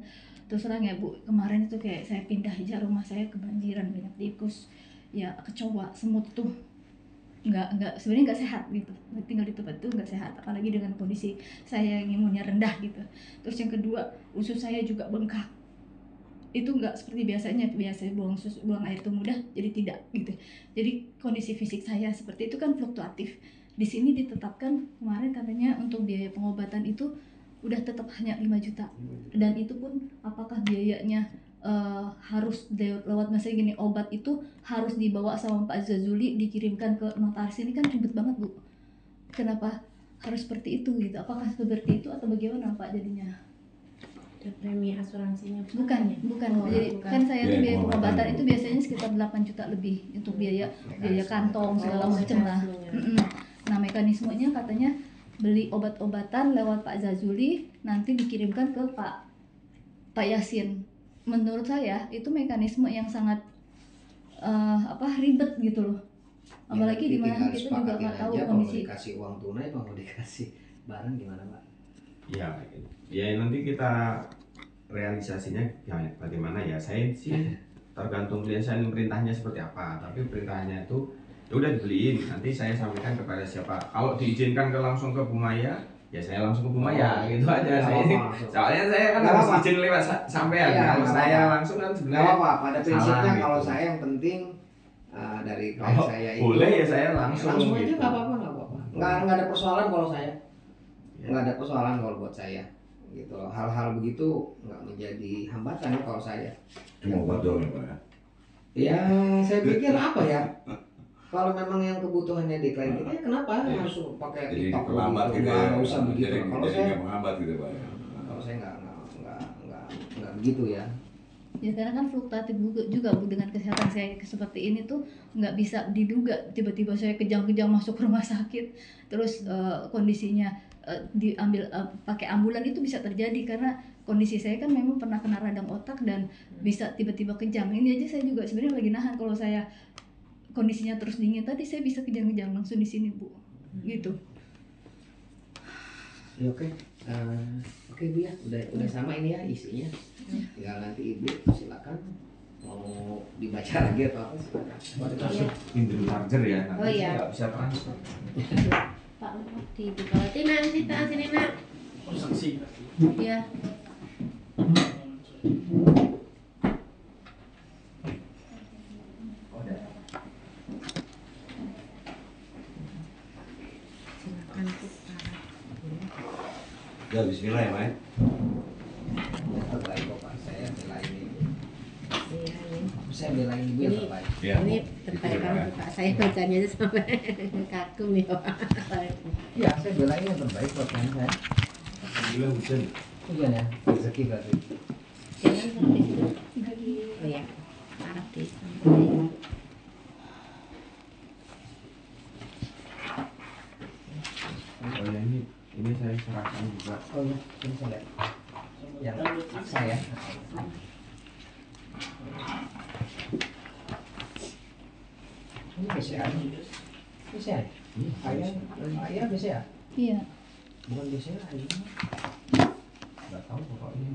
Speaker 3: terus terang ya Bu, kemarin itu kayak saya pindah aja rumah saya kebanjiran banyak tikus, ya kecoa, semut tuh nggak sebenarnya nggak sehat gitu, tinggal di tempat itu nggak sehat, apalagi dengan kondisi saya yang imunnya rendah gitu. Terus yang kedua, usus saya juga bengkak, itu nggak seperti biasanya buang air itu mudah jadi tidak gitu. Jadi kondisi fisik saya seperti itu kan fluktuatif. Di sini ditetapkan kemarin katanya untuk biaya pengobatan itu udah tetap hanya 5 juta. Dan itu pun apakah biayanya harus lewat misalnya gini, obat itu harus dibawa sama Pak Zazuli dikirimkan ke notaris, ini kan ribet banget Bu. Kenapa harus seperti itu gitu? Apakah seperti itu atau bagaimana Pak jadinya?
Speaker 2: Premi asuransinya
Speaker 3: Bukan. Jadi
Speaker 2: bukan.
Speaker 3: kan saya tuh biaya pengobatan itu biasanya sekitar 8 juta lebih untuk biaya kantong segala macam lah. Nah, mekanismenya katanya beli obat-obatan lewat Pak Zazuli, nanti dikirimkan ke Pak Yasin. Menurut saya itu mekanisme yang sangat ribet gitu loh. Apalagi di mana kita juga nggak tahu kondisi.
Speaker 4: Mau dikasih uang tunai, mau dikasih barang gimana Pak?
Speaker 5: Ya nanti kita realisasinya ya bagaimana ya, saya sih tergantung klien saya perintahnya seperti apa, tapi perintahnya itu ya udah dibeliin, nanti saya sampaikan kepada siapa. Kalau diizinkan langsung ke Bu Maya, ya saya langsung ke Bu Maya, gitu aja. Soalnya saya kan harus izin lewat sampean. Kalau saya langsung kan sebenarnya
Speaker 4: pada prinsipnya
Speaker 5: gitu.
Speaker 4: kalau saya yang penting dari klien saya itu
Speaker 5: boleh ya saya langsung
Speaker 4: aja
Speaker 5: gitu.
Speaker 4: nggak apa-apa. Nggak ada persoalan kalau saya. Nggak ada persoalan kalau buat saya gitu loh. Hal-hal begitu nggak menjadi hambatan ya kalau saya.
Speaker 8: Cuma obat doang ya Pak ya?
Speaker 4: Ya saya pikir apa ya, kalau memang yang kebutuhannya di klien kita ya kenapa harus pakai
Speaker 8: Jadi
Speaker 4: TikTok
Speaker 8: terlambat gitu ya?
Speaker 4: nggak usah begitu. Kalau saya
Speaker 8: nggak menghambat gitu Pak ya?
Speaker 4: kalau saya nggak begitu ya.
Speaker 3: Ya karena kan fluktuatif juga Bu, dengan kesehatan saya seperti ini tuh nggak bisa diduga, tiba-tiba saya kejang-kejang masuk rumah sakit, terus kondisinya diambil pakai ambulan, itu bisa terjadi karena kondisi saya kan memang pernah kena radang otak dan bisa tiba-tiba kejang. Ini aja saya juga sebenarnya lagi nahan, kalau saya kondisinya terus dingin tadi saya bisa kejang-kejang langsung di sini Bu, gitu.
Speaker 4: Ya, oke. Oke Bu ya, udah sama ini ya isinya. Tinggal nanti Ibu silakan mau dibaca lagi atau apa silakan.
Speaker 5: Dikasih pinjam charger ya, nanti
Speaker 2: Oh, iya.
Speaker 5: saya nggak bisa transfer.
Speaker 2: Pak dibuka. Tina, sini nak.
Speaker 6: Saksi.
Speaker 2: Iya. Silakan Bu.
Speaker 8: Ya bismillah ya Pak.
Speaker 4: Yang terbaik kok Pak, saya belain Ibu.
Speaker 2: Iya ini.
Speaker 4: Saya belain Ibu yang terbaik.
Speaker 8: Ya,
Speaker 2: Ini
Speaker 8: Bu.
Speaker 2: terbaik
Speaker 8: Itu ya,
Speaker 2: banget Pak. Saya bacanya aja sampai kagum nih Pak.
Speaker 4: Iya, saya belain yang terbaik buat klien saya.
Speaker 5: Alhamdulillah hujan.
Speaker 4: Hujan ya, rezeki berarti.
Speaker 2: Jangan sampai situ. Oh ya, harap disampaikan.
Speaker 5: Oh ya, ini saya serahkan juga.
Speaker 4: Oh iya, ini saya lihat. Yang aksa ya. BCA. BCA. Ayah BCA.
Speaker 3: Iya.
Speaker 4: Bukan BCA ini. Nggak tahu pokoknya.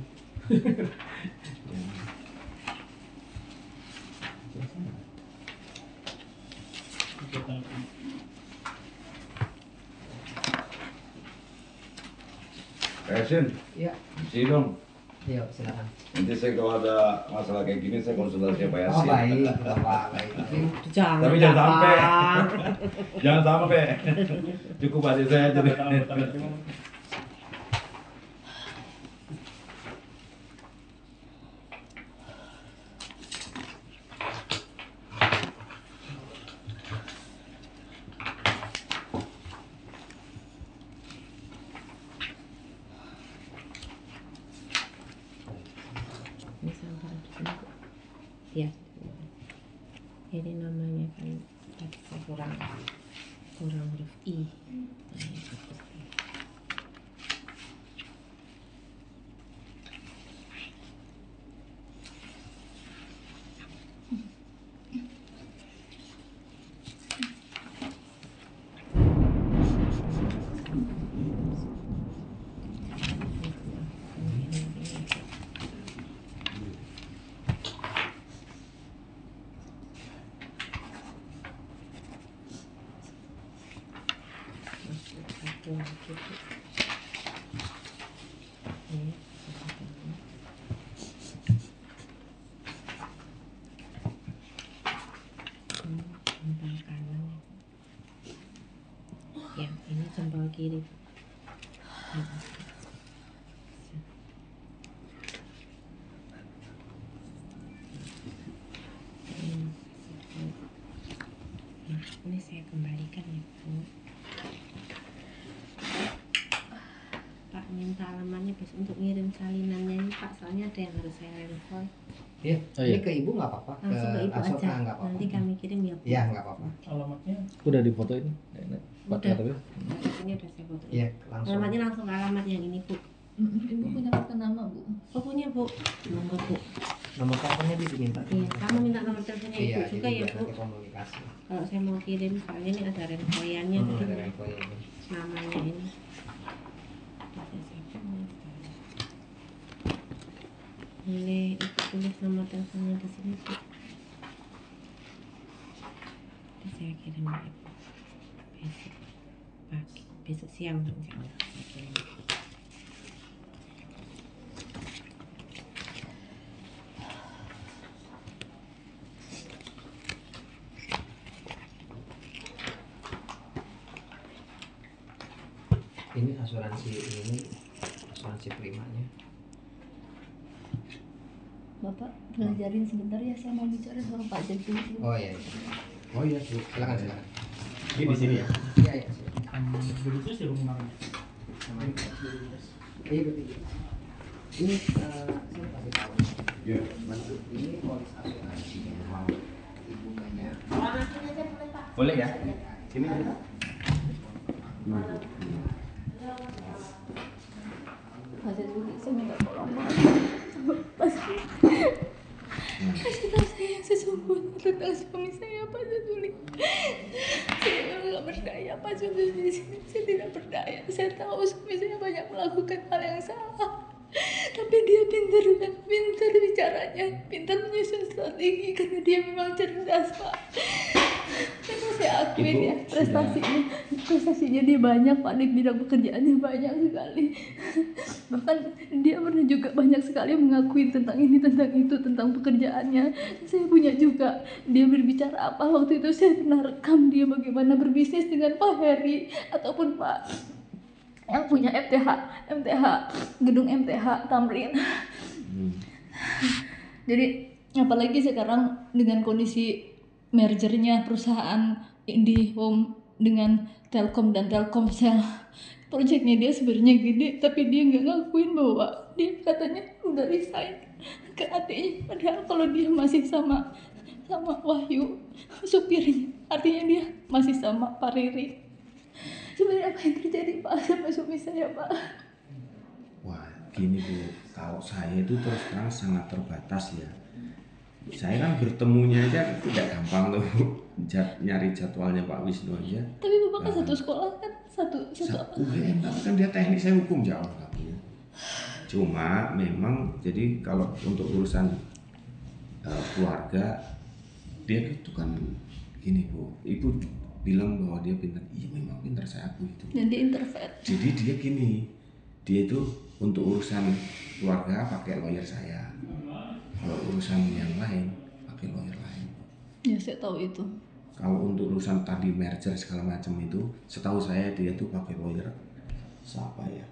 Speaker 8: Sin,
Speaker 4: Iya.
Speaker 8: sini dong.
Speaker 4: Yuk, silakan.
Speaker 8: Nanti saya kalau ada masalah kayak gini saya konsultasi sama
Speaker 4: Oh
Speaker 8: Yasin.
Speaker 4: baik, Bapak, baik.
Speaker 2: Jangan.
Speaker 8: Tapi jangan sampai.
Speaker 2: Bang.
Speaker 8: Jangan sampai. Cukup aja saya aja deh.
Speaker 2: Ini sampah di sini, Bu. Ya. Ini namanya kan tadi saya kurang huruf I. Nah, ini huruf I. Satu lagi, Bu. Ini satu lagi. Jempol kanan ya. Yang ini jempol kiri, Bu. Ini saya kembalikan ya, Bu. Pak minta alamatnya besok untuk ngirim salinannya ini, Pak, soalnya ada yang harus saya renvoy.
Speaker 4: Iya.
Speaker 1: Oh, iya.
Speaker 4: Ini ke ibu nggak apa-apa.
Speaker 2: Langsung ke ibu
Speaker 4: langsung,
Speaker 2: aja.
Speaker 4: nggak apa-apa.
Speaker 2: Nanti kami kirim ya, Bu.
Speaker 4: Iya nggak apa-apa.
Speaker 6: Alamatnya
Speaker 1: Udah difotoin. Pak
Speaker 2: Udah.
Speaker 1: KTP.
Speaker 2: Ini udah saya foto.
Speaker 4: Iya langsung.
Speaker 2: Alamatnya langsung ke alamat yang ini, Bu.
Speaker 3: Ibu punya kartu nama, Bu.
Speaker 2: Oh, punya, Bu. Monggo, Bu.
Speaker 4: Nomor teleponnya diminta.
Speaker 2: Iya, kamu minta nomor teleponnya
Speaker 4: Iya,
Speaker 2: Ibu juga
Speaker 4: jadi
Speaker 2: ya,
Speaker 4: biar
Speaker 2: Bu.
Speaker 4: nanti komunikasi.
Speaker 2: Kalau saya mau kirim, soalnya ini ada renvoyannya,
Speaker 4: Ada
Speaker 2: gitu.
Speaker 4: info ya, Bu.
Speaker 2: Namanya ini. Boleh Ibu tulis nomor teleponnya di sini, Bu. Nanti saya kirim ya, Bu. Besok pagi, besok siang insya Allah saya kirim.
Speaker 4: Ini asuransi primanya.
Speaker 3: Bapak belajarin sebentar ya, saya mau bicara sama Pak Jati.
Speaker 4: Oh iya. Oh iya, Bu. Silakan silakan.
Speaker 5: Ini di sini ya.
Speaker 4: Iya iya. silakan.
Speaker 6: begitu sih rumah.
Speaker 4: Iya betul. Ini saya kasih tahu.
Speaker 8: Iya.
Speaker 4: Bantu ini polis asuransinya. Ibu banyak.
Speaker 5: Boleh ya? Ini.
Speaker 3: Pak Jati, saya minta tolong Pak. Kasih tahu saya yang sesungguhnya tentang suami saya, Pak Jatuli. Saya nggak berdaya, Pak Jatuli. Saya tidak berdaya. Saya tahu suami saya banyak melakukan hal yang salah. Tapi dia pintar bicaranya, pintar menyusun strategi karena dia memang cerdas, Pak. Memang saya akuin ya, prestasinya dia banyak, Pak, di bidang pekerjaannya banyak sekali. Bahkan dia pernah juga banyak sekali mengakui tentang ini, tentang itu, tentang pekerjaannya. Saya punya juga, dia berbicara apa waktu itu, saya pernah rekam dia bagaimana berbisnis dengan Pak Heri ataupun Pak yang punya MTH gedung MTH Tamrin. Jadi apalagi sekarang dengan kondisi mergernya perusahaan IndiHome dengan Telkom dan Telkomsel, proyeknya dia sebenarnya gede, tapi dia nggak ngakuin bahwa dia katanya udah resign ke adiknya, padahal kalau dia masih sama Wahyu supirnya, artinya dia masih sama Pak Riri. Sebenarnya apa yang terjadi, Pak, sama suami saya, Pak?
Speaker 9: Wah, gini Bu, kalau saya itu terus terang sangat terbatas ya.
Speaker 5: Saya kan bertemunya aja tidak gampang tuh. Nyari jadwalnya Pak Wisnu aja.
Speaker 3: Tapi Bapak kan satu sekolah kan, satu
Speaker 5: UGM, tapi kan dia teknik, saya hukum jauh tapi. Cuma memang jadi kalau untuk urusan keluarga dia itu kan gini Bu, Ibu bilang bahwa dia pintar, iya memang pintar, saya akui itu.
Speaker 3: dan dia intervet.
Speaker 5: Jadi dia gini, dia itu untuk urusan keluarga pakai lawyer saya, kalau urusan yang lain pakai lawyer lain.
Speaker 3: Ya saya tahu itu.
Speaker 5: Kalau untuk urusan tadi merger segala macam itu, setahu saya dia tuh pakai lawyer siapa ya?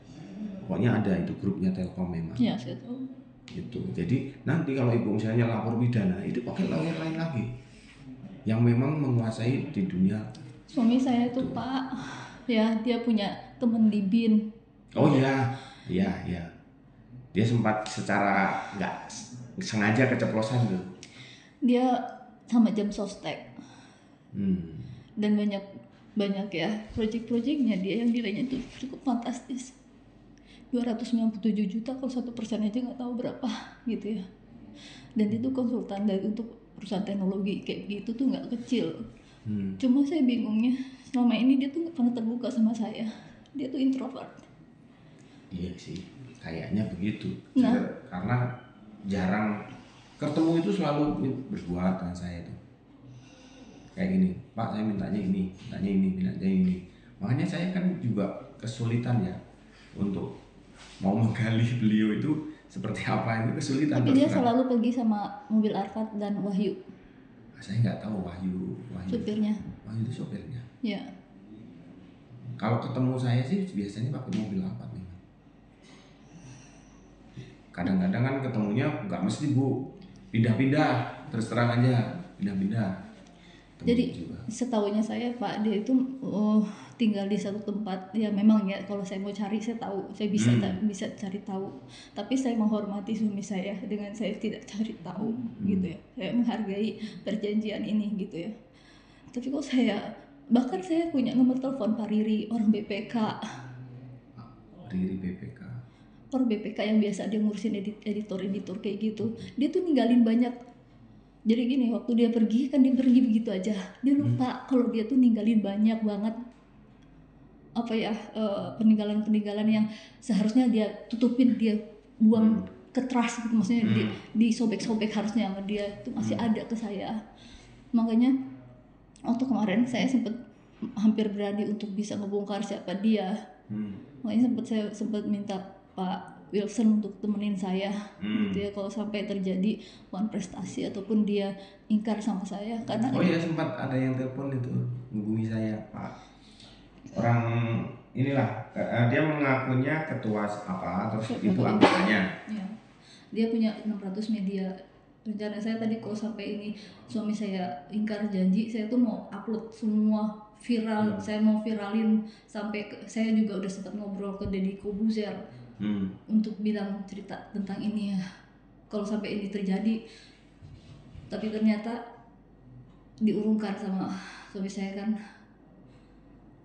Speaker 5: Pokoknya ada itu grupnya Telkom memang.
Speaker 3: Ya saya tahu.
Speaker 5: Gitu. Jadi nanti kalau ibu misalnya lapor pidana itu pakai lawyer lain lagi, yang memang menguasai di dunia.
Speaker 3: Suami saya itu Pak, ya dia punya temen di BIN.
Speaker 5: Oh iya, iya. Dia sempat secara nggak sengaja keceplosan tuh.
Speaker 3: Dia sama jam sostek.
Speaker 5: Hmm.
Speaker 3: Dan banyak ya proyek-proyeknya dia yang nilainya itu cukup fantastis. 297 juta kalau 1% aja nggak tahu berapa gitu ya. Dan itu konsultan dari untuk perusahaan teknologi kayak gitu tuh nggak kecil. Cuma saya bingungnya selama ini dia tuh nggak pernah terbuka sama saya. Dia tuh introvert.
Speaker 5: Iya sih, kayaknya begitu.
Speaker 3: Nah.
Speaker 5: Karena jarang ketemu, itu selalu berdua dengan saya tuh. Kayak gini, Pak saya mintanya ini, mintanya ini. Makanya saya kan juga kesulitan ya untuk mau menggali beliau itu seperti apa, itu kesulitan.
Speaker 3: Tapi dia selalu pergi sama mobil Arfad dan Wahyu.
Speaker 5: Saya nggak tahu Wahyu.
Speaker 3: Supirnya.
Speaker 5: Wahyu itu supirnya.
Speaker 3: Ya.
Speaker 5: Kalau ketemu saya sih biasanya pakai mobil Alphard nih. Kadang-kadang kan ketemunya nggak mesti Bu, pindah-pindah, terus terang aja, pindah-pindah.
Speaker 3: Jadi setahunya saya Pak, dia itu tinggal di satu tempat. Ya memang ya kalau saya mau cari saya tahu, saya bisa cari tahu. Tapi saya menghormati suami saya dengan saya tidak cari tahu gitu ya. Saya menghargai perjanjian ini gitu ya. Tapi kok bahkan saya punya nomor telepon Pak Riri, orang BPK.
Speaker 5: Riri BPK.
Speaker 3: Orang BPK yang biasa dia ngurusin editor kayak gitu. Dia tuh ninggalin banyak. Jadi gini, waktu dia pergi kan dia pergi begitu aja. Dia lupa kalau dia tuh ninggalin banyak banget peninggalan yang seharusnya dia tutupin, dia buang ke trash gitu, maksudnya disobek-sobek harusnya sama dia itu masih ada ke saya. Makanya waktu kemarin saya hampir berani untuk bisa ngebongkar siapa dia. Makanya saya sempat minta Pak Wilson untuk temenin saya gitu ya, kalau sampai terjadi prestasi ataupun dia ingkar sama saya karena
Speaker 5: oh iya, sempat ada yang telepon itu menghubungi saya Pak, orang inilah dia mengakunya ketua apa terus itu anggotanya
Speaker 3: ya. Dia punya 600 media. Rencana saya tadi kalau sampai ini suami saya ingkar janji, saya tuh mau upload semua viral. Saya mau viralin sampai saya juga udah sempat ngobrol ke Deddy Kobuzer untuk bilang cerita tentang ini ya, kalau sampai ini terjadi. Tapi ternyata diurungkan sama suami saya kan.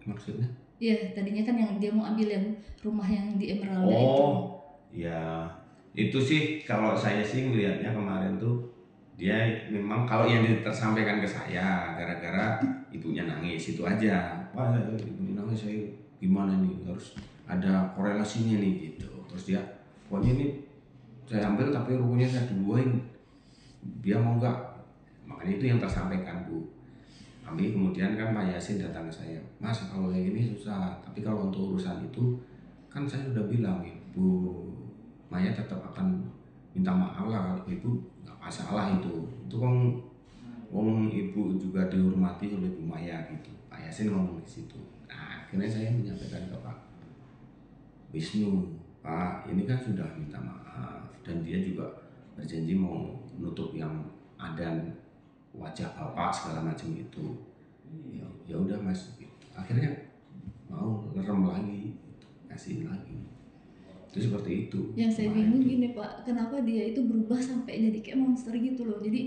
Speaker 5: Maksudnya?
Speaker 3: Iya, tadinya kan yang dia mau ambil yang rumah yang di Emerald itu.
Speaker 5: Oh, ya itu sih kalau saya sih melihatnya kemarin tuh dia memang kalau yang tersampaikan ke saya gara-gara ibunya nangis itu aja. Wah, ibunya nangis, saya gimana nih, harus ada korelasinya nih gitu. Terus dia, pokoknya ini saya ambil tapi rukunya saya duluin, dia mau nggak? Makanya itu yang tersampaikan Bu. Kami kemudian kan Pak Yasin datang ke saya, Mas kalau yang ini susah, tapi kalau untuk urusan itu kan saya udah bilang Ibu Maya tetap akan minta maaf lah kalau Ibu nggak masalah itu kan Ibu juga dihormati oleh Bu Maya gitu. Pak Yasin ngomong di situ. Nah akhirnya saya menyampaikan ke Pak Wisnu, Pak ini kan sudah minta maaf dan dia juga berjanji mau menutup yang ada wajah Bapak segala macam itu. Ya udah Mas gitu. Akhirnya mau lerem lagi gitu, kasih lagi itu seperti itu.
Speaker 3: Yang saya bingung gini Pak, kenapa dia itu berubah sampai jadi kayak monster gitu loh. Jadi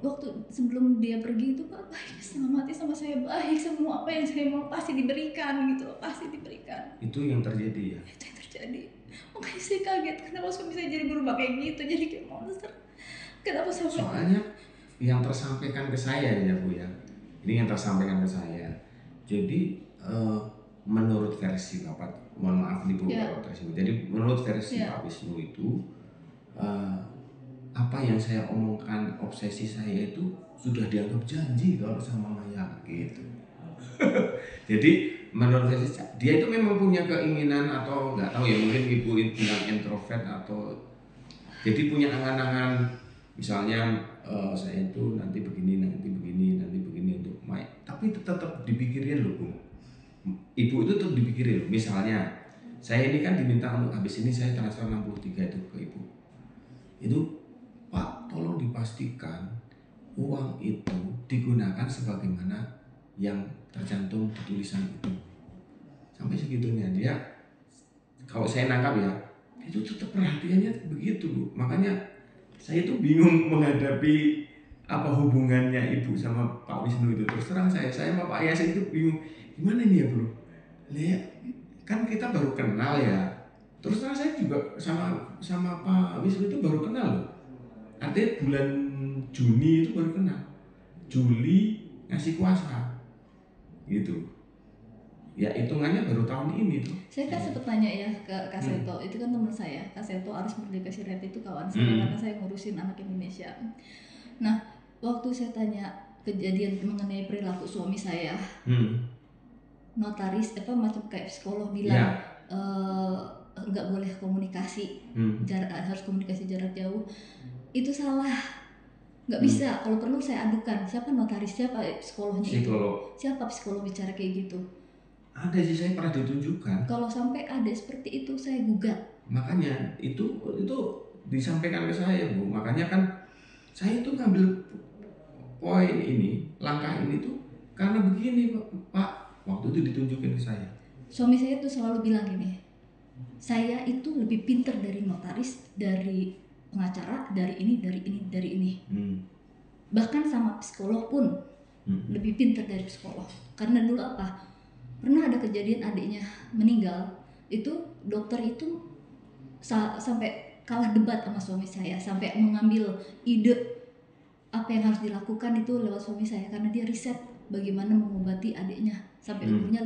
Speaker 3: waktu sebelum dia pergi itu Pak baik setengah mati sama saya, baik, semua apa yang saya mau pasti diberikan gitu loh, pasti diberikan.
Speaker 5: Itu yang terjadi ya?
Speaker 3: Itu yang terjadi. Makanya saya kaget kenapa suami saya jadi berubah kayak gitu, jadi kayak monster. Kenapa sampai?
Speaker 5: Soalnya yang tersampaikan ke saya ya Bu ya, ini yang tersampaikan ke saya. Jadi menurut versi Bapak, mohon maaf nih Bu, Bapak tersebut. Jadi menurut versi Pak Wisnu itu apa yang saya omongkan, obsesi saya itu sudah dianggap janji kalau sama Maya gitu. Jadi menurut versi dia itu memang punya keinginan atau nggak tahu ya, mungkin ibu bilang introvert atau jadi punya angan-angan, misalnya saya itu nanti begini untuk Maya, tapi tetap dipikirin loh Bu. Ibu itu tetap dipikirin loh. Misalnya saya ini kan diminta untuk habis ini saya transfer 63 itu ke ibu. Itu Pak, tolong dipastikan uang itu digunakan sebagaimana yang tercantum di tulisan itu. Sampai segitunya dia, kalau saya nangkap ya, itu tetap perhatiannya begitu Bu. Makanya saya itu bingung menghadapi apa hubungannya ibu sama Pak Wisnu itu. Terus terang saya sama Pak Ayas itu bingung, gimana nih ya Bro? Lihat, kan kita baru kenal ya. Terus terang saya juga sama Pak Wisnu itu baru kenal loh. Artinya bulan Juni itu baru kenal. Juli ngasih kuasa. Gitu. Ya hitungannya baru tahun ini tuh.
Speaker 3: Saya kan sempat tanya ya ke Kak Seto, itu kan teman saya. Kak Seto Aris Merdeka Sirait itu kawan saya karena saya ngurusin anak Indonesia. Nah, waktu saya tanya kejadian mengenai perilaku suami saya, notaris macam kayak psikolog bilang nggak boleh komunikasi, harus komunikasi jarak jauh. Itu salah, nggak bisa. Kalau perlu saya adukan siapa notaris, siapa psikolognya itu, siapa psikolog bicara kayak gitu.
Speaker 5: Ada sih, saya pernah ditunjukkan.
Speaker 3: Kalau sampai ada seperti itu saya gugat.
Speaker 5: Makanya itu disampaikan ke saya Bu. Makanya kan saya itu ngambil poin ini, langkah ini tuh karena begini Pak. Waktu itu ditunjukin ke saya.
Speaker 3: Suami saya tuh selalu bilang gini, saya itu lebih pintar dari notaris, dari pengacara, dari ini. Bahkan sama psikolog pun lebih pintar dari psikolog. Karena dulu apa? Pernah ada kejadian adiknya meninggal, itu dokter itu sampai kalah debat sama suami saya, sampai mengambil ide apa yang harus dilakukan itu lewat suami saya, karena dia riset bagaimana mengobati adiknya sampai umurnya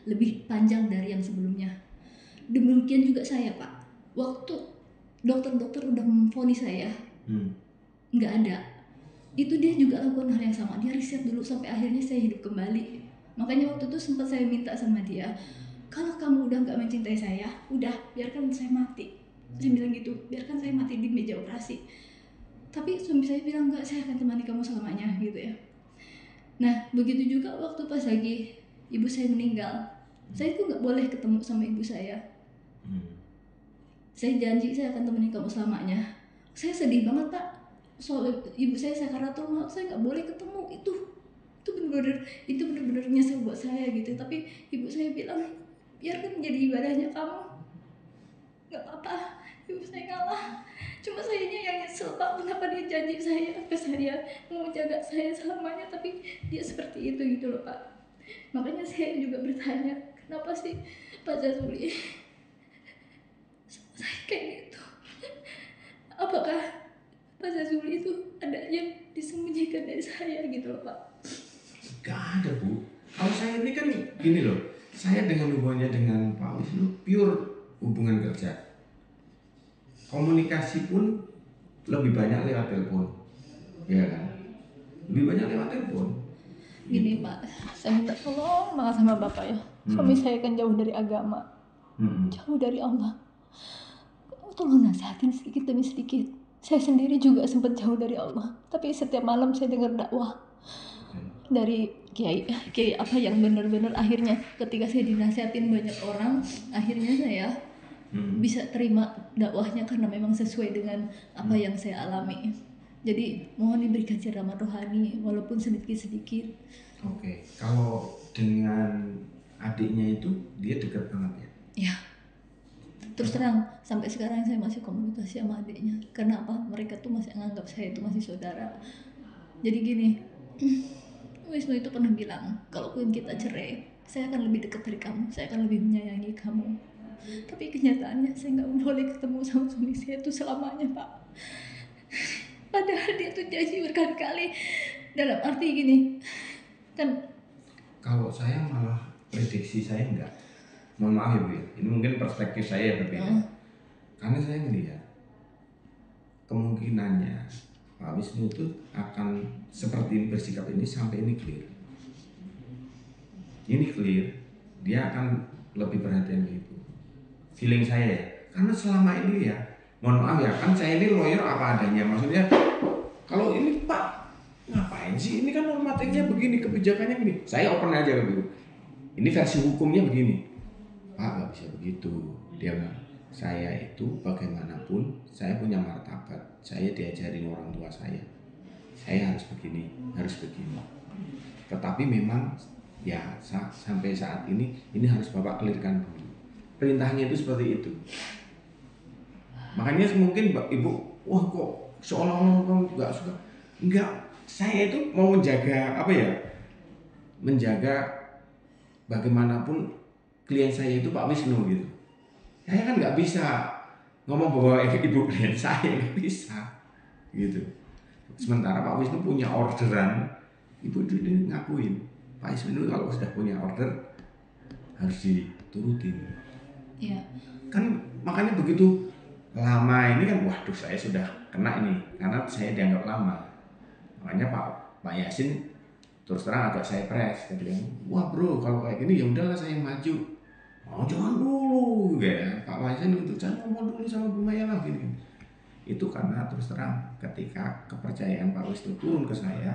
Speaker 3: lebih panjang dari yang sebelumnya. Demikian juga saya Pak, waktu dokter-dokter udah memvonis saya nggak ada, itu dia juga lakukan hal yang sama, dia riset dulu sampai akhirnya saya hidup kembali. Makanya waktu itu sempat saya minta sama dia, kalau kamu udah nggak mencintai saya, udah biarkan saya mati. Saya bilang gitu, biarkan saya mati di meja operasi. Tapi suami saya bilang enggak, saya akan temani kamu selamanya gitu ya. Nah begitu juga waktu pas lagi ibu saya meninggal, saya tuh nggak boleh ketemu sama ibu saya. Saya janji saya akan temani kamu selamanya. Saya sedih banget Pak, soal ibu saya sakaratul maut, saya nggak boleh ketemu. Itu benar-benar nyesel buat saya gitu. Tapi ibu saya bilang biarkan menjadi ibadahnya kamu, nggak apa-apa. Ibu saya kalah, cuma sayanya yang nyesel Pak, kenapa dia janji saya ke saya mau jaga saya selamanya, tapi dia seperti itu gitu loh Pak. Makanya saya juga bertanya, kenapa sih Pak Jazuli saya kayak gitu? Apakah Pak Jazuli itu ada yang disembunyikan dari saya gitu loh Pak?
Speaker 5: Gak ada Bu. Kalau saya ini kan gini loh, saya dengan hubungannya dengan Pak Wisnu pure hubungan kerja. Komunikasi pun lebih banyak lewat telepon, ya kan? Lebih banyak lewat telepon.
Speaker 3: Gini Pak, saya minta tolong banget sama Bapak ya. Suami saya kan jauh dari agama, jauh dari Allah. Tolong nasihatin sedikit demi sedikit. Saya sendiri juga sempat jauh dari Allah, tapi setiap malam saya dengar dakwah dari kiai apa yang benar-benar akhirnya ketika saya dinasihatin banyak orang, akhirnya saya bisa terima dakwahnya karena memang sesuai dengan apa yang saya alami. Jadi mohon diberikan ceramah rohani walaupun sedikit-sedikit.
Speaker 5: Oke, kalau dengan adiknya itu dia dekat banget ya?
Speaker 3: Ya. Terus terang sampai sekarang saya masih komunikasi sama adiknya. Karena apa? Mereka tuh masih menganggap saya itu masih saudara. Jadi gini, Wisnu itu pernah bilang, kalaupun kita cerai, saya akan lebih dekat dari kamu, saya akan lebih menyayangi kamu. Tapi kenyataannya saya nggak boleh ketemu sama suami saya itu selamanya Pak. Padahal dia tuh janji berkali-kali. Dalam arti gini, kan
Speaker 5: Kalau saya malah prediksi saya enggak. Mohon maaf ya Bu, ya. Ini mungkin perspektif saya berbeda. Karena saya melihat kemungkinannya Pak Wisnu itu akan seperti ini, bersikap ini sampai ini clear. Ini clear, dia akan lebih perhatian ke ibu. Feeling saya ya, karena selama ini ya, mohon maaf ya, kan saya ini lawyer apa adanya. Maksudnya kalau ini Pak ngapain sih? Ini kan normatifnya begini, kebijakannya begini. Saya open aja ke ibu. Ini versi hukumnya begini. Pak nggak bisa begitu. Dia bilang, saya itu bagaimanapun saya punya martabat. Saya diajarin orang tua saya. Saya harus begini, harus begini. Tetapi memang ya sampai saat ini harus Bapak clearkan dulu. Perintahnya itu seperti itu. Makanya mungkin Ibu, wah kok seolah-olah nggak suka. Enggak, saya itu mau menjaga apa ya? Menjaga bagaimanapun klien saya itu Pak Wisnu gitu. Saya kan nggak bisa ngomong bahwa ibu klien saya, nggak bisa gitu. Sementara Pak Wisnu punya orderan, ibu itu ngakuin Pak Wisnu kalau sudah punya order harus diturutin.
Speaker 3: ya
Speaker 5: Kan makanya begitu lama ini kan, waduh saya sudah kena ini karena saya dianggap lama. Makanya Pak Yasin terus terang agak saya press, dia bilang, wah bro kalau kayak gini ya udahlah saya maju. Oh jangan dulu, ya Pak Yasin itu jangan ngomong dulu sama Bu Maya lah gini. Itu karena terus terang ketika kepercayaan Pak Wisnu turun ke saya,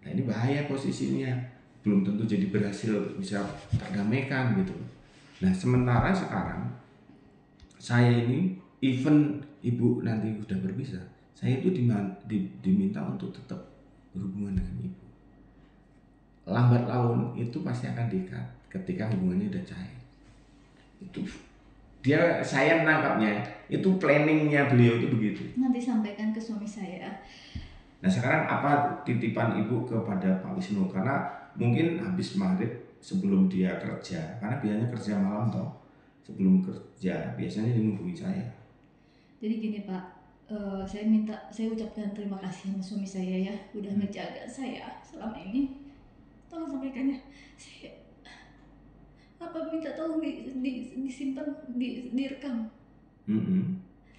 Speaker 5: nah ini bahaya posisinya, belum tentu jadi berhasil bisa terdamaikan gitu. Nah sementara sekarang saya ini even ibu nanti sudah berpisah, saya itu diminta untuk tetap berhubungan dengan ibu. Lambat laun itu pasti akan diikat ketika hubungannya udah cair. Itu saya menangkapnya itu planningnya beliau itu begitu.
Speaker 3: nanti sampaikan ke suami saya.
Speaker 5: Nah sekarang apa titipan ibu kepada Pak Wisnu, karena mungkin habis maghrib sebelum dia kerja, karena biasanya kerja malam toh, sebelum kerja biasanya dia menghubungi saya.
Speaker 3: Jadi gini Pak, saya ucapkan terima kasih sama suami saya ya, udah ngejaga saya selama ini. Tolong sampaikan ya, saya minta tolong disimpan, direkam.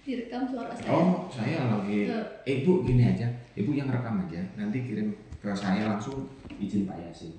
Speaker 3: Direkam suara saya.
Speaker 5: Oh saya lagi, ibu gini aja, ibu yang rekam aja, nanti kirim ke saya langsung izin Pak Yasin.